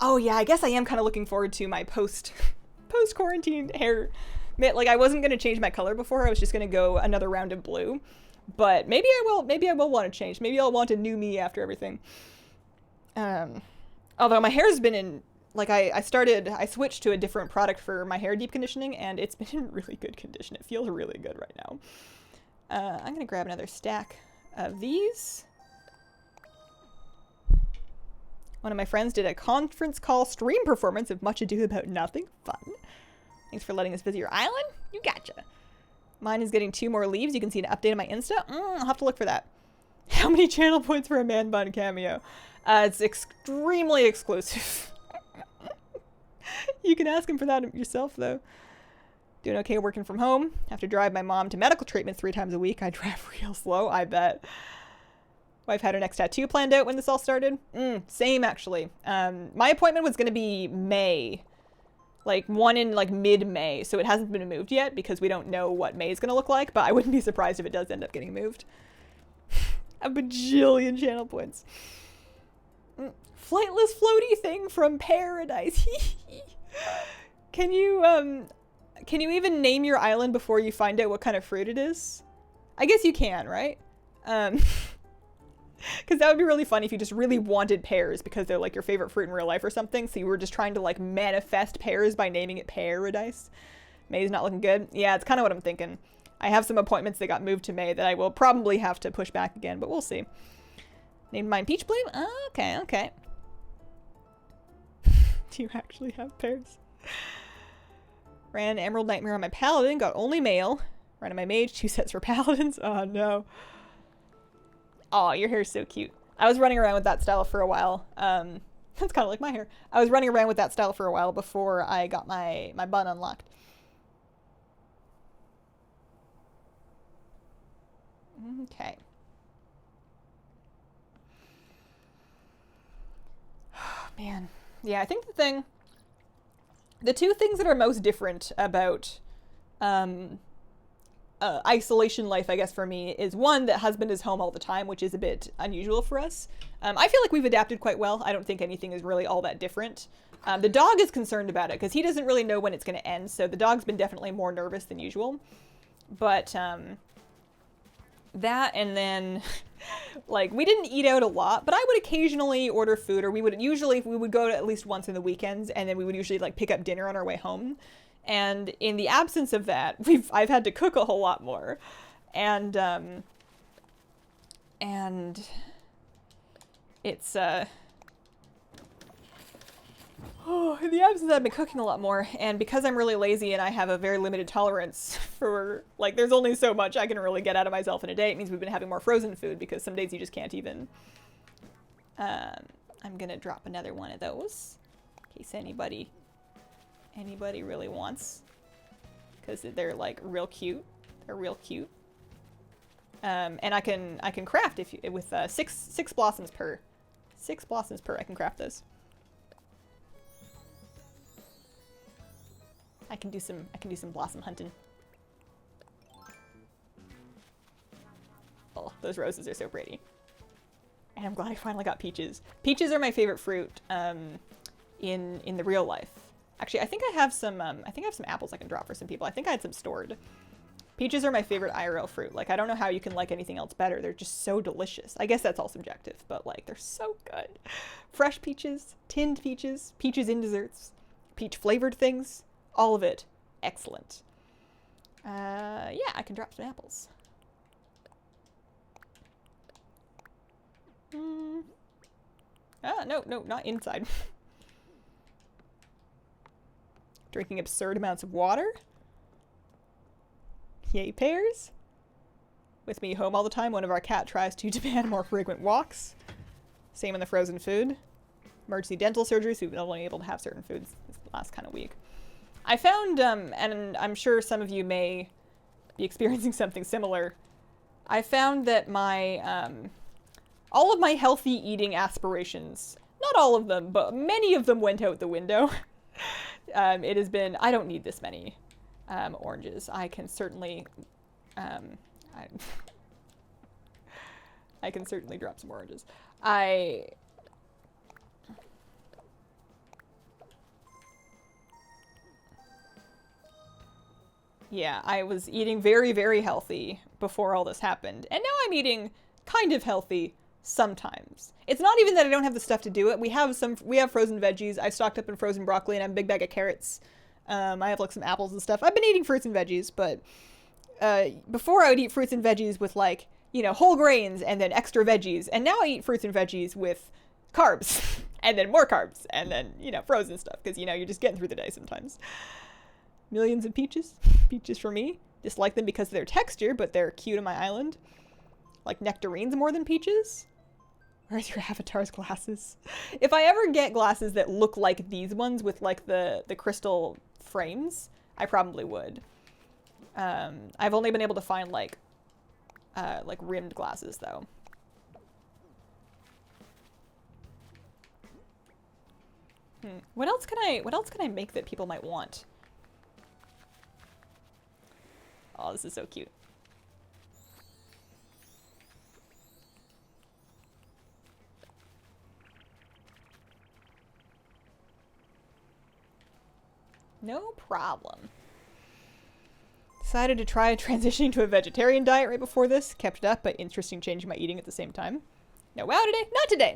Oh yeah, I guess I am kind of looking forward to my post-quarantine hair. Like, I wasn't going to change my color before. I was just going to go another round of blue. But maybe I will want to change. Maybe I'll want a new me after everything. Although my hair's been in, like, I switched to a different product for my hair deep conditioning, and it's been in really good condition. It feels really good right now. I'm going to grab another stack of these. One of my friends did a conference call stream performance of Much Ado About Nothing. Fun. Thanks for letting us visit your island. You gotcha. Mine is getting 2 more leaves. You can see an update on my Insta. I'll have to look for that. How many channel points for a man bun cameo? It's extremely exclusive. You can ask him for that yourself, though. Doing okay working from home. Have to drive my mom to medical treatment 3 times a week. I drive real slow, I bet. Wife had her next tattoo planned out when this all started. Same, actually. My appointment was going to be May. Like, one in, like, mid-May, so it hasn't been moved yet because we don't know what May is going to look like, but I wouldn't be surprised if it does end up getting moved. A bajillion channel points. Flightless floaty thing from paradise. Can you even name your island before you find out what kind of fruit it is? I guess you can, right? Because that would be really fun if you just really wanted pears because they're like your favorite fruit in real life or something. So you were just trying to like manifest pears by naming it Paradise. May's not looking good. Yeah, it's kind of what I'm thinking. I have some appointments that got moved to May that I will probably have to push back again, but we'll see. Named mine Peach Bloom? Oh, okay. Do you actually have pears? Ran Emerald Nightmare on my Paladin, got only male. Ran on my Mage, 2 sets for Paladins. Oh no. Oh, your hair's so cute. I was running around with that style for a while. That's kind of like my hair. I was running around with that style for a while before I got my bun unlocked. Okay. Oh, man. Yeah, I think the 2 things that are most different about isolation life, I guess, for me is one, that husband is home all the time, which is a bit unusual for us. I feel like we've adapted quite well. I don't think anything is really all that different. The dog is concerned about it because he doesn't really know when it's going to end, so the dog's been definitely more nervous than usual. But that, and then like, we didn't eat out a lot, but I would occasionally order food, or we would go to at least once in the weekends, and then we would usually like pick up dinner on our way home. And in the absence of that, I've had to cook a whole lot more, and it's in the absence, I've been cooking a lot more, and because I'm really lazy and I have a very limited tolerance for, like, there's only so much I can really get out of myself in a day, it means we've been having more frozen food, because some days you just can't even. I'm gonna drop another one of those, in case anybody really wants, because they're, like, real cute. They're real cute. And I can craft with six blossoms per. 6 blossoms per, I can craft those. I can do some blossom hunting. Oh, those roses are so pretty. And I'm glad I finally got peaches. Peaches are my favorite fruit in the real life. Actually, I think I have some apples I can drop for some people. I think I had some stored. Peaches are my favorite IRL fruit. Like, I don't know how you can like anything else better. They're just so delicious. I guess that's all subjective, but like, they're so good. Fresh peaches, tinned peaches, peaches in desserts, peach flavored things, all of it excellent. Yeah, I can drop some apples. No, not inside. Drinking absurd amounts of water. Yay, pears. With me home all the time, one of our cat tries to demand more frequent walks. Same in the frozen food. Emergency dental surgery, so we've been only able to have certain foods this last kind of week. I found, and I'm sure some of you may be experiencing something similar, I found that my, all of my healthy eating aspirations, not all of them, but many of them went out the window. It has been, I don't need this many oranges. I can certainly, I can certainly drop some oranges. Yeah, I was eating very, very healthy before all this happened. And now I'm eating kind of healthy sometimes. It's not even that I don't have the stuff to do it. We have frozen veggies. I stocked up in frozen broccoli and I have a big bag of carrots. I have like some apples and stuff. I've been eating fruits and veggies, but before I would eat fruits and veggies with, like, you know, whole grains and then extra veggies. And now I eat fruits and veggies with carbs and then more carbs and then, you know, frozen stuff. Because, you know, you're just getting through the day sometimes. Millions of peaches. Peaches for me. Dislike them because of their texture, but they're cute on my island. Like nectarines more than peaches. Where's your avatar's glasses? If I ever get glasses that look like these ones with like the crystal frames, I probably would. I've only been able to find like rimmed glasses though. What else can I make that people might want? Oh, this is so cute. No problem. Decided to try transitioning to a vegetarian diet right before this. Kept it up, but interesting change in my eating at the same time. No wow today?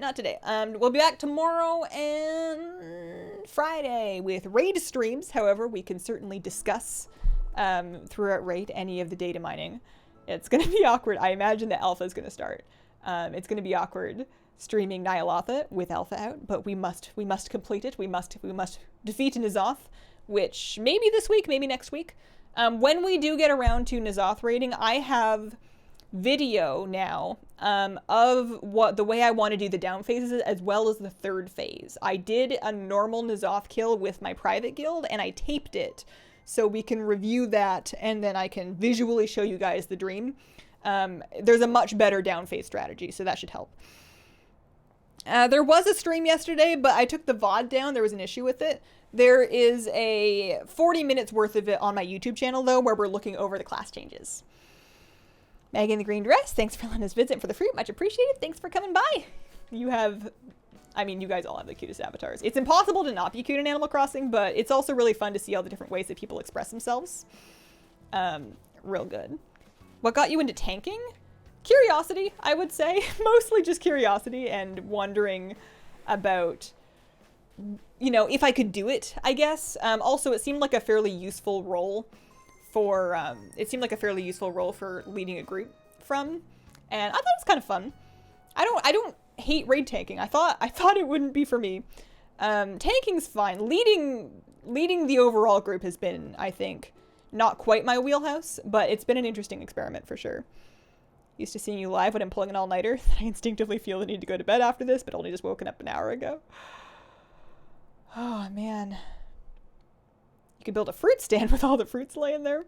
Not today. We'll be back tomorrow and Friday with raid streams. However, we can certainly discuss throughout raid any of the data mining. It's going to be awkward. I imagine that alpha is going to start. It's going to be awkward streaming Nyalotha with alpha out, but we must complete it. We must defeat N'Zoth, which maybe this week, maybe next week. When we do get around to N'Zoth raiding, I have video now of the way I want to do the down phases as well as the third phase. I did a normal N'Zoth kill with my private guild and I taped it so we can review that and then I can visually show you guys the dream. There's a much better down phase strategy, so that should help. There was a stream yesterday, but I took the VoD down. There was an issue with it. There is a 40 minutes worth of it on my YouTube channel, though, where we're looking over the class changes. Megan in the green dress, thanks for letting us visit for the fruit. Much appreciated. Thanks for coming by. You have, I mean, you guys all have the cutest avatars. It's impossible to not be cute in Animal Crossing, but it's also really fun to see all the different ways that people express themselves. Real good. What got you into tanking? Curiosity, I would say. Mostly just curiosity and wondering about, you know, if I could do it, I guess. Also, it seemed like a fairly useful role for, leading a group from, and I thought it was kind of fun. I don't hate raid tanking. I thought it wouldn't be for me. Tanking's fine. Leading the overall group has been, I think, not quite my wheelhouse, but it's been an interesting experiment for sure. Used to seeing you live when I'm pulling an all-nighter. I instinctively feel the need to go to bed after this, but only just woken up an hour ago. Oh, man. You could build a fruit stand with all the fruits laying there.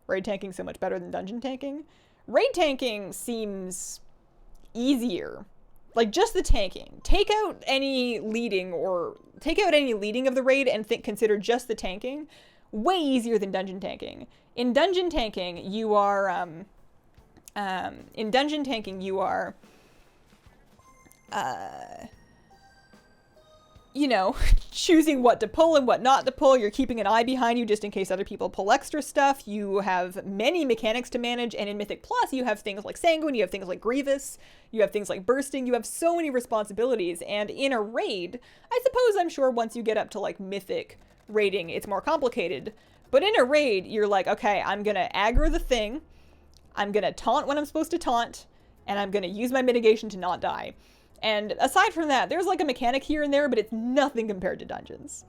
Raid tanking's so much better than dungeon tanking. Raid tanking seems easier. Like, just the tanking. Take out any leading of the raid and consider just the tanking. Way easier than dungeon tanking. In dungeon tanking, you are, you know, choosing what to pull and what not to pull. You're keeping an eye behind you just in case other people pull extra stuff. You have many mechanics to manage, and in Mythic Plus, you have things like Sanguine, you have things like Grievous, you have things like Bursting, you have so many responsibilities, and in a raid, I'm sure once you get up to, like, Mythic raiding, it's more complicated, but in a raid, you're like, okay, I'm gonna aggro the thing, I'm gonna taunt when I'm supposed to taunt, and I'm gonna use my mitigation to not die. And aside from that, there's like a mechanic here and there, but it's nothing compared to dungeons.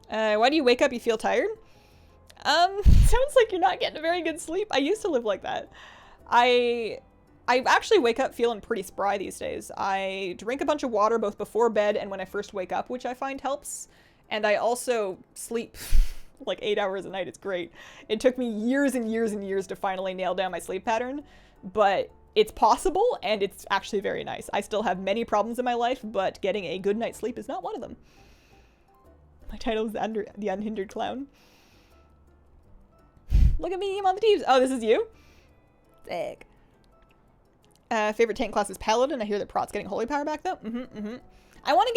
Why do you wake up? You feel tired? Sounds like you're not getting a very good sleep. I used to live like that. I actually wake up feeling pretty spry these days. I drink a bunch of water both before bed and when I first wake up, which I find helps. And I also sleep like 8 hours a night. It's great. It took me years and years and years to finally nail down my sleep pattern, but it's possible, and it's actually very nice. I still have many problems in my life, but getting a good night's sleep is not one of them. My title is The Unhindered Clown. Look at me, I'm on the teams. Oh, this is you? Sick. Favorite tank class is Paladin. I hear that Prot's getting holy power back, though. I want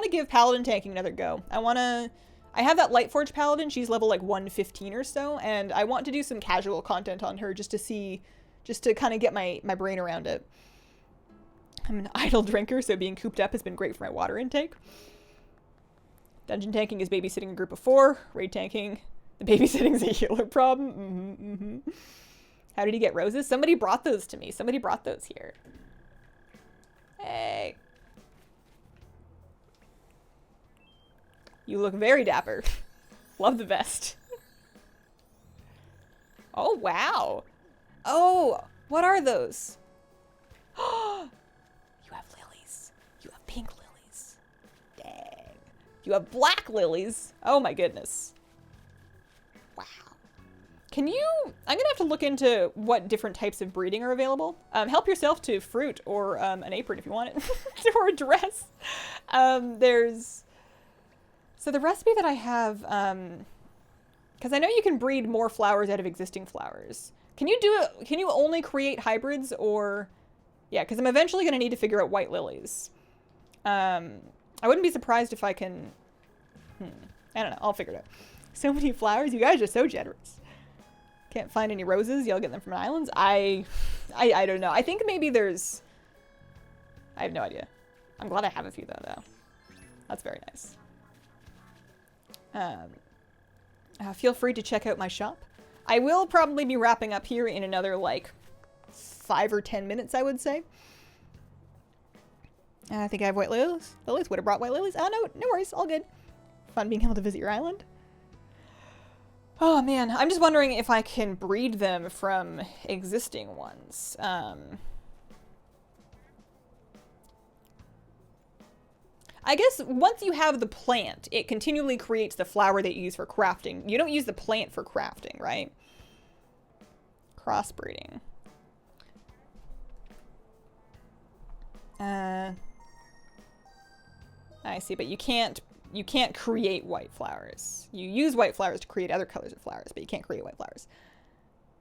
to give Paladin tanking another go. I have that Lightforge Paladin. She's level, like, 115 or so, and I want to do some casual content on her just to kind of get my brain around it. I'm an idle drinker, so being cooped up has been great for my water intake. Dungeon tanking is babysitting a group of 4. Raid tanking, the babysitting's a healer problem. How did he get roses? Somebody brought those to me. Somebody brought those here. Hey. You look very dapper. Love the vest. Oh, wow. Oh, what are those? You have lilies. You have pink lilies. Dang. You have black lilies. Oh my goodness. Wow. I'm gonna have to look into what different types of breeding are available. Help yourself to fruit or an apron if you want it. Or a dress. So the recipe that I have, because I know you can breed more flowers out of existing flowers. Can you only create hybrids or... Yeah, because I'm eventually going to need to figure out white lilies. I wouldn't be surprised if I can... I don't know. I'll figure it out. So many flowers. You guys are so generous. Can't find any roses. Y'all get them from islands. I don't know. I think maybe there's... I have no idea. I'm glad I have a few, though. That's very nice. Feel free to check out my shop. I will probably be wrapping up here in another, like, 5 or 10 minutes, I would say. I think I have white lilies. Would have brought white lilies. Oh, no worries. All good. Fun being able to visit your island. Oh, man. I'm just wondering if I can breed them from existing ones. I guess once you have the plant, it continually creates the flower that you use for crafting. You don't use the plant for crafting, right? Crossbreeding. I see, but you can't create white flowers. You use white flowers to create other colors of flowers, but you can't create white flowers.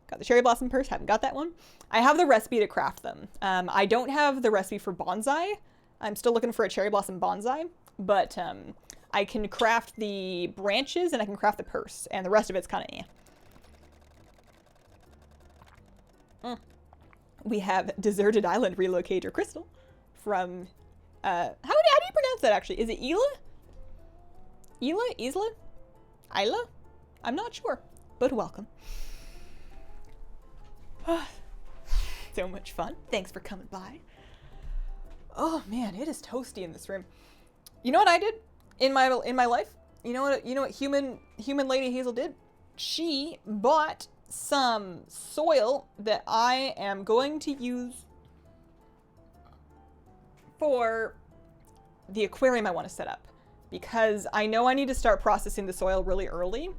Got the cherry blossom purse, haven't got that one. I have the recipe to craft them. I don't have the recipe for bonsai. I'm still looking for a cherry blossom bonsai, but I can craft the branches and I can craft the purse, and the rest of it's kind of We have Deserted Island Relocator Crystal from, how do you pronounce that actually? Is it Ela? Ela? Isla? Isla? I'm not sure, but welcome. So much fun. Thanks for coming by. Oh man, it is toasty in this room. You know what I did in my life? You know what human lady Hazel did? She bought some soil that I am going to use for the aquarium I want to set up, because I know I need to start processing the soil really early.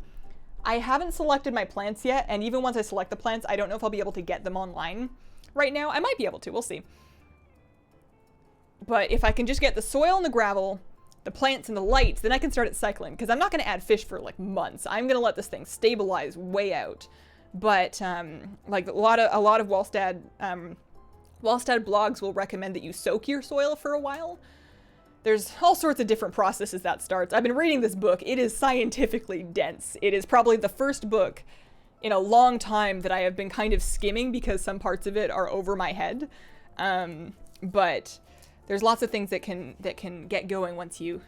I haven't selected my plants yet, and even once I select the plants, I don't know if I'll be able to get them online right now. I might be able to, we'll see. But if I can just get the soil and the gravel, the plants and the lights, then I can start it cycling, because I'm not going to add fish for like months. I'm going to let this thing stabilize way out. But like a lot of Wallstad blogs will recommend that you soak your soil for a while. There's all sorts of different processes that starts. I've been reading this book. It is scientifically dense. It is probably the first book in a long time that I have been kind of skimming because some parts of it are over my head. But there's lots of things that can get going once you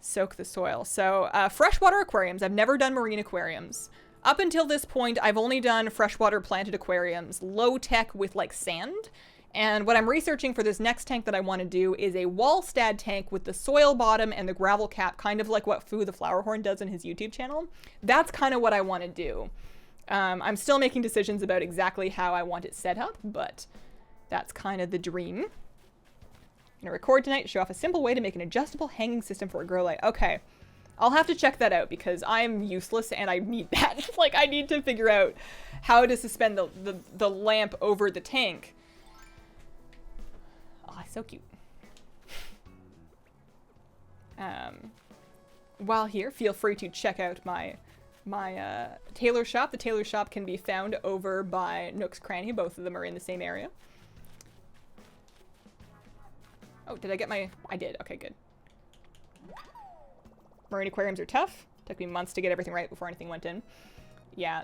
soak the soil. So freshwater aquariums. I've never done marine aquariums. Up until this point, I've only done freshwater planted aquariums, low tech with like sand. And what I'm researching for this next tank that I want to do is a Wallstad tank with the soil bottom and the gravel cap, kind of like what Foo the Flowerhorn does in his YouTube channel. That's kind of what I want to do. I'm still making decisions about exactly how I want it set up, but that's kind of the dream. I'm gonna record tonight to show off a simple way to make an adjustable hanging system for a grow light. Okay, I'll have to check that out because I'm useless and I need that. Like, I need to figure out how to suspend the lamp over the tank. Oh, so cute. While here, feel free to check out my tailor shop. The tailor shop can be found over by Nook's Cranny. Both of them are in the same area. Oh, did I get my... I did. Okay, good. Marine aquariums are tough. Took me months to get everything right before anything went in. Yeah,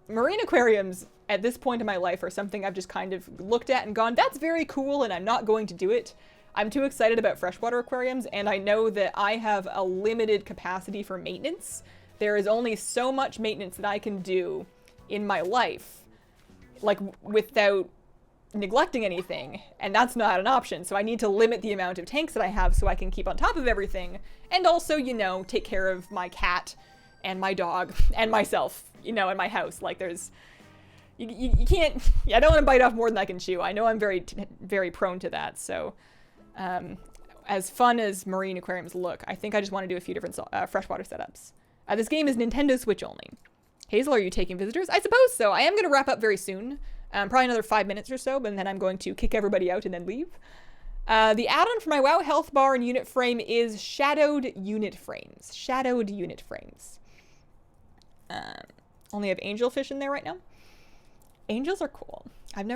marine aquariums at this point in my life are something I've just kind of looked at and gone, that's very cool, and I'm not going to do it. I'm too excited about freshwater aquariums, and I know that I have a limited capacity for maintenance. There is only so much maintenance that I can do in my life, like, without neglecting anything, and that's not an option. So I need to limit the amount of tanks that I have so I can keep on top of everything, and also, you know, take care of my cat and my dog and myself, you know, in my house. Like, there's... You can't... I don't want to bite off more than I can chew. I know I'm very prone to that, so... as fun as marine aquariums look, I think I just want to do a few different freshwater setups. This game is Nintendo Switch only. Hazel, are you taking visitors? I suppose so. I am going to wrap up very soon. Probably another 5 minutes or so, but then I'm going to kick everybody out and then leave. The add-on for my WoW health bar and unit frame is shadowed unit frames. Shadowed unit frames. Only have angelfish in there right now. Angels are cool. I'm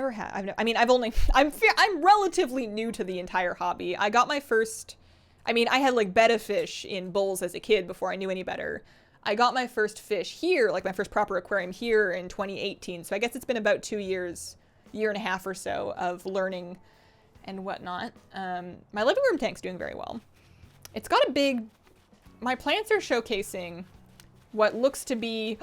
relatively new to the entire hobby. I got my first, I had like betta fish in bowls as a kid before I knew any better. I got my first fish here, like my first proper aquarium here in 2018. So I guess it's been about 2 years, year and a half or so of learning and whatnot. My living room tank's doing very well. It's got a big, my plants are showcasing what looks to be,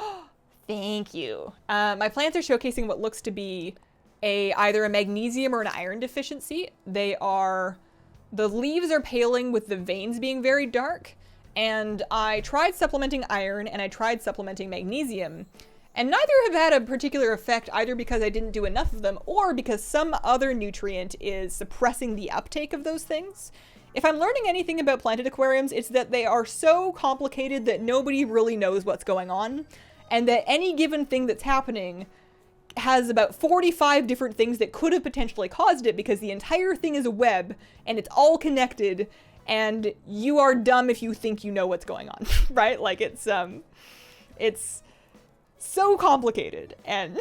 thank you. My plants are showcasing what looks to be either a magnesium or an iron deficiency. The leaves are paling with the veins being very dark. And I tried supplementing iron and I tried supplementing magnesium, and neither have had a particular effect, either because I didn't do enough of them or because some other nutrient is suppressing the uptake of those things. If I'm learning anything about planted aquariums, it's that they are so complicated that nobody really knows what's going on, and that any given thing that's happening has about 45 different things that could have potentially caused it because the entire thing is a web and it's all connected, and you are dumb if you think you know what's going on, right? Like it's so complicated, and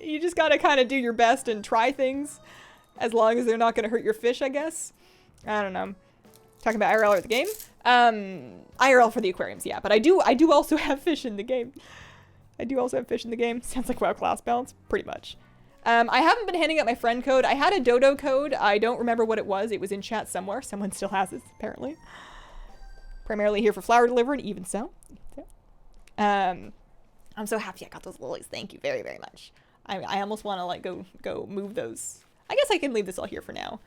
you just gotta kind of do your best and try things as long as they're not gonna hurt your fish, I guess. I don't know. Talking about IRL or the game? IRL for the aquariums, yeah, but I do also have fish in the game. I do also have fish in the game. Sounds like WoW class balance, pretty much. I haven't been handing out my friend code. I had a dodo code. I don't remember what it was. It was in chat somewhere. Someone still has it, apparently. Primarily here for flower delivery, even so. I'm so happy I got those lilies. Thank you very, very much. I almost want to like go move those. I guess I can leave this all here for now.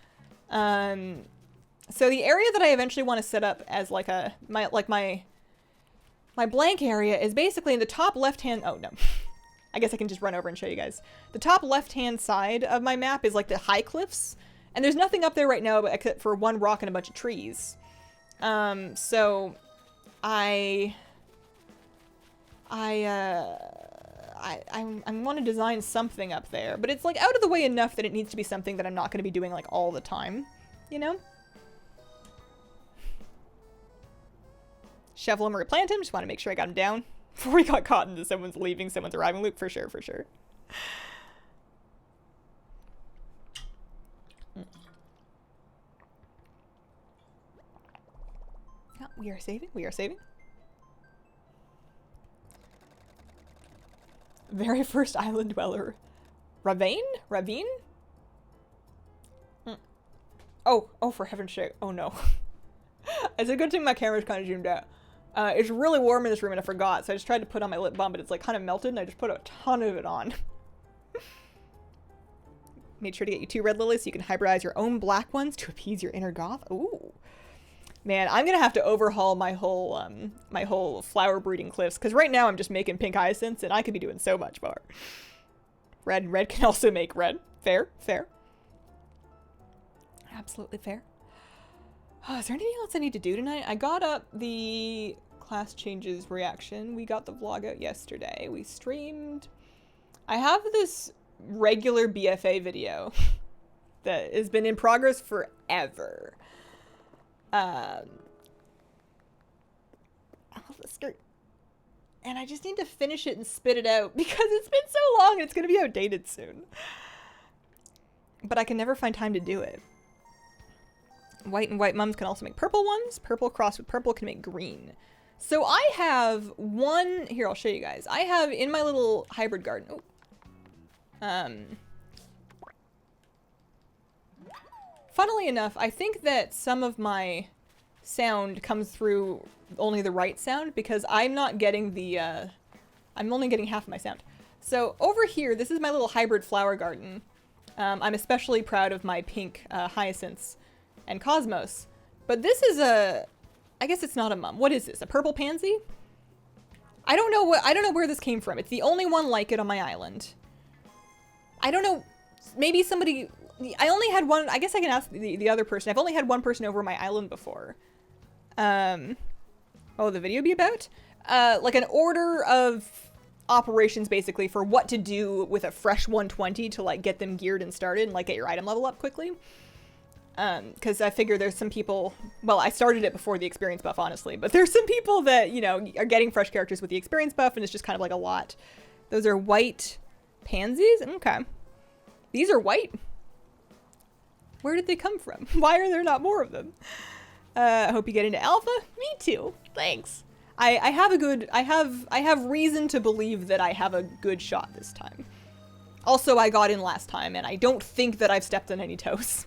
So the area that I eventually want to set up as like my blank area is basically in the top left-hand... Oh, no. I guess I can just run over and show you guys. The top left-hand side of my map is like the high cliffs. And there's nothing up there right now except for one rock and a bunch of trees. So I want to design something up there. But it's like out of the way enough that it needs to be something that I'm not going to be doing like all the time. You know? Shovel him or replant him. Just want to make sure I got him down before we got caught into someone's leaving, someone's arriving loop. For sure, for sure. Oh, we are saving. We are saving. Very first island dweller. Ravine? Ravine? Oh, for heaven's sake. Oh no. It's a good thing my camera's kind of zoomed out. It's really warm in this room and I forgot, so I just tried to put on my lip balm, but it's like kind of melted and I just put a ton of it on. Made sure to get you 2 red lilies so you can hybridize your own black ones to appease your inner goth. Ooh. Man, I'm gonna have to overhaul my whole flower breeding cliffs, because right now I'm just making pink hyacinths and I could be doing so much more. Red can also make red. Fair, fair. Absolutely fair. Oh, is there anything else I need to do tonight? I got up the class changes reaction. We got the vlog out yesterday. We streamed. I have this regular BFA video that has been in progress forever. I love the skirt. And I just need to finish it and spit it out because it's been so long and it's going to be outdated soon. But I can never find time to do it. White and white mums can also make purple ones. Purple crossed with purple can make green. So I have one... Here, I'll show you guys. I have in my little hybrid garden... Funnily enough, I think that some of my sound comes through only the right sound because I'm not getting the... I'm only getting half of my sound. So over here, this is my little hybrid flower garden. I'm especially proud of my pink hyacinths and cosmos. But this is a... I guess it's not a mum. What is this? A purple pansy? I don't know where this came from. It's the only one like it on my island. I don't know. Maybe somebody... I only had one... I guess I can ask the other person. I've only had one person over my island before. Oh, the video be about? Like an order of operations, basically, for what to do with a fresh 120 to, like, get them geared and started and, like, get your item level up quickly. Because I figure there's some people... Well, I started it before the experience buff, honestly. But there's some people that, you know, are getting fresh characters with the experience buff, and it's just kind of like a lot. Those are white pansies? Okay. These are white. Where did they come from? Why are there not more of them? I hope you get into alpha. Me too. Thanks. I have reason to believe that I have a good shot this time. Also, I got in last time, and I don't think that I've stepped on any toes.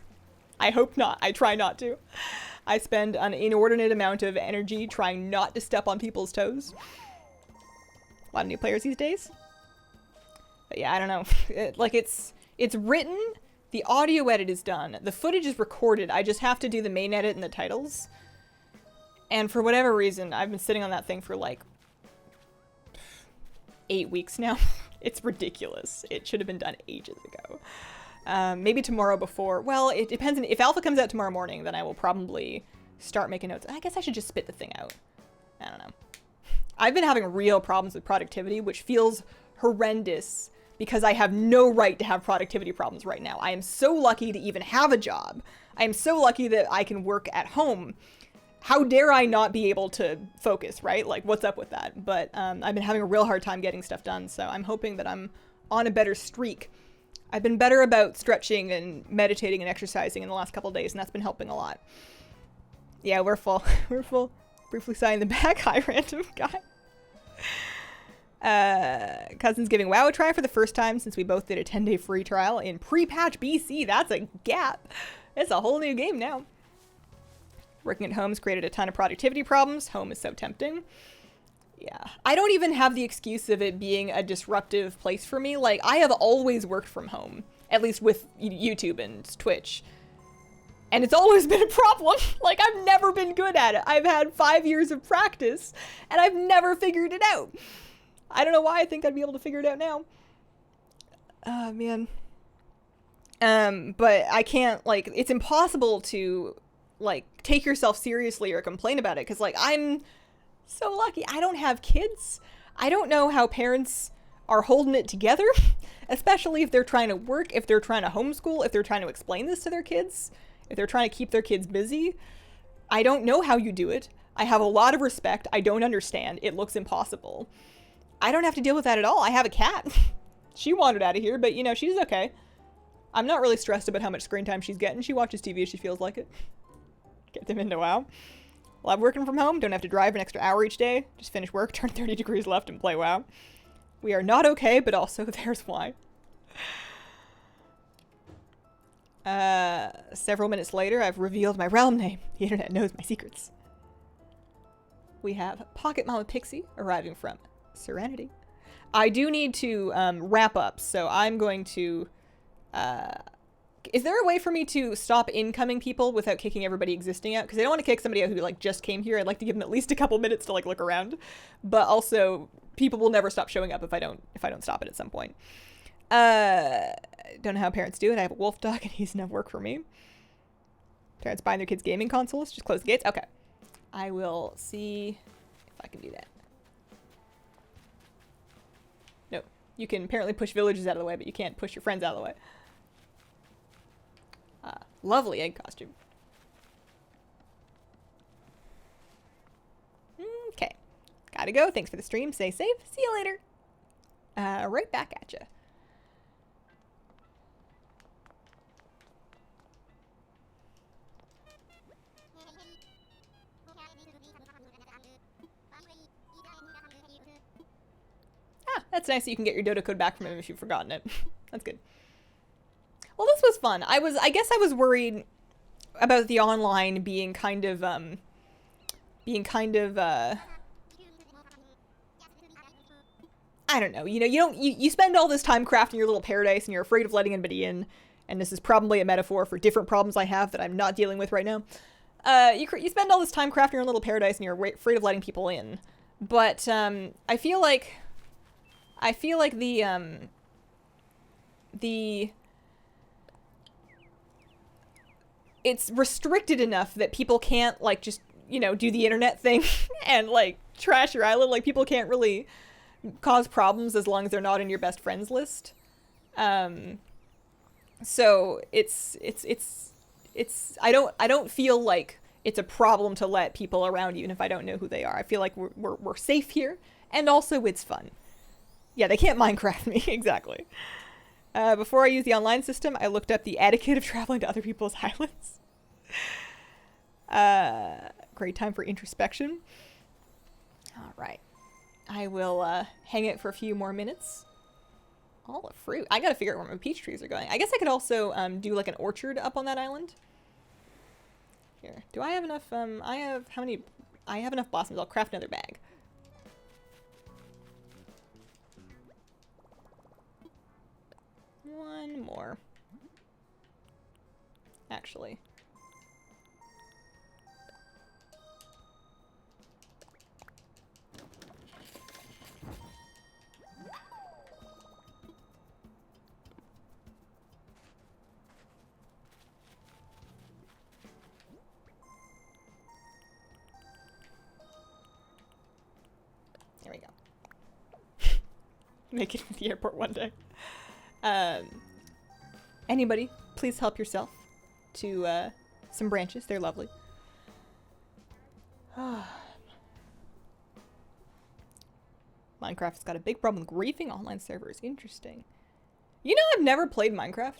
I hope not. I try not to. I spend an inordinate amount of energy trying not to step on people's toes. A lot of new players these days. But yeah, I don't know. It's written, the audio edit is done, the footage is recorded, I just have to do the main edit and the titles. And for whatever reason, I've been sitting on that thing for like 8 weeks now. It's ridiculous. It should have been done ages ago. Maybe tomorrow before. Well, it depends. If alpha comes out tomorrow morning, then I will probably start making notes. I guess I should just spit the thing out. I don't know. I've been having real problems with productivity, which feels horrendous because I have no right to have productivity problems right now. I am so lucky to even have a job. I am so lucky that I can work at home. How dare I not be able to focus, right? Like, what's up with that? But I've been having a real hard time getting stuff done, so I'm hoping that I'm on a better streak. I've been better about stretching and meditating and exercising in the last couple of days, and that's been helping a lot. Yeah, we're full. We're full. Briefly sign the back. Hi, random guy. Cousin's giving WoW a try for the first time since we both did a 10-day free trial in pre-patch BC. That's a gap. It's a whole new game now. Working at home's created a ton of productivity problems. Home is so tempting. Yeah. I don't even have the excuse of it being a disruptive place for me. Like, I have always worked from home, at least with YouTube and Twitch. And it's always been a problem. Like, I've never been good at it. I've had 5 years of practice, and I've never figured it out. I don't know why I think I'd be able to figure it out now. Oh, man. But I can't, like, it's impossible to, like, take yourself seriously or complain about it. Because, like, I'm so lucky. I don't have kids. I don't know how parents are holding it together. Especially if they're trying to work, if they're trying to homeschool, if they're trying to explain this to their kids, if they're trying to keep their kids busy. I don't know how you do it. I have a lot of respect. I don't understand. It looks impossible. I don't have to deal with that at all. I have a cat. She wandered out of here, but, you know, she's okay. I'm not really stressed about how much screen time she's getting. She watches TV as she feels like it. Get them into WoW. Well, I'm working from home. Don't have to drive an extra hour each day. Just finish work, turn 30 degrees left, and play WoW. We are not okay, but also there's why. Several minutes later, I've revealed my realm name. The internet knows my secrets. We have Pocket Mama Pixie arriving from Serenity. I do need to wrap up, so I'm going to... is there a way for me to stop incoming people without kicking everybody existing out? Because I don't want to kick somebody out who, like, just came here. I'd like to give them at least a couple minutes to, like, look around. But also, people will never stop showing up if I don't stop it at some point. Don't know how parents do it. I have a wolf dog and he's enough work for me. Parents buying their kids gaming consoles. Just close the gates. Okay. I will see if I can do that. No. You can apparently push villagers out of the way, but you can't push your friends out of the way. Lovely egg costume. Okay. Gotta go. Thanks for the stream. Stay safe. See you later. Right back at you. That's nice that you can get your Dodo code back from him if you've forgotten it. That's good. Well, this was fun. I guess I was worried about the online being kind of, I don't know. You know, you spend all this time crafting your little paradise and you're afraid of letting anybody in. And this is probably a metaphor for different problems I have that I'm not dealing with right now. You spend all this time crafting your little paradise and you're afraid of letting people in. But, I feel like it's restricted enough that people can't, like, just, you know, do the internet thing and, like, trash your island. Like, people can't really cause problems as long as they're not in your best friends list. So it's I don't feel like it's a problem to let people around even if I don't know who they are. I feel like we're safe here, and also it's fun. Yeah, they can't Minecraft me. Exactly. Before I used the online system, I looked up the etiquette of traveling to other people's islands. Great time for introspection. All right. I will hang it for a few more minutes. All the fruit. I gotta figure out where my peach trees are going. I guess I could also do like an orchard up on that island. Here. Do I have enough? I have how many? I have enough blossoms. I'll craft another bag. One more. Actually. There we go. Make it to the airport one day. Anybody, please help yourself to some branches. They're lovely. Minecraft's got a big problem with griefing online servers. Interesting. You know, I've never played Minecraft.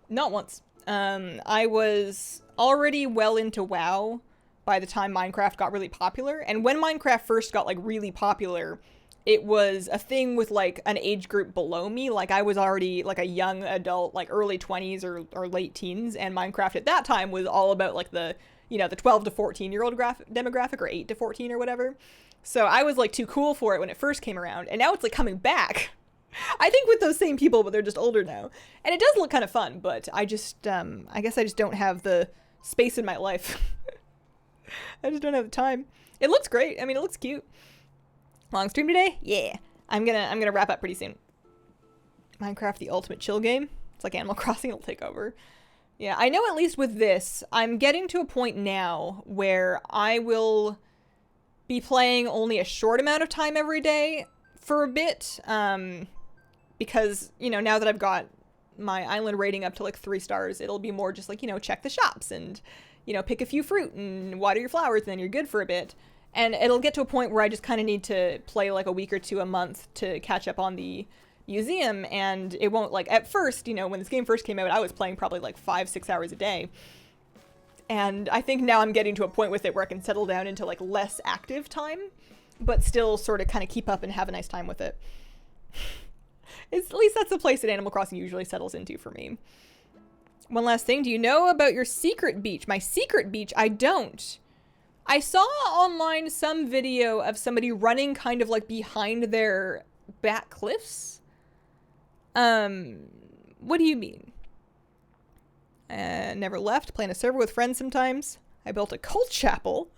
Not once. I was already well into WoW by the time Minecraft got really popular. And when Minecraft first got, like, really popular, it was a thing with, like, an age group below me. Like, I was already, like, a young adult, like, early 20s or late teens. And Minecraft at that time was all about, like, the, you know, the 12 to 14-year-old demographic, or 8 to 14 or whatever. So I was, like, too cool for it when it first came around. And now it's, like, coming back. I think with those same people, but they're just older now. And it does look kind of fun, but I just, I guess I just don't have the space in my life. I just don't have the time. It looks great. I mean, it looks cute. Long stream today? Yeah. I'm gonna wrap up pretty soon. Minecraft, the ultimate chill game. It's like Animal Crossing, it'll take over. Yeah, I know at least with this, I'm getting to a point now where I will be playing only a short amount of time every day for a bit. Because, you know, now that I've got my island rating up to like 3 stars, it'll be more just like, you know, check the shops and, you know, pick a few fruit and water your flowers, and then you're good for a bit. And it'll get to a point where I just kind of need to play like a week or 2 a month to catch up on the museum. And it won't, like, at first, you know, when this game first came out, I was playing probably like 5-6 hours a day. And I think now I'm getting to a point with it where I can settle down into like less active time, but still sort of kind of keep up and have a nice time with it. At least that's the place that Animal Crossing usually settles into for me. One last thing. Do you know about your secret beach? My secret beach? I don't. I saw online some video of somebody running kind of like behind their back cliffs. What do you mean? Never left. Playing a server with friends sometimes. I built a cult chapel,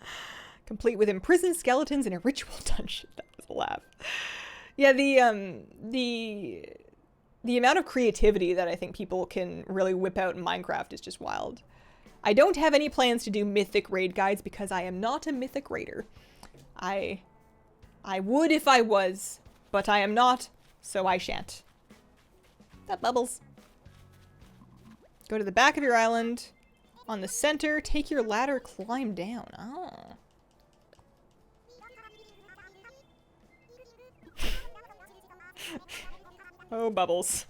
complete with imprisoned skeletons and a ritual dungeon. That was a laugh. Yeah, the amount of creativity that I think people can really whip out in Minecraft is just wild. I don't have any plans to do mythic raid guides because I am not a mythic raider. I would if I was, but I am not, so I shan't. That bubbles. Go to the back of your island. On the center, take your ladder, climb down. Oh. Oh, bubbles.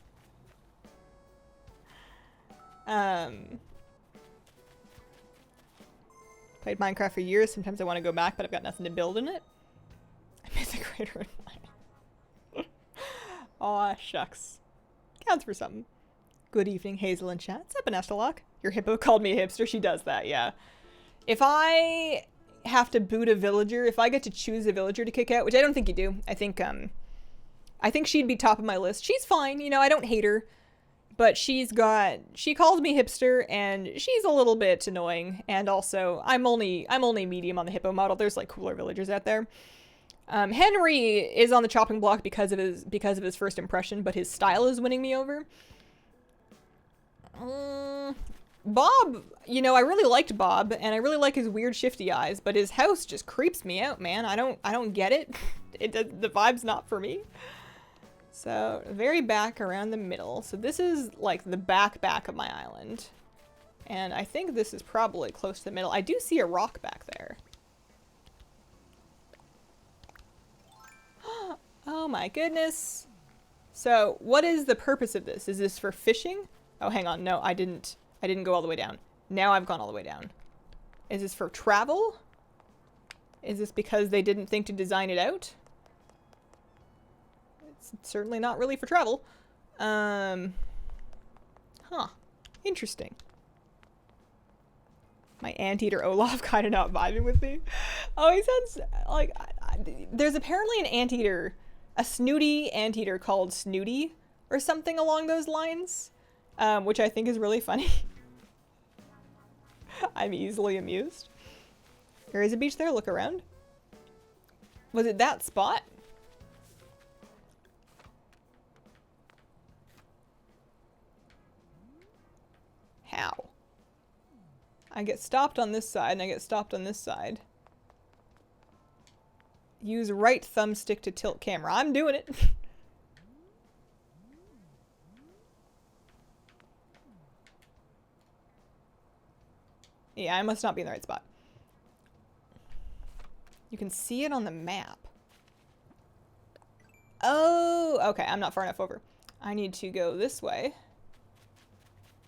Played Minecraft for years. Sometimes I want to go back, but I've got nothing to build in it. I miss the creator in mine. Aw, shucks. Counts for something. Good evening, Hazel and chat. What's up, Anestalok? Your hippo called me a hipster. She does that, yeah. If I have to boot a villager, if I get to choose a villager to kick out, which I don't think you do, I think she'd be top of my list. She's fine, you know, I don't hate her. But she calls me hipster, and she's a little bit annoying. And also, I'm only medium on the hippo model. There's like cooler villagers out there. Henry is on the chopping block because of his first impression, but his style is winning me over. Bob, you know, I really liked Bob, and I really like his weird shifty eyes, but his house just creeps me out, man. I don't get it. The vibe's not for me. So, very back around the middle. So this is like the back of my island. And I think this is probably close to the middle. I do see a rock back there. Oh my goodness. So, what is the purpose of this? Is this for fishing? Oh, hang on. No, I didn't go all the way down. Now I've gone all the way down. Is this for travel? Is this because they didn't think to design it out? It's certainly not really for travel. Huh. Interesting. My anteater Olaf kind of not vibing with me. Oh, he sounds like... there's apparently an anteater, a snooty anteater called Snooty, or something along those lines, which I think is really funny. I'm easily amused. There is a beach there. Look around. Was it that spot? How? I get stopped on this side, and I get stopped on this side. Use right thumbstick to tilt camera. I'm doing it. Yeah, I must not be in the right spot. You can see it on the map. Oh, okay. I'm not far enough over. I need to go this way.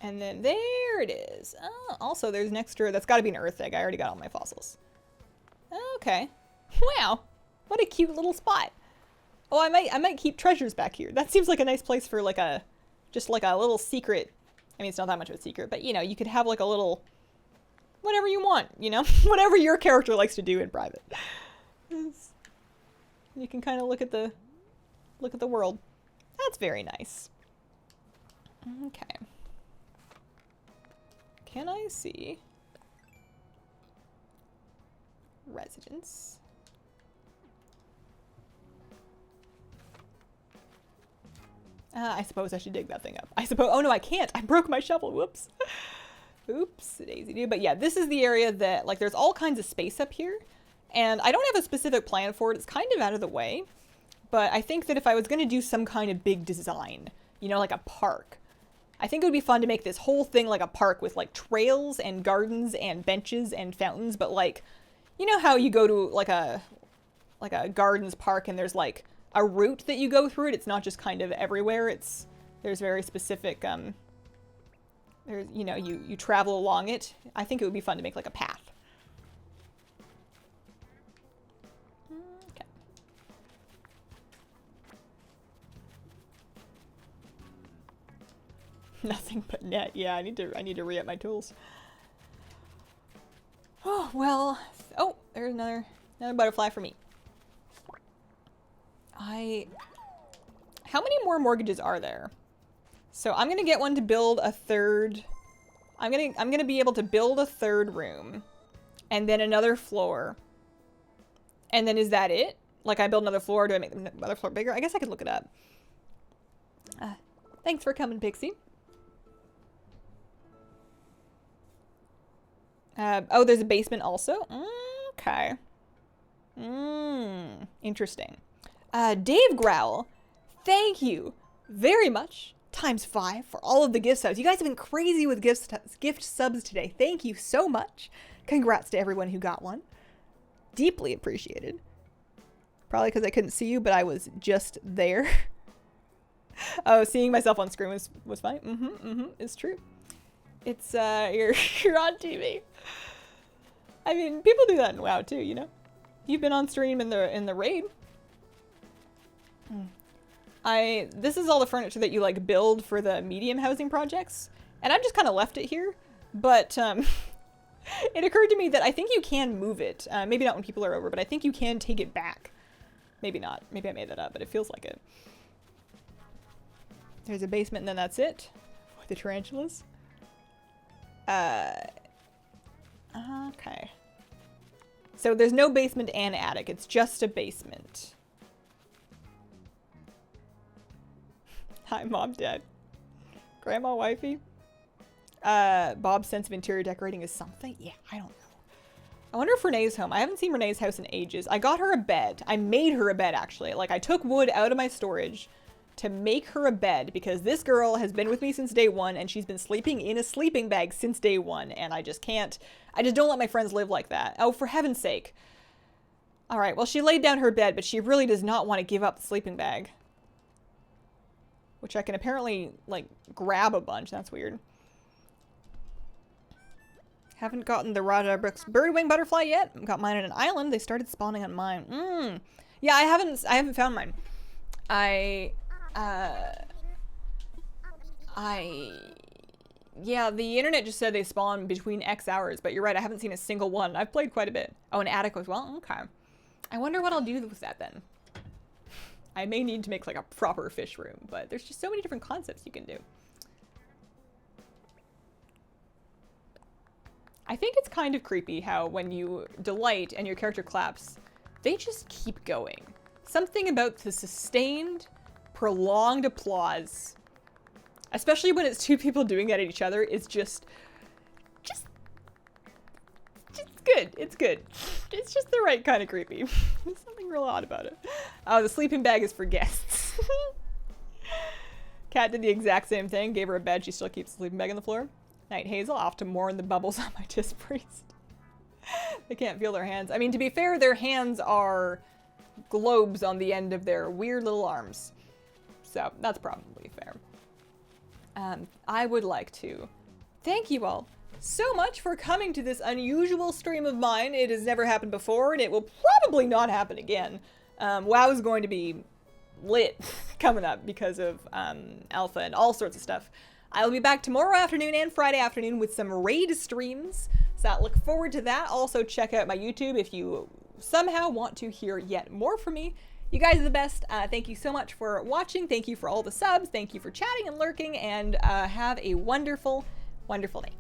And then there it is. Oh, also, there's an extra... That's got to be an earth egg. I already got all my fossils. Okay. Wow. What a cute little spot. Oh, I might keep treasures back here. That seems like a nice place for like a... Just like a little secret... I mean, it's not that much of a secret, but, you know, you could have like a little... Whatever you want, you know? Whatever your character likes to do in private. You can kind of look at the world. That's very nice. Okay. Can I see residence? I suppose I should dig that thing up. I suppose. Oh no, I can't. I broke my shovel. Whoops. Oops, daisy do. But yeah, this is the area that, like, there's all kinds of space up here. And I don't have a specific plan for it. It's kind of out of the way. But I think that if I was going to do some kind of big design, you know, like a park, I think it would be fun to make this whole thing like a park with, like, trails and gardens and benches and fountains. But, like, you know how you go to, like a gardens park and there's, like, a route that you go through it? It's not just kind of everywhere. There's very specific, there's, you know, you travel along it. I think it would be fun to make, like, a path. Okay. Nothing but net. Yeah, I need to re-up my tools. Oh, well. Oh, there's another butterfly for me. How many more mortgages are there? So I'm gonna get one to build a third. I'm gonna be able to build a third room, and then another floor. And then is that it? Like, I build another floor, do I make the other floor bigger? I guess I could look it up. Thanks for coming, Pixie. Oh, there's a basement also? Okay. Interesting. Dave Growl, thank you very much, ×5, for all of the gift subs. You guys have been crazy with gift subs today. Thank you so much. Congrats to everyone who got one. Deeply appreciated. Probably because I couldn't see you, but I was just there. Oh, seeing myself on screen was fine. It's true. It's, you're on TV. I mean, people do that in WoW too, you know? You've been on stream in the raid. This is all the furniture that you, like, build for the medium housing projects. And I've just kind of left it here. But, it occurred to me that I think you can move it. Maybe not when people are over, but I think you can take it back. Maybe not. Maybe I made that up, but it feels like it. There's a basement and then that's it. With the tarantulas. Okay. So there's no basement and attic. It's just a basement. Hi, Mom, Dad. Grandma, Wifey. Bob's sense of interior decorating is something? Yeah, I don't know. I wonder if Renee's home. I haven't seen Renee's house in ages. I got her a bed. I made her a bed, actually. Like, I took wood out of my storage to make her a bed because this girl has been with me since day one and she's been sleeping in a sleeping bag since day one, and I just don't let my friends live like that. Oh, for heaven's sake. All right, well, she laid down her bed, but she really does not want to give up the sleeping bag. Which I can apparently, like, grab a bunch. That's weird. Haven't gotten the Raja Brooks birdwing butterfly yet. Got mine on an island. They started spawning on mine. Yeah, I haven't found mine. Yeah, the internet just said they spawn between X hours, but you're right, I haven't seen a single one. I've played quite a bit. Oh, an attic as well? Okay. I wonder what I'll do with that then. I may need to make, like, a proper fish room, but there's just so many different concepts you can do. I think it's kind of creepy how when you delight and your character claps, they just keep going. Something about the sustained, prolonged applause, especially when it's two people doing that at each other, is just good. It's good. It's just the right kind of creepy. There's something real odd about it. Oh, the sleeping bag is for guests. Kat did the exact same thing. Gave her a bed. She still keeps the sleeping bag on the floor. Night, Hazel. Off to mourn the bubbles on my disc priest. They can't feel their hands. I mean, to be fair, their hands are globes on the end of their weird little arms. So that's probably fair. I would like to thank you all so much for coming to this unusual stream of mine. It has never happened before, and it will probably not happen again. WoW is going to be lit coming up because of alpha and all sorts of stuff. I'll be back tomorrow afternoon and Friday afternoon with some raid streams, so I look forward to that. Also, check out my YouTube if you somehow want to hear yet more from me. You guys are the best. Thank you so much for watching. Thank you for all the subs. Thank you for chatting and lurking, and have a wonderful, wonderful day.